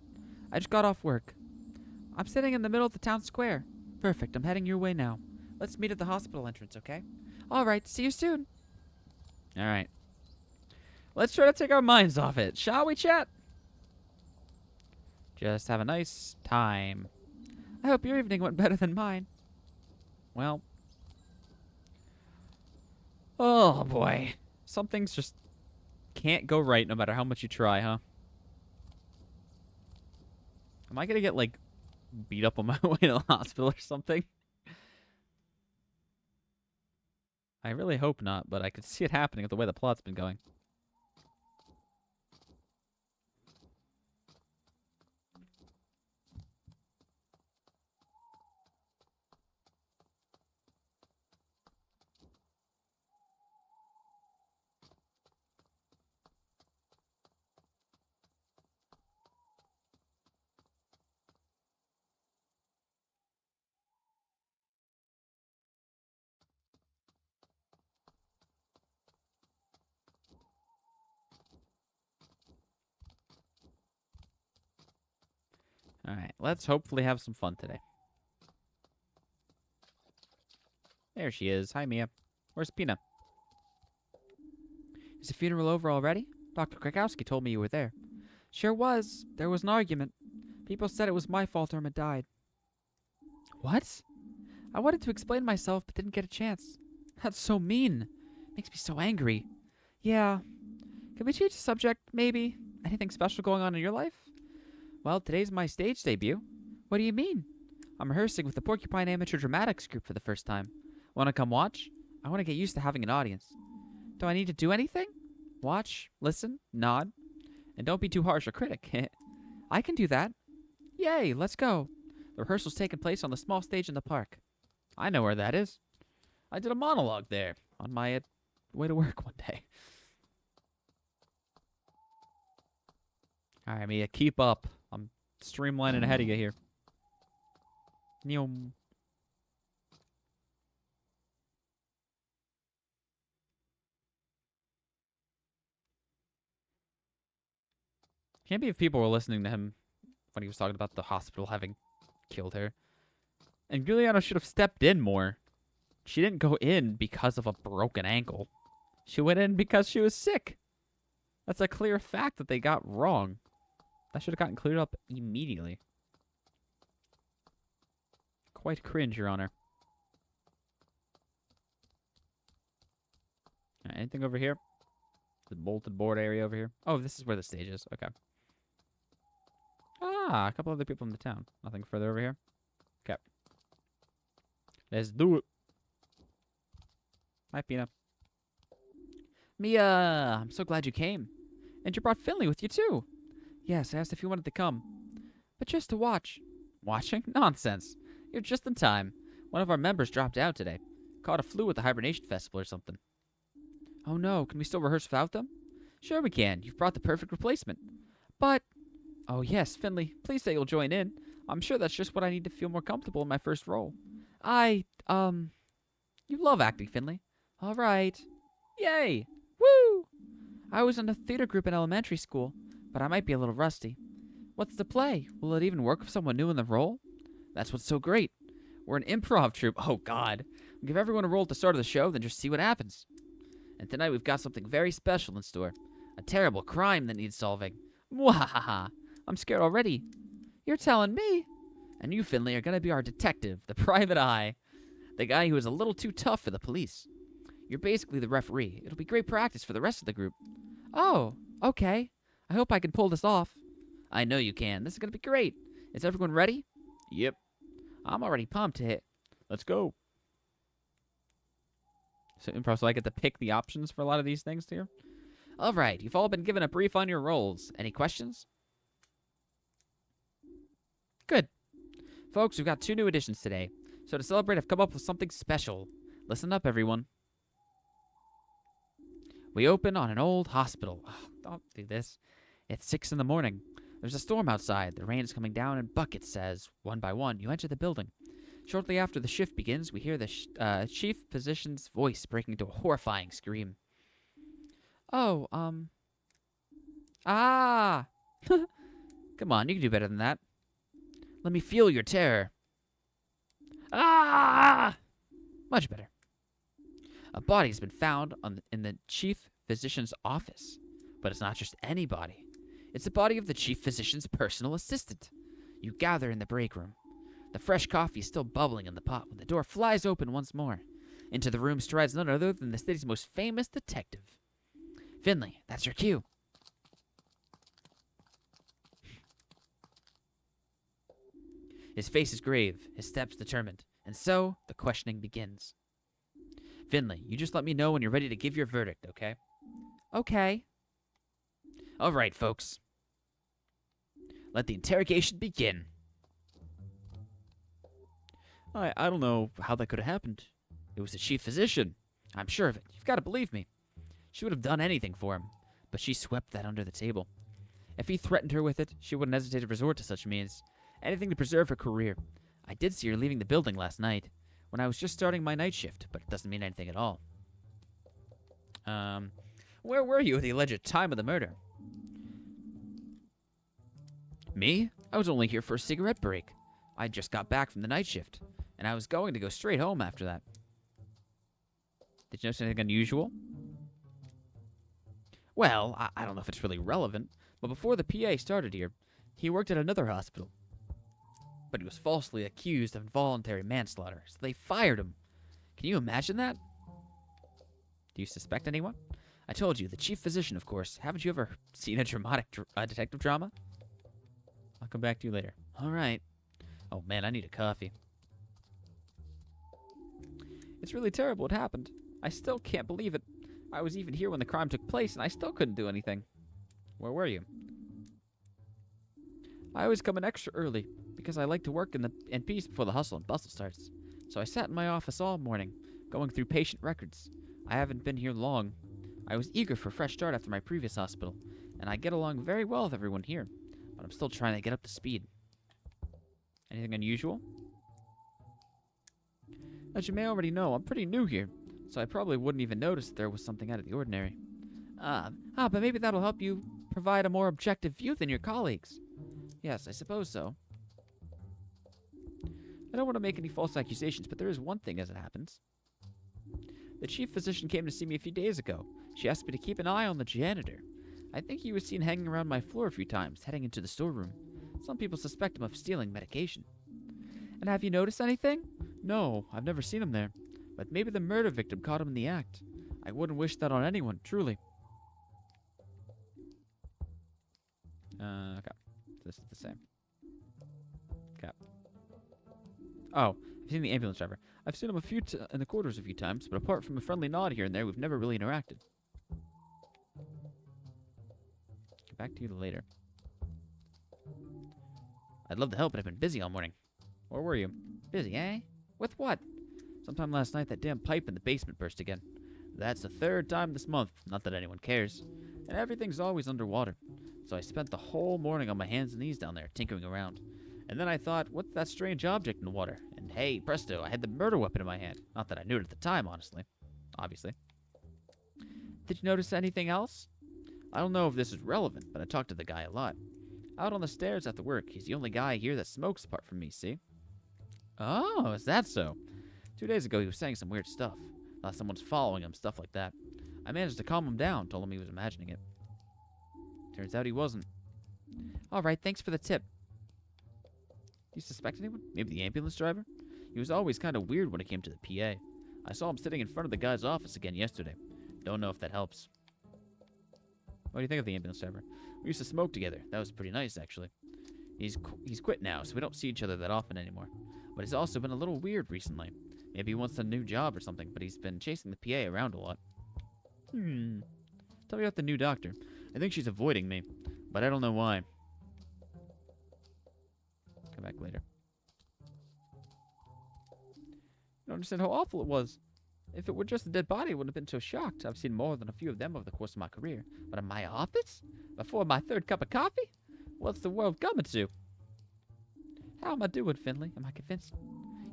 I just got off work. I'm sitting in the middle of the town square. Perfect, I'm heading your way now. Let's meet at the hospital entrance, okay? Alright, see you soon. Alright. Let's try to take our minds off it, shall we, chat? Just have a nice time. I hope your evening went better than mine. Well. Oh, boy. Some things just can't go right no matter how much you try, huh? Am I gonna get, like, beat up on my way to the hospital or something? I really hope not, but I could see it happening with the way the plot's been going. Alright, let's hopefully have some fun today. There she is. Hi, Mia. Where's Pina? Is the funeral over already? Dr. Krakowski told me you were there. Sure was. There was an argument. People said it was my fault Irma died. What? I wanted to explain myself, but didn't get a chance. That's so mean. Makes me so angry. Yeah, Can we change the subject, maybe? Anything special going on in your life? Well, today's my stage debut. What do you mean? I'm rehearsing with the Porcupine Amateur Dramatics group for the first time. Want to come watch? I want to get used to having an audience. Do I need to do anything? Watch, listen, nod, and don't be too harsh a critic. I can do that. Yay, let's go. The rehearsal's taking place on the small stage in the park. I know where that is. I did a monologue there on my way to work one day. All right, Mia, keep up. I'm streamlining ahead of you here. Nyum. Can't be if people were listening to him when he was talking about the hospital having killed her. And Giuliano should have stepped in more. She didn't go in because of a broken ankle. She went in because she was sick. That's a clear fact that they got wrong. That should have gotten cleared up immediately. Quite cringe, Your Honor. Right, anything over here? The bolted board area over here? Oh, this is where the stage is. Okay. Ah, a couple other people in the town. Nothing further over here? Okay. Let's do it. Hi, Pina. Mia, I'm so glad you came. And you brought Finley with you, too. Yes, I asked if you wanted to come. But just to watch. Watching? Nonsense. You're just in time. One of our members dropped out today. Caught a flu at the Hibernation Festival or something. Oh no, can we still rehearse without them? Sure we can. You've brought the perfect replacement. But... Oh yes, Finley, please say you'll join in. I'm sure that's just what I need to feel more comfortable in my first role. You love acting, Finley. All right. Yay! Woo! I was in a theater group in elementary school, but I might be a little rusty. What's the play? Will it even work with someone new in the role? That's what's so great. We're an improv troupe. Oh, God. We'll give everyone a role at the start of the show, then just see what happens. And tonight we've got something very special in store. A terrible crime that needs solving. Mwahaha. I'm scared already. You're telling me. And you, Finley, are going to be our detective, the private eye. The guy who is a little too tough for the police. You're basically the referee. It'll be great practice for the rest of the group. Oh, okay. I hope I can pull this off. I know you can. This is going to be great. Is everyone ready? Yep. I'm already pumped to hit. Let's go. So improv, so I get to pick the options for a lot of these things here. All right, you've all been given a brief on your roles. Any questions? Good. Folks, we've got 2 new additions today. So to celebrate, I've come up with something special. Listen up, everyone. We open on an old hospital. Oh, don't do this. It's 6 in the morning. There's a storm outside. The rain is coming down in buckets as, one by one, you enter the building. Shortly after the shift begins, we hear the chief physician's voice breaking into a horrifying scream. Oh, Ah! Come on, you can do better than that. Let me feel your terror. Ah! Much better. A body has been found in the chief physician's office. But it's not just any body. It's the body of the chief physician's personal assistant. You gather in the break room. The fresh coffee is still bubbling in the pot when the door flies open once more. Into the room strides none other than the city's most famous detective. Finley, that's your cue. His face is grave, his steps determined, and so the questioning begins. Finley, you just let me know when you're ready to give your verdict, okay? Okay. All right, folks. Let the interrogation begin. I don't know how that could have happened. It was the chief physician. I'm sure of it. You've got to believe me. She would have done anything for him, but she swept that under the table. If he threatened her with it, she wouldn't hesitate to resort to such means. Anything to preserve her career. I did see her leaving the building last night, when I was just starting my night shift, but it doesn't mean anything at all. Where were you at the alleged time of the murder? Me? I was only here for a cigarette break. I just got back from the night shift, and I was going to go straight home after that. Did you notice anything unusual? Well, I don't know if it's really relevant, but before the PA started here, he worked at another hospital. But he was falsely accused of involuntary manslaughter, so they fired him. Can you imagine that? Do you suspect anyone? I told you, the chief physician, of course. Haven't you ever seen a dramatic detective drama? I'll come back to you later. All right. Oh, man, I need a coffee. It's really terrible what happened. I still can't believe it. I was even here when the crime took place, and I still couldn't do anything. Where were you? I always come in extra early, because I like to work in peace before the hustle and bustle starts. So I sat in my office all morning, going through patient records. I haven't been here long. I was eager for a fresh start after my previous hospital, and I get along very well with everyone here, but I'm still trying to get up to speed. Anything unusual? As you may already know, I'm pretty new here, so I probably wouldn't even notice if there was something out of the ordinary. But maybe that'll help you provide a more objective view than your colleagues. Yes, I suppose so. I don't want to make any false accusations, but there is one thing as it happens. The chief physician came to see me a few days ago. She asked me to keep an eye on the janitor. I think he was seen hanging around my floor a few times, heading into the storeroom. Some people suspect him of stealing medication. And have you noticed anything? No, I've never seen him there. But maybe the murder victim caught him in the act. I wouldn't wish that on anyone, truly. Okay. This is the same. Okay. Oh, I've seen the ambulance driver. I've seen him in the quarters a few times, but apart from a friendly nod here and there, we've never really interacted. Get back to you later. I'd love to help, but I've been busy all morning. Where were you? Busy, eh? With what? Sometime last night, that damn pipe in the basement burst again. That's the third time this month. Not that anyone cares. And everything's always underwater. So I spent the whole morning on my hands and knees down there, tinkering around. And then I thought, what's that strange object in the water? And hey, presto, I had the murder weapon in my hand. Not that I knew it at the time, honestly. Obviously. Did you notice anything else? I don't know if this is relevant, but I talked to the guy a lot. Out on the stairs after work, he's the only guy here that smokes apart from me, see? Oh, is that so? 2 days ago, he was saying some weird stuff. Thought someone's following him, stuff like that. I managed to calm him down, told him he was imagining it. Turns out he wasn't. Alright, thanks for the tip. Do you suspect anyone? Maybe the ambulance driver? He was always kind of weird when it came to the PA. I saw him sitting in front of the guy's office again yesterday. Don't know if that helps. What do you think of the ambulance driver? We used to smoke together. That was pretty nice, actually. He's quit now, so we don't see each other that often anymore. But he's also been a little weird recently. Maybe he wants a new job or something, but he's been chasing the PA around a lot. Tell me about the new doctor. I think she's avoiding me, but I don't know why. Come back later. You don't understand how awful it was. If it were just a dead body, I wouldn't have been so shocked. I've seen more than a few of them over the course of my career. But in my office? Before my third cup of coffee? What's the world coming to? How am I doing, Finley? Am I convinced?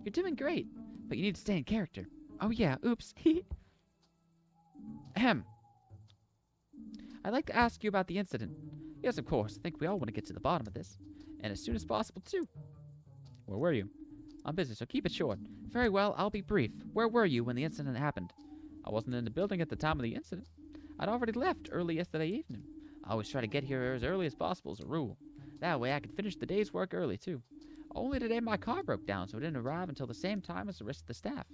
You're doing great, but you need to stay in character. Oh yeah, oops. Ahem. I'd like to ask you about the incident. Yes, of course. I think we all want to get to the bottom of this. And as soon as possible, too. Where were you? I'm busy, so keep it short. Very well, I'll be brief. Where were you when the incident happened? I wasn't in the building at the time of the incident. I'd already left early yesterday evening. I always try to get here as early as possible as a rule. That way I can finish the day's work early, too. Only today my car broke down, so it didn't arrive until the same time as the rest of the staff.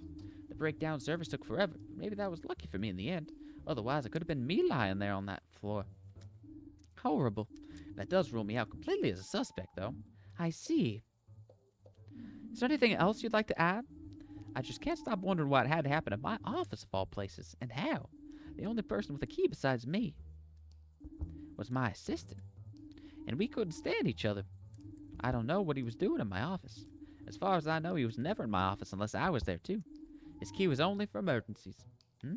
The breakdown service took forever. Maybe that was lucky for me in the end. Otherwise, it could have been me lying there on that floor. Horrible. That does rule me out completely as a suspect, though. I see. Is there anything else you'd like to add? I just can't stop wondering what had to happen at my office of all places, and how. The only person with a key besides me was my assistant. And we couldn't stand each other. I don't know what he was doing in my office. As far as I know, he was never in my office unless I was there, too. His key was only for emergencies. Do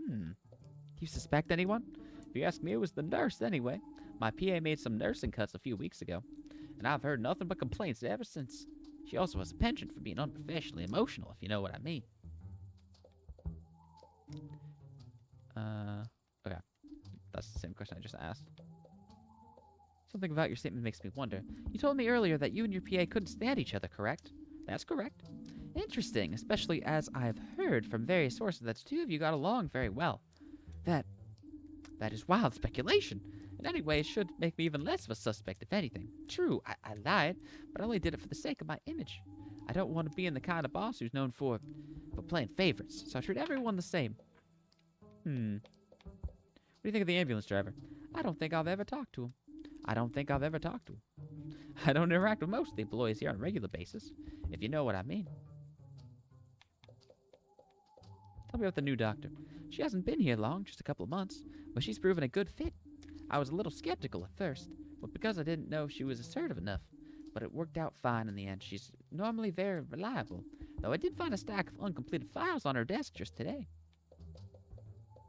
you suspect anyone? If you ask me, it was the nurse, anyway. My PA made some nursing cuts a few weeks ago, and I've heard nothing but complaints ever since. She also has a penchant for being unprofessionally emotional, if you know what I mean. Okay. That's the same question I just asked. Something about your statement makes me wonder. You told me earlier that you and your PA couldn't stand each other, correct? That's correct. Interesting, especially as I've heard from various sources that the two of you got along very well. That is wild speculation. And anyway, it should make me even less of a suspect, if anything. True, I lied, but I only did it for the sake of my image. I don't want to be in the kind of boss who's known for playing favorites, so I treat everyone the same. What do you think of the ambulance driver? I don't think I've ever talked to him. I don't think I've ever talked to him. I don't interact with most of the employees here on a regular basis, if you know what I mean. Tell me about the new doctor. She hasn't been here long, just a couple of months, but she's proven a good fit. I was a little skeptical at first, but because I didn't know she was assertive enough. But it worked out fine in the end. She's normally very reliable, though I did find a stack of uncompleted files on her desk just today.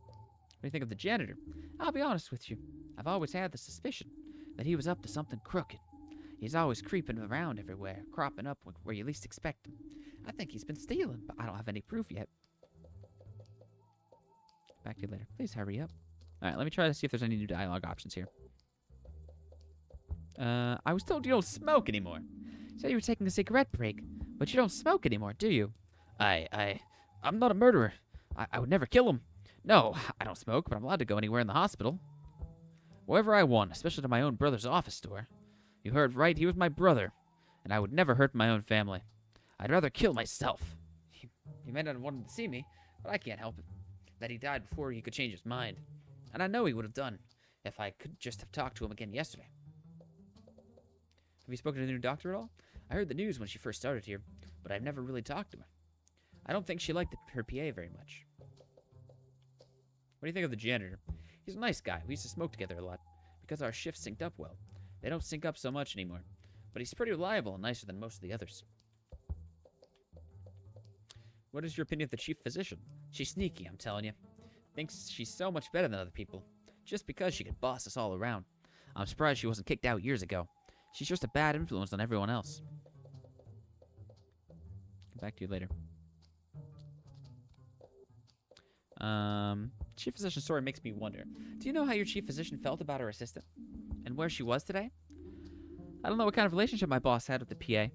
What do you think of the janitor? I'll be honest with you. I've always had the suspicion that he was up to something crooked. He's always creeping around everywhere, cropping up where you least expect him. I think he's been stealing, but I don't have any proof yet. Back to you later. Please hurry up. Alright, let me try to see if there's any new dialogue options here. I was told you don't smoke anymore. You said you were taking a cigarette break, but you don't smoke anymore, do you? I'm not a murderer. I would never kill him. No, I don't smoke, but I'm allowed to go anywhere in the hospital. Wherever I want, especially to my own brother's office door. You heard right, he was my brother, and I would never hurt my own family. I'd rather kill myself. He may not have wanted to see me, but I can't help it. That he died before he could change his mind. And I know he would have done, if I could just have talked to him again yesterday. Have you spoken to the new doctor at all? I heard the news when she first started here, but I've never really talked to her. I don't think she liked her PA very much. What do you think of the janitor? He's a nice guy. We used to smoke together a lot, because our shifts synced up well. They don't sync up so much anymore, but he's pretty reliable and nicer than most of the others. What is your opinion of the chief physician? She's sneaky, I'm telling you. Thinks she's so much better than other people, just because she could boss us all around. I'm surprised she wasn't kicked out years ago. She's just a bad influence on everyone else. Get back to you later. Chief physician's story makes me wonder. Do you know how your chief physician felt about her assistant? And where she was today? I don't know what kind of relationship my boss had with the PA,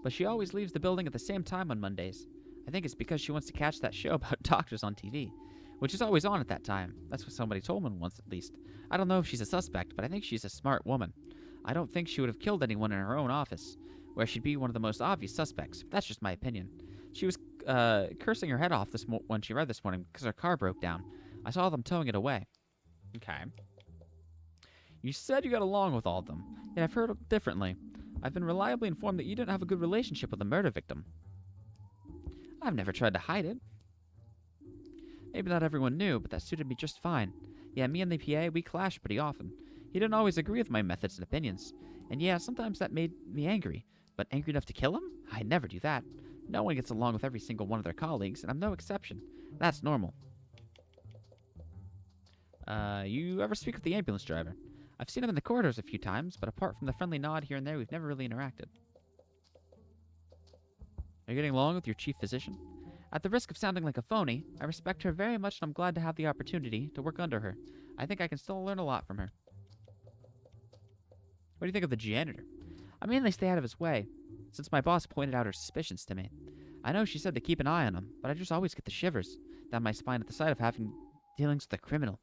but she always leaves the building at the same time on Mondays. I think it's because she wants to catch that show about doctors on TV, which is always on at that time. That's what somebody told me once, at least. I don't know if she's a suspect, but I think she's a smart woman. I don't think she would have killed anyone in her own office, where she'd be one of the most obvious suspects. That's just my opinion. She was cursing her head off when she read this morning because her car broke down. I saw them towing it away. Okay. You said you got along with all of them, yet I've heard differently. I've been reliably informed that you didn't have a good relationship with the murder victim. I've never tried to hide it. Maybe not everyone knew, but that suited me just fine. Yeah, me and the PA, we clashed pretty often. He didn't always agree with my methods and opinions. And yeah, sometimes that made me angry. But angry enough to kill him? I'd never do that. No one gets along with every single one of their colleagues, and I'm no exception. That's normal. You ever speak with the ambulance driver? I've seen him in the corridors a few times, but apart from the friendly nod here and there, we've never really interacted. Are you getting along with your chief physician? At the risk of sounding like a phony, I respect her very much and I'm glad to have the opportunity to work under her. I think I can still learn a lot from her. What do you think of the janitor? I mainly stay out of his way, since my boss pointed out her suspicions to me. I know she said to keep an eye on him, but I just always get the shivers down my spine at the sight of having dealings with a criminal.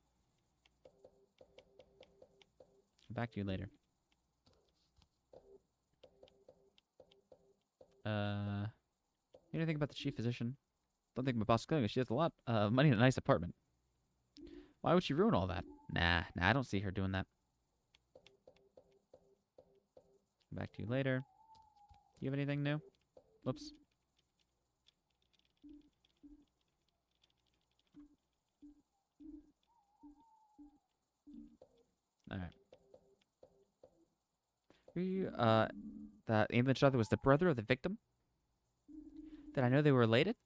Back to you later. You know anything about the chief physician? Don't think my boss is killing her. She has a lot of money in a nice apartment. Why would she ruin all that? Nah, I don't see her doing that. Back to you later. Do you have anything new? Whoops. Alright. The ambulance driver was the brother of the victim? Did I know they were related?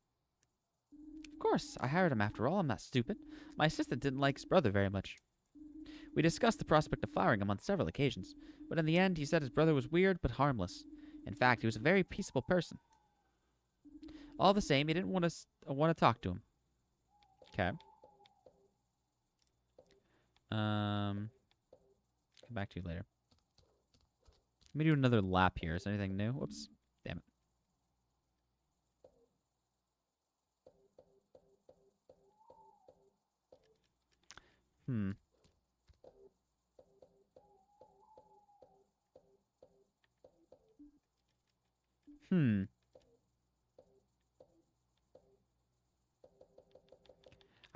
Of course, I hired him after all. I'm not stupid. My assistant didn't like his brother very much. We discussed the prospect of firing him on several occasions, but in the end, he said his brother was weird but harmless. In fact, he was a very peaceable person. All the same, he didn't want to talk to him. Okay. Come back to you later. Let me do another lap here. Is there anything new? Whoops. Damn it. Hmm.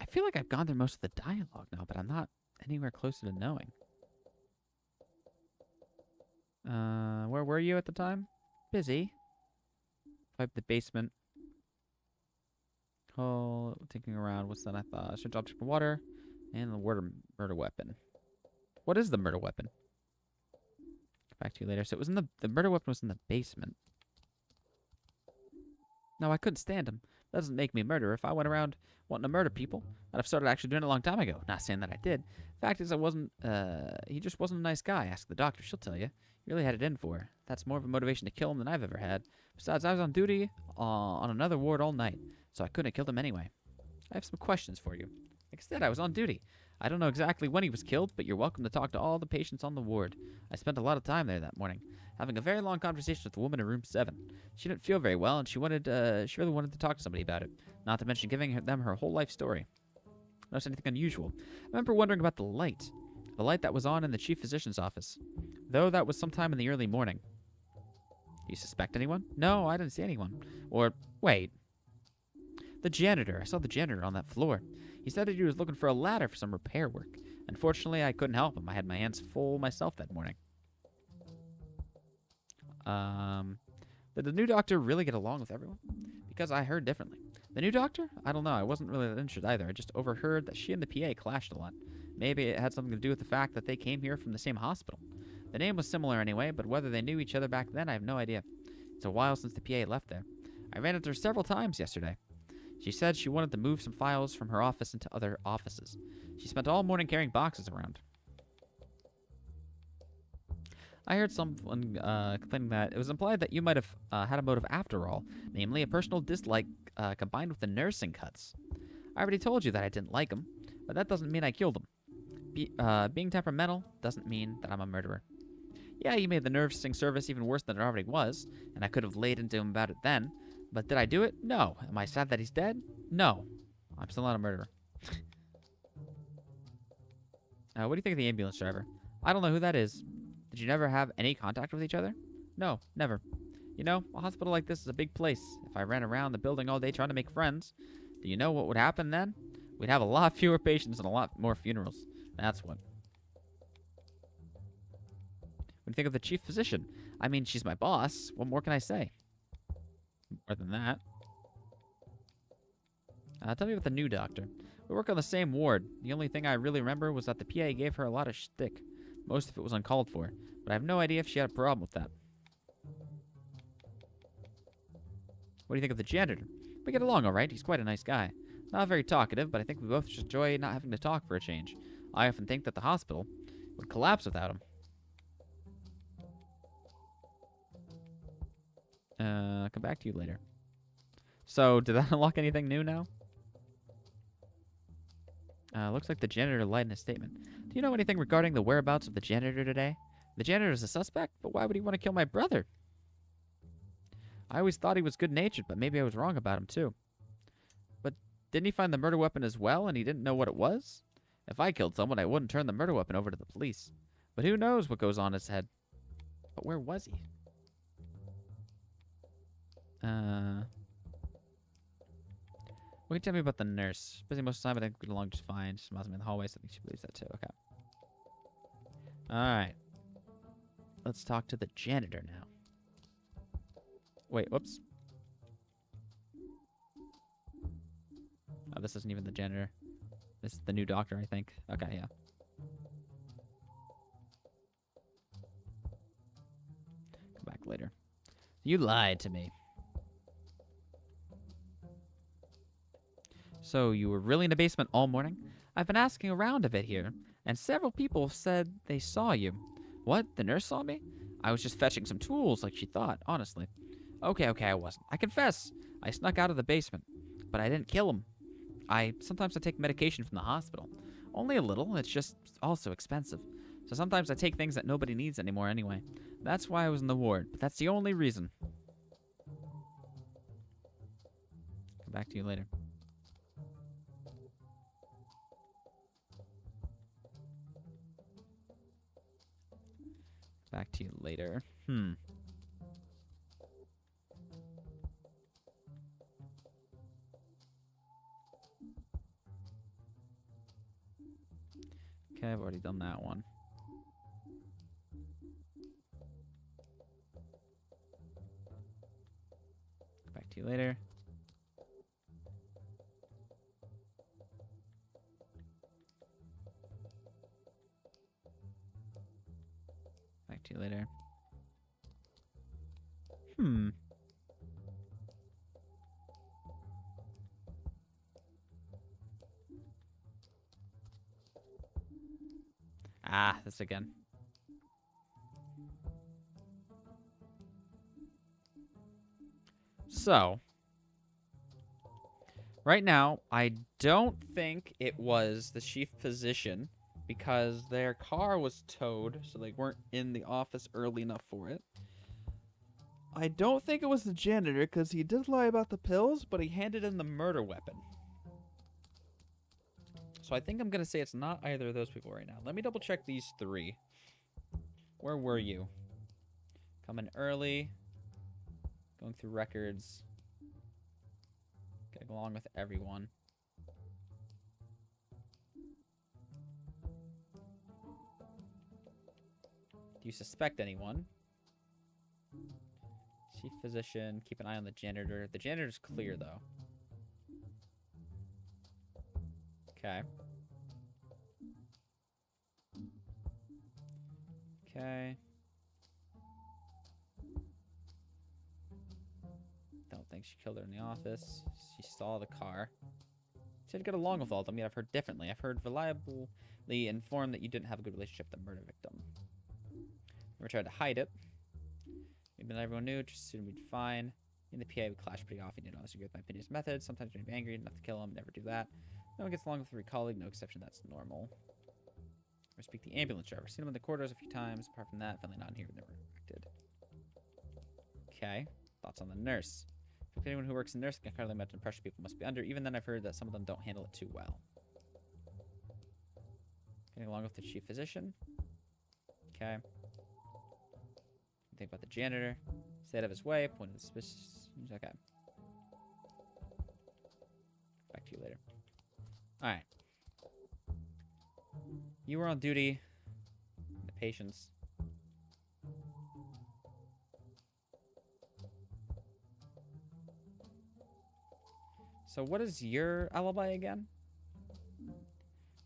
I feel like I've gone through most of the dialogue now, but I'm not anywhere closer to knowing. Where were you at the time? Busy. Pipe the basement. Oh, thinking around. What's that I thought? Search object for water. And the murder weapon. What is the murder weapon? Get back to you later. So it was in the murder weapon was in the basement. No, I couldn't stand him. That doesn't make me a murderer. If I went around wanting to murder people, I'd have started actually doing it a long time ago. Not saying that I did. Fact is, I wasn't, he just wasn't a nice guy. Ask the doctor. She'll tell you. He really had it in for her. That's more of a motivation to kill him than I've ever had. Besides, I was on duty on another ward all night, so I couldn't have killed him anyway. I have some questions for you. Like I said, I was on duty. I don't know exactly when he was killed, but you're welcome to talk to all the patients on the ward. I spent a lot of time there that morning, having a very long conversation with the woman in room 7. She didn't feel very well, and she really wanted to talk to somebody about it, not to mention giving them her whole life story. Notice anything unusual. I remember wondering about the light that was on in the chief physician's office, though that was sometime in the early morning. Do you suspect anyone? No, I didn't see anyone. Or, wait. The janitor. I saw the janitor on that floor. He said that he was looking for a ladder for some repair work. Unfortunately, I couldn't help him. I had my hands full myself that morning. Did the new doctor really get along with everyone? Because I heard differently. The new doctor? I don't know. I wasn't really that interested either. I just overheard that she and the PA clashed a lot. Maybe it had something to do with the fact that they came here from the same hospital. The name was similar anyway, but whether they knew each other back then, I have no idea. It's a while since the PA left there. I ran into her several times yesterday. She said she wanted to move some files from her office into other offices. She spent all morning carrying boxes around. I heard someone complaining that it was implied that you might have had a motive after all, namely a personal dislike combined with the nursing cuts. I already told you that I didn't like him, but that doesn't mean I killed him. Being temperamental doesn't mean that I'm a murderer. Yeah, you made the nursing service even worse than it already was, and I could have laid into him about it then. But did I do it? No. Am I sad that he's dead? No. I'm still not a murderer. What do you think of the ambulance driver? I don't know who that is. Did you never have any contact with each other? No, never. You know, a hospital like this is a big place. If I ran around the building all day trying to make friends, do you know what would happen then? We'd have a lot fewer patients and a lot more funerals. That's what. What do you think of the chief physician? I mean, she's my boss. What more can I say? More than that. Tell me about the new doctor. We work on the same ward. The only thing I really remember was that the PA gave her a lot of shtick. Most of it was uncalled for, but I have no idea if she had a problem with that. What do you think of the janitor? We get along all right. He's quite a nice guy. Not very talkative, but I think we both just enjoy not having to talk for a change. I often think that the hospital would collapse without him. Come back to you later. So, did that unlock anything new now? Looks like the janitor lied in his statement. Do you know anything regarding the whereabouts of the janitor today? The janitor is a suspect, but why would he want to kill my brother? I always thought he was good-natured, but maybe I was wrong about him, too. But didn't he find the murder weapon as well, and he didn't know what it was? If I killed someone, I wouldn't turn the murder weapon over to the police. But who knows what goes on in his head? But where was he? What can you tell me about the nurse? Busy most of the time, but I get along just fine. She smiles at me in the hallway, so I think she believes that too. Okay. Alright. Let's talk to the janitor now. Wait, whoops. Oh, this isn't even the janitor. This is the new doctor, I think. Okay, yeah. Come back later. You lied to me. So you were really in the basement all morning? I've been asking around a bit here, and several people said they saw you. What? The nurse saw me? I was just fetching some tools like she thought, honestly. Okay, I wasn't. I confess. I snuck out of the basement, but I didn't kill him. Sometimes I take medication from the hospital. Only a little, it's just also expensive. So sometimes I take things that nobody needs anymore anyway. That's why I was in the ward, but that's the only reason. Come back to you later. Back to you later. Okay, I've already done that one. Back to you later. Back to you later. Hmm. Ah, this again. So, right now, I don't think it was the chief physician because their car was towed, so they weren't in the office early enough for it. I don't think it was the janitor because he did lie about the pills, but he handed in the murder weapon. So I think I'm going to say it's not either of those people right now. Let me double check these three. Where were you? Coming early. Going through records. Getting along with everyone. Do you suspect anyone? Chief physician. Keep an eye on the janitor. The janitor's clear, though. Okay. Okay. Don't think she killed her in the office. She saw the car. She had to get along with all of them, yet I've heard differently. I've heard reliably informed that you didn't have a good relationship with the murder victim. Never tried to hide it. Maybe not everyone knew, just assumed we'd be fine. In the PA, we clash pretty often. You know, I agree with my opinions and methods. Sometimes when I'm angry, enough to kill him. Never do that. No one gets along with every colleague. No exception. That's normal. Or speak the ambulance driver. Seen him in the corridors a few times. Apart from that, family not here. Never acted. Okay. Thoughts on the nurse. If anyone who works in nursing, I can't really imagine the pressure people must be under. Even then, I've heard that some of them don't handle it too well. Getting along with the chief physician. Okay. Think about the janitor. Stay out of his way. Pointed suspicious. Okay. Back to you later. Alright. You were on duty. The patients. So what is your alibi again?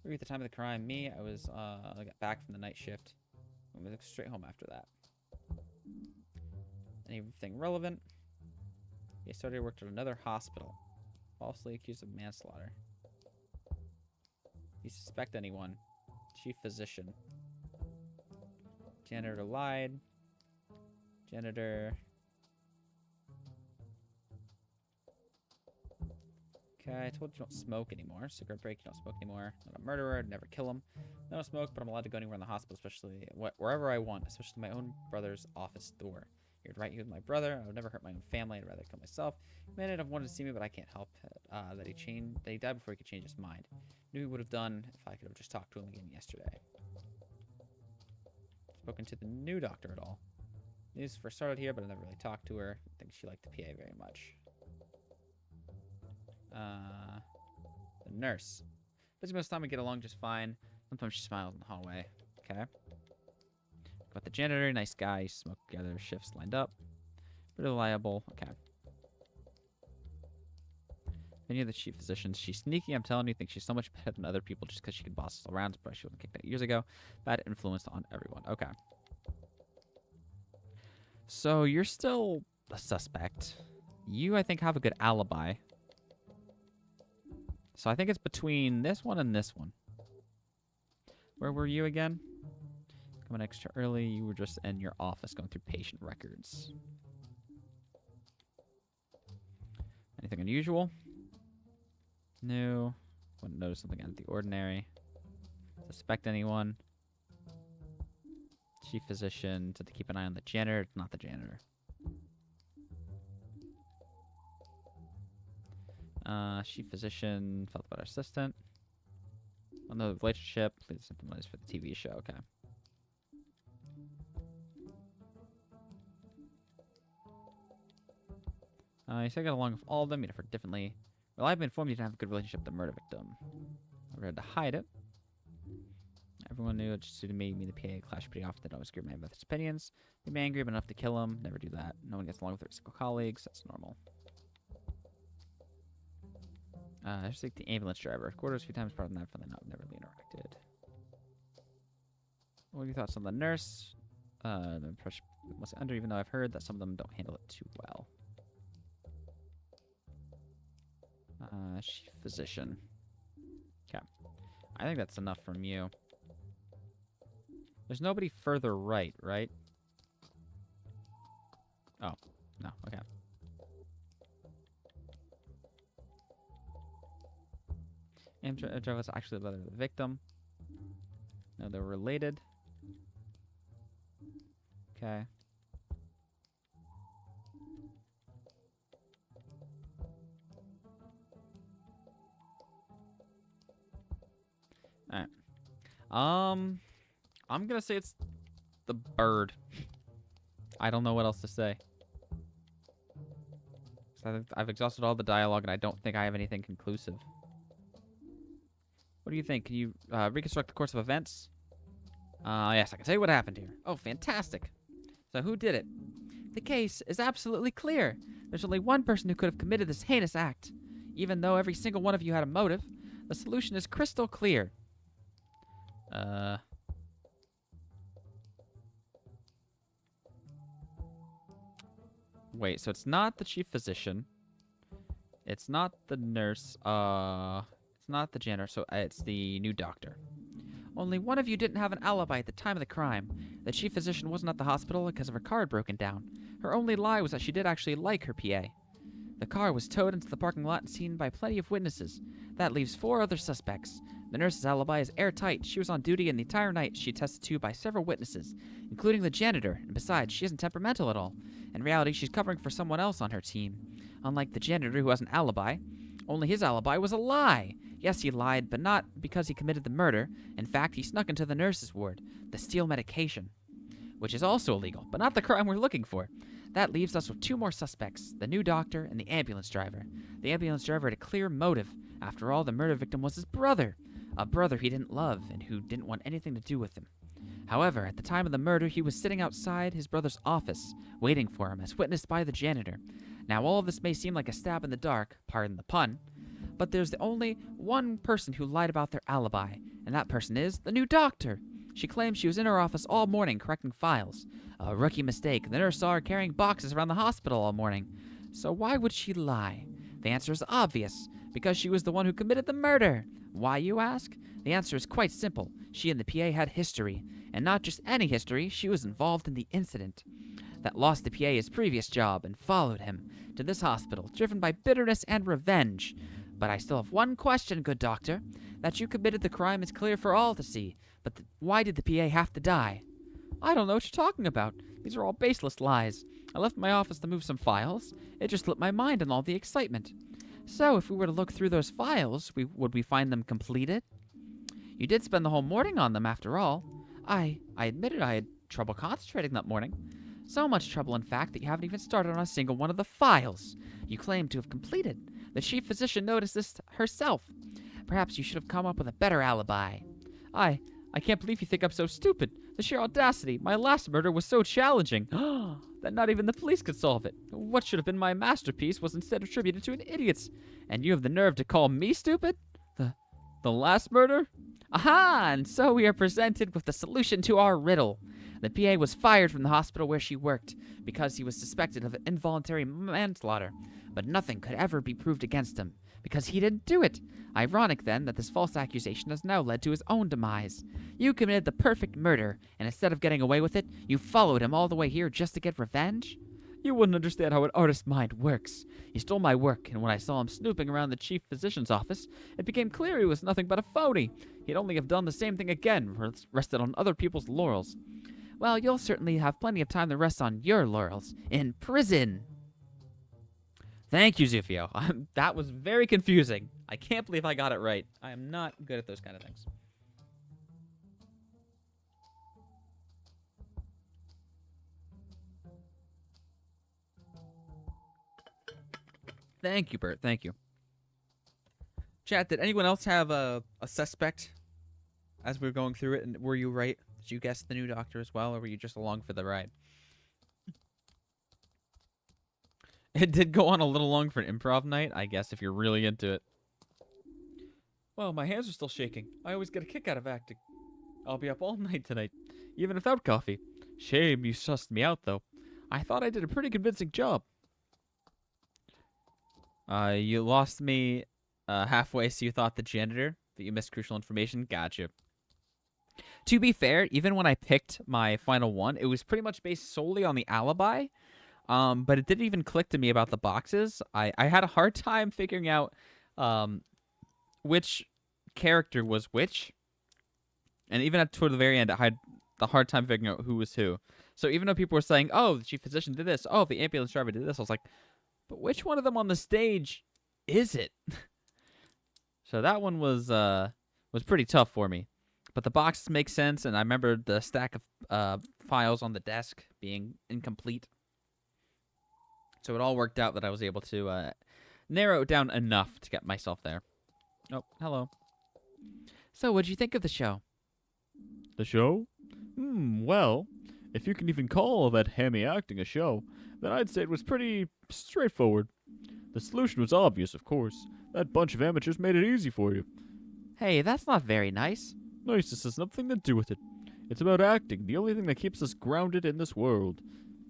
Were you at the time of the crime? Me, I got back from the night shift. I went straight home after that. Anything relevant? Yesterday I worked at another hospital. Falsely accused of manslaughter. You suspect anyone? Chief physician. Janitor lied. Janitor. Okay, I told you don't smoke anymore. Cigarette break, you don't smoke anymore. Not a murderer, I'd never kill him. No smoke, but I'm allowed to go anywhere in the hospital, especially wherever I want, especially my own brother's office door. You're right, he was my brother. I would never hurt my own family. I'd rather kill myself. He may not have wanted to see me, but I can't help it. That he died before he could change his mind. Knew he would have done if I could have just talked to him again yesterday. Spoken to the new doctor at all. News first started here, but I never really talked to her. I think she liked the PA very much. The nurse. Basically, most of the time we get along just fine. Sometimes she smiles in the hallway. Okay. Got the janitor, nice guy. Smoke together, shifts lined up. Pretty reliable. Okay. Any of the chief physicians, she's sneaky. I'm telling you, thinks she's so much better than other people just because she can boss us around. But she wasn't kicked out years ago. Bad influence on everyone. Okay. So you're still a suspect. You, I think, have a good alibi. So I think it's between this one and this one. Where were you again? Coming extra early. You were just in your office going through patient records. Anything unusual? No. Wouldn't notice something out of the ordinary. Suspect anyone? Chief physician. To keep an eye on the janitor. Not the janitor. Chief physician felt about our assistant. On the relationship, please symptomize for the TV show. Okay. You said I got along with all of them. You'd have heard differently. Well, I've been informed you didn't have a good relationship with the murder victim. I had to hide it. Everyone knew it just suited me. Me, the PA, clash pretty often. They always agree with my method's opinions. They may angry, but enough to kill them. Never do that. No one gets along with their single colleagues. That's normal. Just like the ambulance driver. Quarters a few times, part of that, for the not never really interacted. What are your thoughts on the nurse? The impression was under, even though I've heard that some of them don't handle it too well. Chief physician. Okay. I think that's enough from you. There's nobody further right? Oh, no, okay. Driver was actually the victim. No, they're related. Okay. Alright. I'm gonna say it's the bird. I don't know what else to say. I've exhausted all the dialogue, and I don't think I have anything conclusive. What do you think? Can you reconstruct the course of events? Yes, I can tell you what happened here. Oh, fantastic. So who did it? The case is absolutely clear. There's only one person who could have committed this heinous act. Even though every single one of you had a motive, the solution is crystal clear. Wait, so it's not the chief physician. It's not the nurse. It's not the janitor, so it's the new doctor. Only one of you didn't have an alibi at the time of the crime. The chief physician wasn't at the hospital because of her car had broken down. Her only lie was that she did actually like her PA. The car was towed into the parking lot and seen by plenty of witnesses. That leaves 4 other suspects. The nurse's alibi is airtight. She was on duty in the entire night she attested to by several witnesses, including the janitor, and besides, she isn't temperamental at all. In reality, she's covering for someone else on her team. Unlike the janitor who has an alibi, only his alibi was a lie. Yes, he lied, but not because he committed the murder. In fact, he snuck into the nurse's ward to steal medication, which is also illegal, but not the crime we're looking for. That leaves us with 2 more suspects, the new doctor and the ambulance driver. The ambulance driver had a clear motive. After all, the murder victim was his brother, a brother he didn't love and who didn't want anything to do with him. However, at the time of the murder, he was sitting outside his brother's office, waiting for him, as witnessed by the janitor. Now, all of this may seem like a stab in the dark, pardon the pun, but there's only one person who lied about their alibi, and that person is the new doctor. She claims she was in her office all morning correcting files. A rookie mistake. The nurse saw her carrying boxes around the hospital all morning. So why would she lie? The answer is obvious. Because she was the one who committed the murder. Why, you ask? The answer is quite simple. She and the PA had history. And not just any history, she was involved in the incident that lost the PA his previous job and followed him to this hospital, driven by bitterness and revenge. But I still have one question, good doctor. That you committed the crime is clear for all to see. But why did the PA have to die? I don't know what you're talking about. These are all baseless lies. I left my office to move some files. It just slipped my mind in all the excitement. So, if we were to look through those files, would we find them completed? You did spend the whole morning on them, after all. I admitted I had trouble concentrating that morning. So much trouble, in fact, that you haven't even started on a single one of the files you claim to have completed. The chief physician noticed this herself. Perhaps you should have come up with a better alibi. I can't believe you think I'm so stupid. The sheer audacity. My last murder was so challenging that not even the police could solve it. What should have been my masterpiece was instead attributed to an idiot's. And you have the nerve to call me stupid? The last murder? Aha! And so we are presented with the solution to our riddle. The PA was fired from the hospital where she worked because he was suspected of involuntary manslaughter. But nothing could ever be proved against him because he didn't do it. Ironic, then, that this false accusation has now led to his own demise. You committed the perfect murder, and instead of getting away with it, you followed him all the way here just to get revenge? You wouldn't understand how an artist's mind works. He stole my work, and when I saw him snooping around the chief physician's office, it became clear he was nothing but a phony. He'd only have done the same thing again, rested on other people's laurels. Well, you'll certainly have plenty of time to rest on your laurels. In prison! Thank you, Zufio. That was very confusing. I can't believe I got it right. I am not good at those kind of things. Thank you, Bert. Thank you. Chat, did anyone else have a suspect as we were going through it? And were you right? Did you guess the new doctor as well, or were you just along for the ride? It did go on a little long for an improv night, I guess, if you're really into it. Well, my hands are still shaking. I always get a kick out of acting. I'll be up all night tonight, even without coffee. Shame you sussed me out, though. I thought I did a pretty convincing job. You lost me halfway, so you thought the janitor that you missed crucial information. Gotcha. To be fair, even when I picked my final one, it was pretty much based solely on the alibi. But it didn't even click to me about the boxes. I had a hard time figuring out which character was which. And even at toward the very end, I had the hard time figuring out who was who. So even though people were saying, oh, the chief physician did this, oh, the ambulance driver did this, I was like, but which one of them on the stage is it? So that one was pretty tough for me. But the boxes make sense, and I remember the stack of files on the desk being incomplete. So it all worked out that I was able to narrow it down enough to get myself there. Oh, hello. So what'd you think of the show? The show? Well, if you can even call all that hammy acting a show, then I'd say it was pretty straightforward. The solution was obvious, of course. That bunch of amateurs made it easy for you. Hey, that's not very nice. Niceness has nothing to do with it. It's about acting, the only thing that keeps us grounded in this world.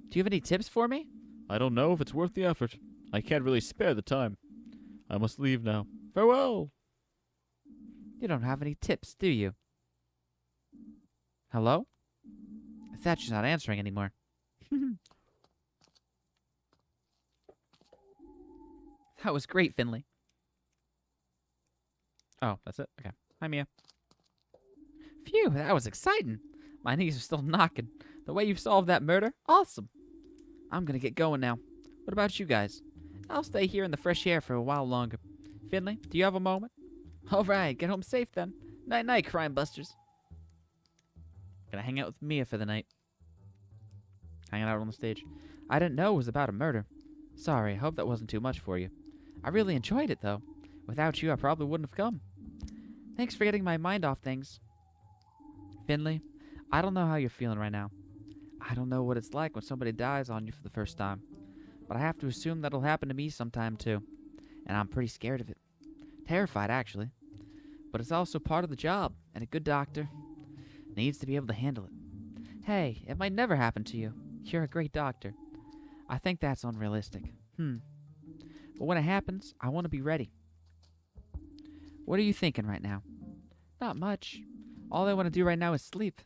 Do you have any tips for me? I don't know if it's worth the effort. I can't really spare the time. I must leave now. Farewell! You don't have any tips, do you? Hello? I thought she's not answering anymore. That was great, Finley. Oh, that's it? Okay. Hi, Mia. Phew, that was exciting. My knees are still knocking. The way you solved that murder, awesome. I'm gonna get going now. What about you guys? I'll stay here in the fresh air for a while longer. Finley, do you have a moment? All right, get home safe then. Night-night, crime busters. Gonna hang out with Mia for the night. Hanging out on the stage. I didn't know it was about a murder. Sorry, I hope that wasn't too much for you. I really enjoyed it, though. Without you, I probably wouldn't have come. Thanks for getting my mind off things. Finley, I don't know how you're feeling right now. I don't know what it's like when somebody dies on you for the first time. But I have to assume that'll happen to me sometime, too. And I'm pretty scared of it. Terrified, actually. But it's also part of the job, and a good doctor needs to be able to handle it. Hey, it might never happen to you. You're a great doctor. I think that's unrealistic. But when it happens, I want to be ready. What are you thinking right now? Not much. All I want to do right now is sleep.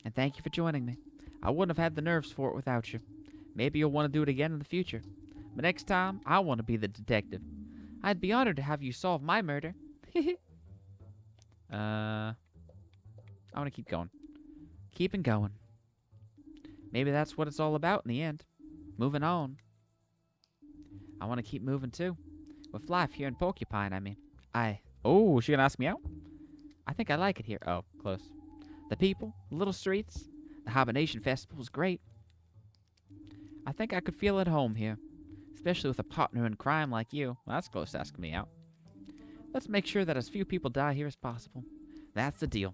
And thank you for joining me. I wouldn't have had the nerves for it without you. Maybe you'll want to do it again in the future. But next time, I want to be the detective. I'd be honored to have you solve my murder. I want to keep going. Keeping going. Maybe that's what it's all about in the end. Moving on. I want to keep moving too. With life here in Porcupine, I mean. Oh, is she gonna ask me out? I think I like it here. Oh, close. The people, the little streets, the Hibernation Festival is great. I think I could feel at home here. Especially with a partner in crime like you. Well, that's close to asking me out. Let's make sure that as few people die here as possible. That's the deal.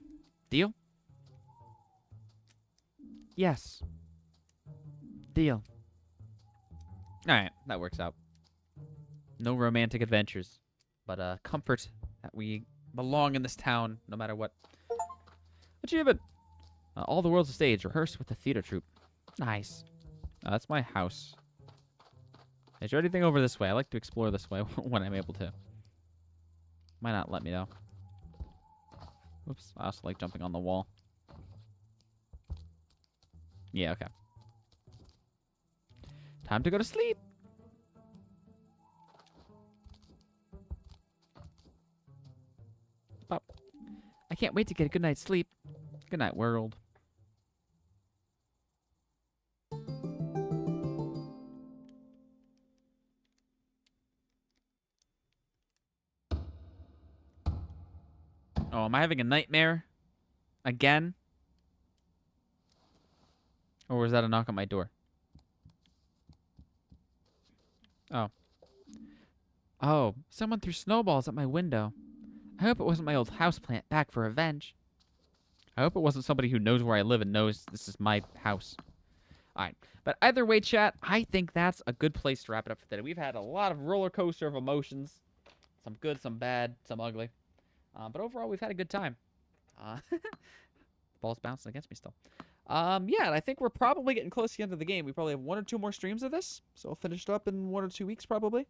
Deal? Yes. Deal. Alright, that works out. No romantic adventures. But comfort that we belong in this town, no matter what. Achievement! All the world's a stage. Rehearse with the theater troupe. Nice. That's my house. Is there anything over this way? I like to explore this way when I'm able to. Might not let me though. Whoops. I also like jumping on the wall. Yeah, okay. Time to go to sleep. Up. I can't wait to get a good night's sleep. Good night, world. Oh, am I having a nightmare? Again? Or was that a knock on my door? Oh. Oh, someone threw snowballs at my window. I hope it wasn't my old houseplant back for revenge. I hope it wasn't somebody who knows where I live and knows this is my house. All right. But either way, chat, I think that's a good place to wrap it up for today. We've had a lot of roller coaster of emotions. Some good, some bad, some ugly. But overall, we've had a good time. The ball's bouncing against me still. Yeah, and I think we're probably getting close to the end of the game. We probably have 1 or 2 more streams of this. So we'll finish it up in 1 or 2 weeks, probably.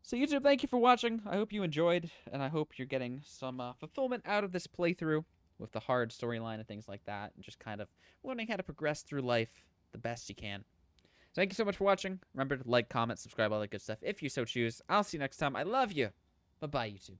So YouTube, thank you for watching. I hope you enjoyed, and I hope you're getting some fulfillment out of this playthrough with the hard storyline and things like that, and just kind of learning how to progress through life the best you can. So thank you so much for watching. Remember to like, comment, subscribe, all that good stuff if you so choose. I'll see you next time. I love you. Bye-bye, YouTube.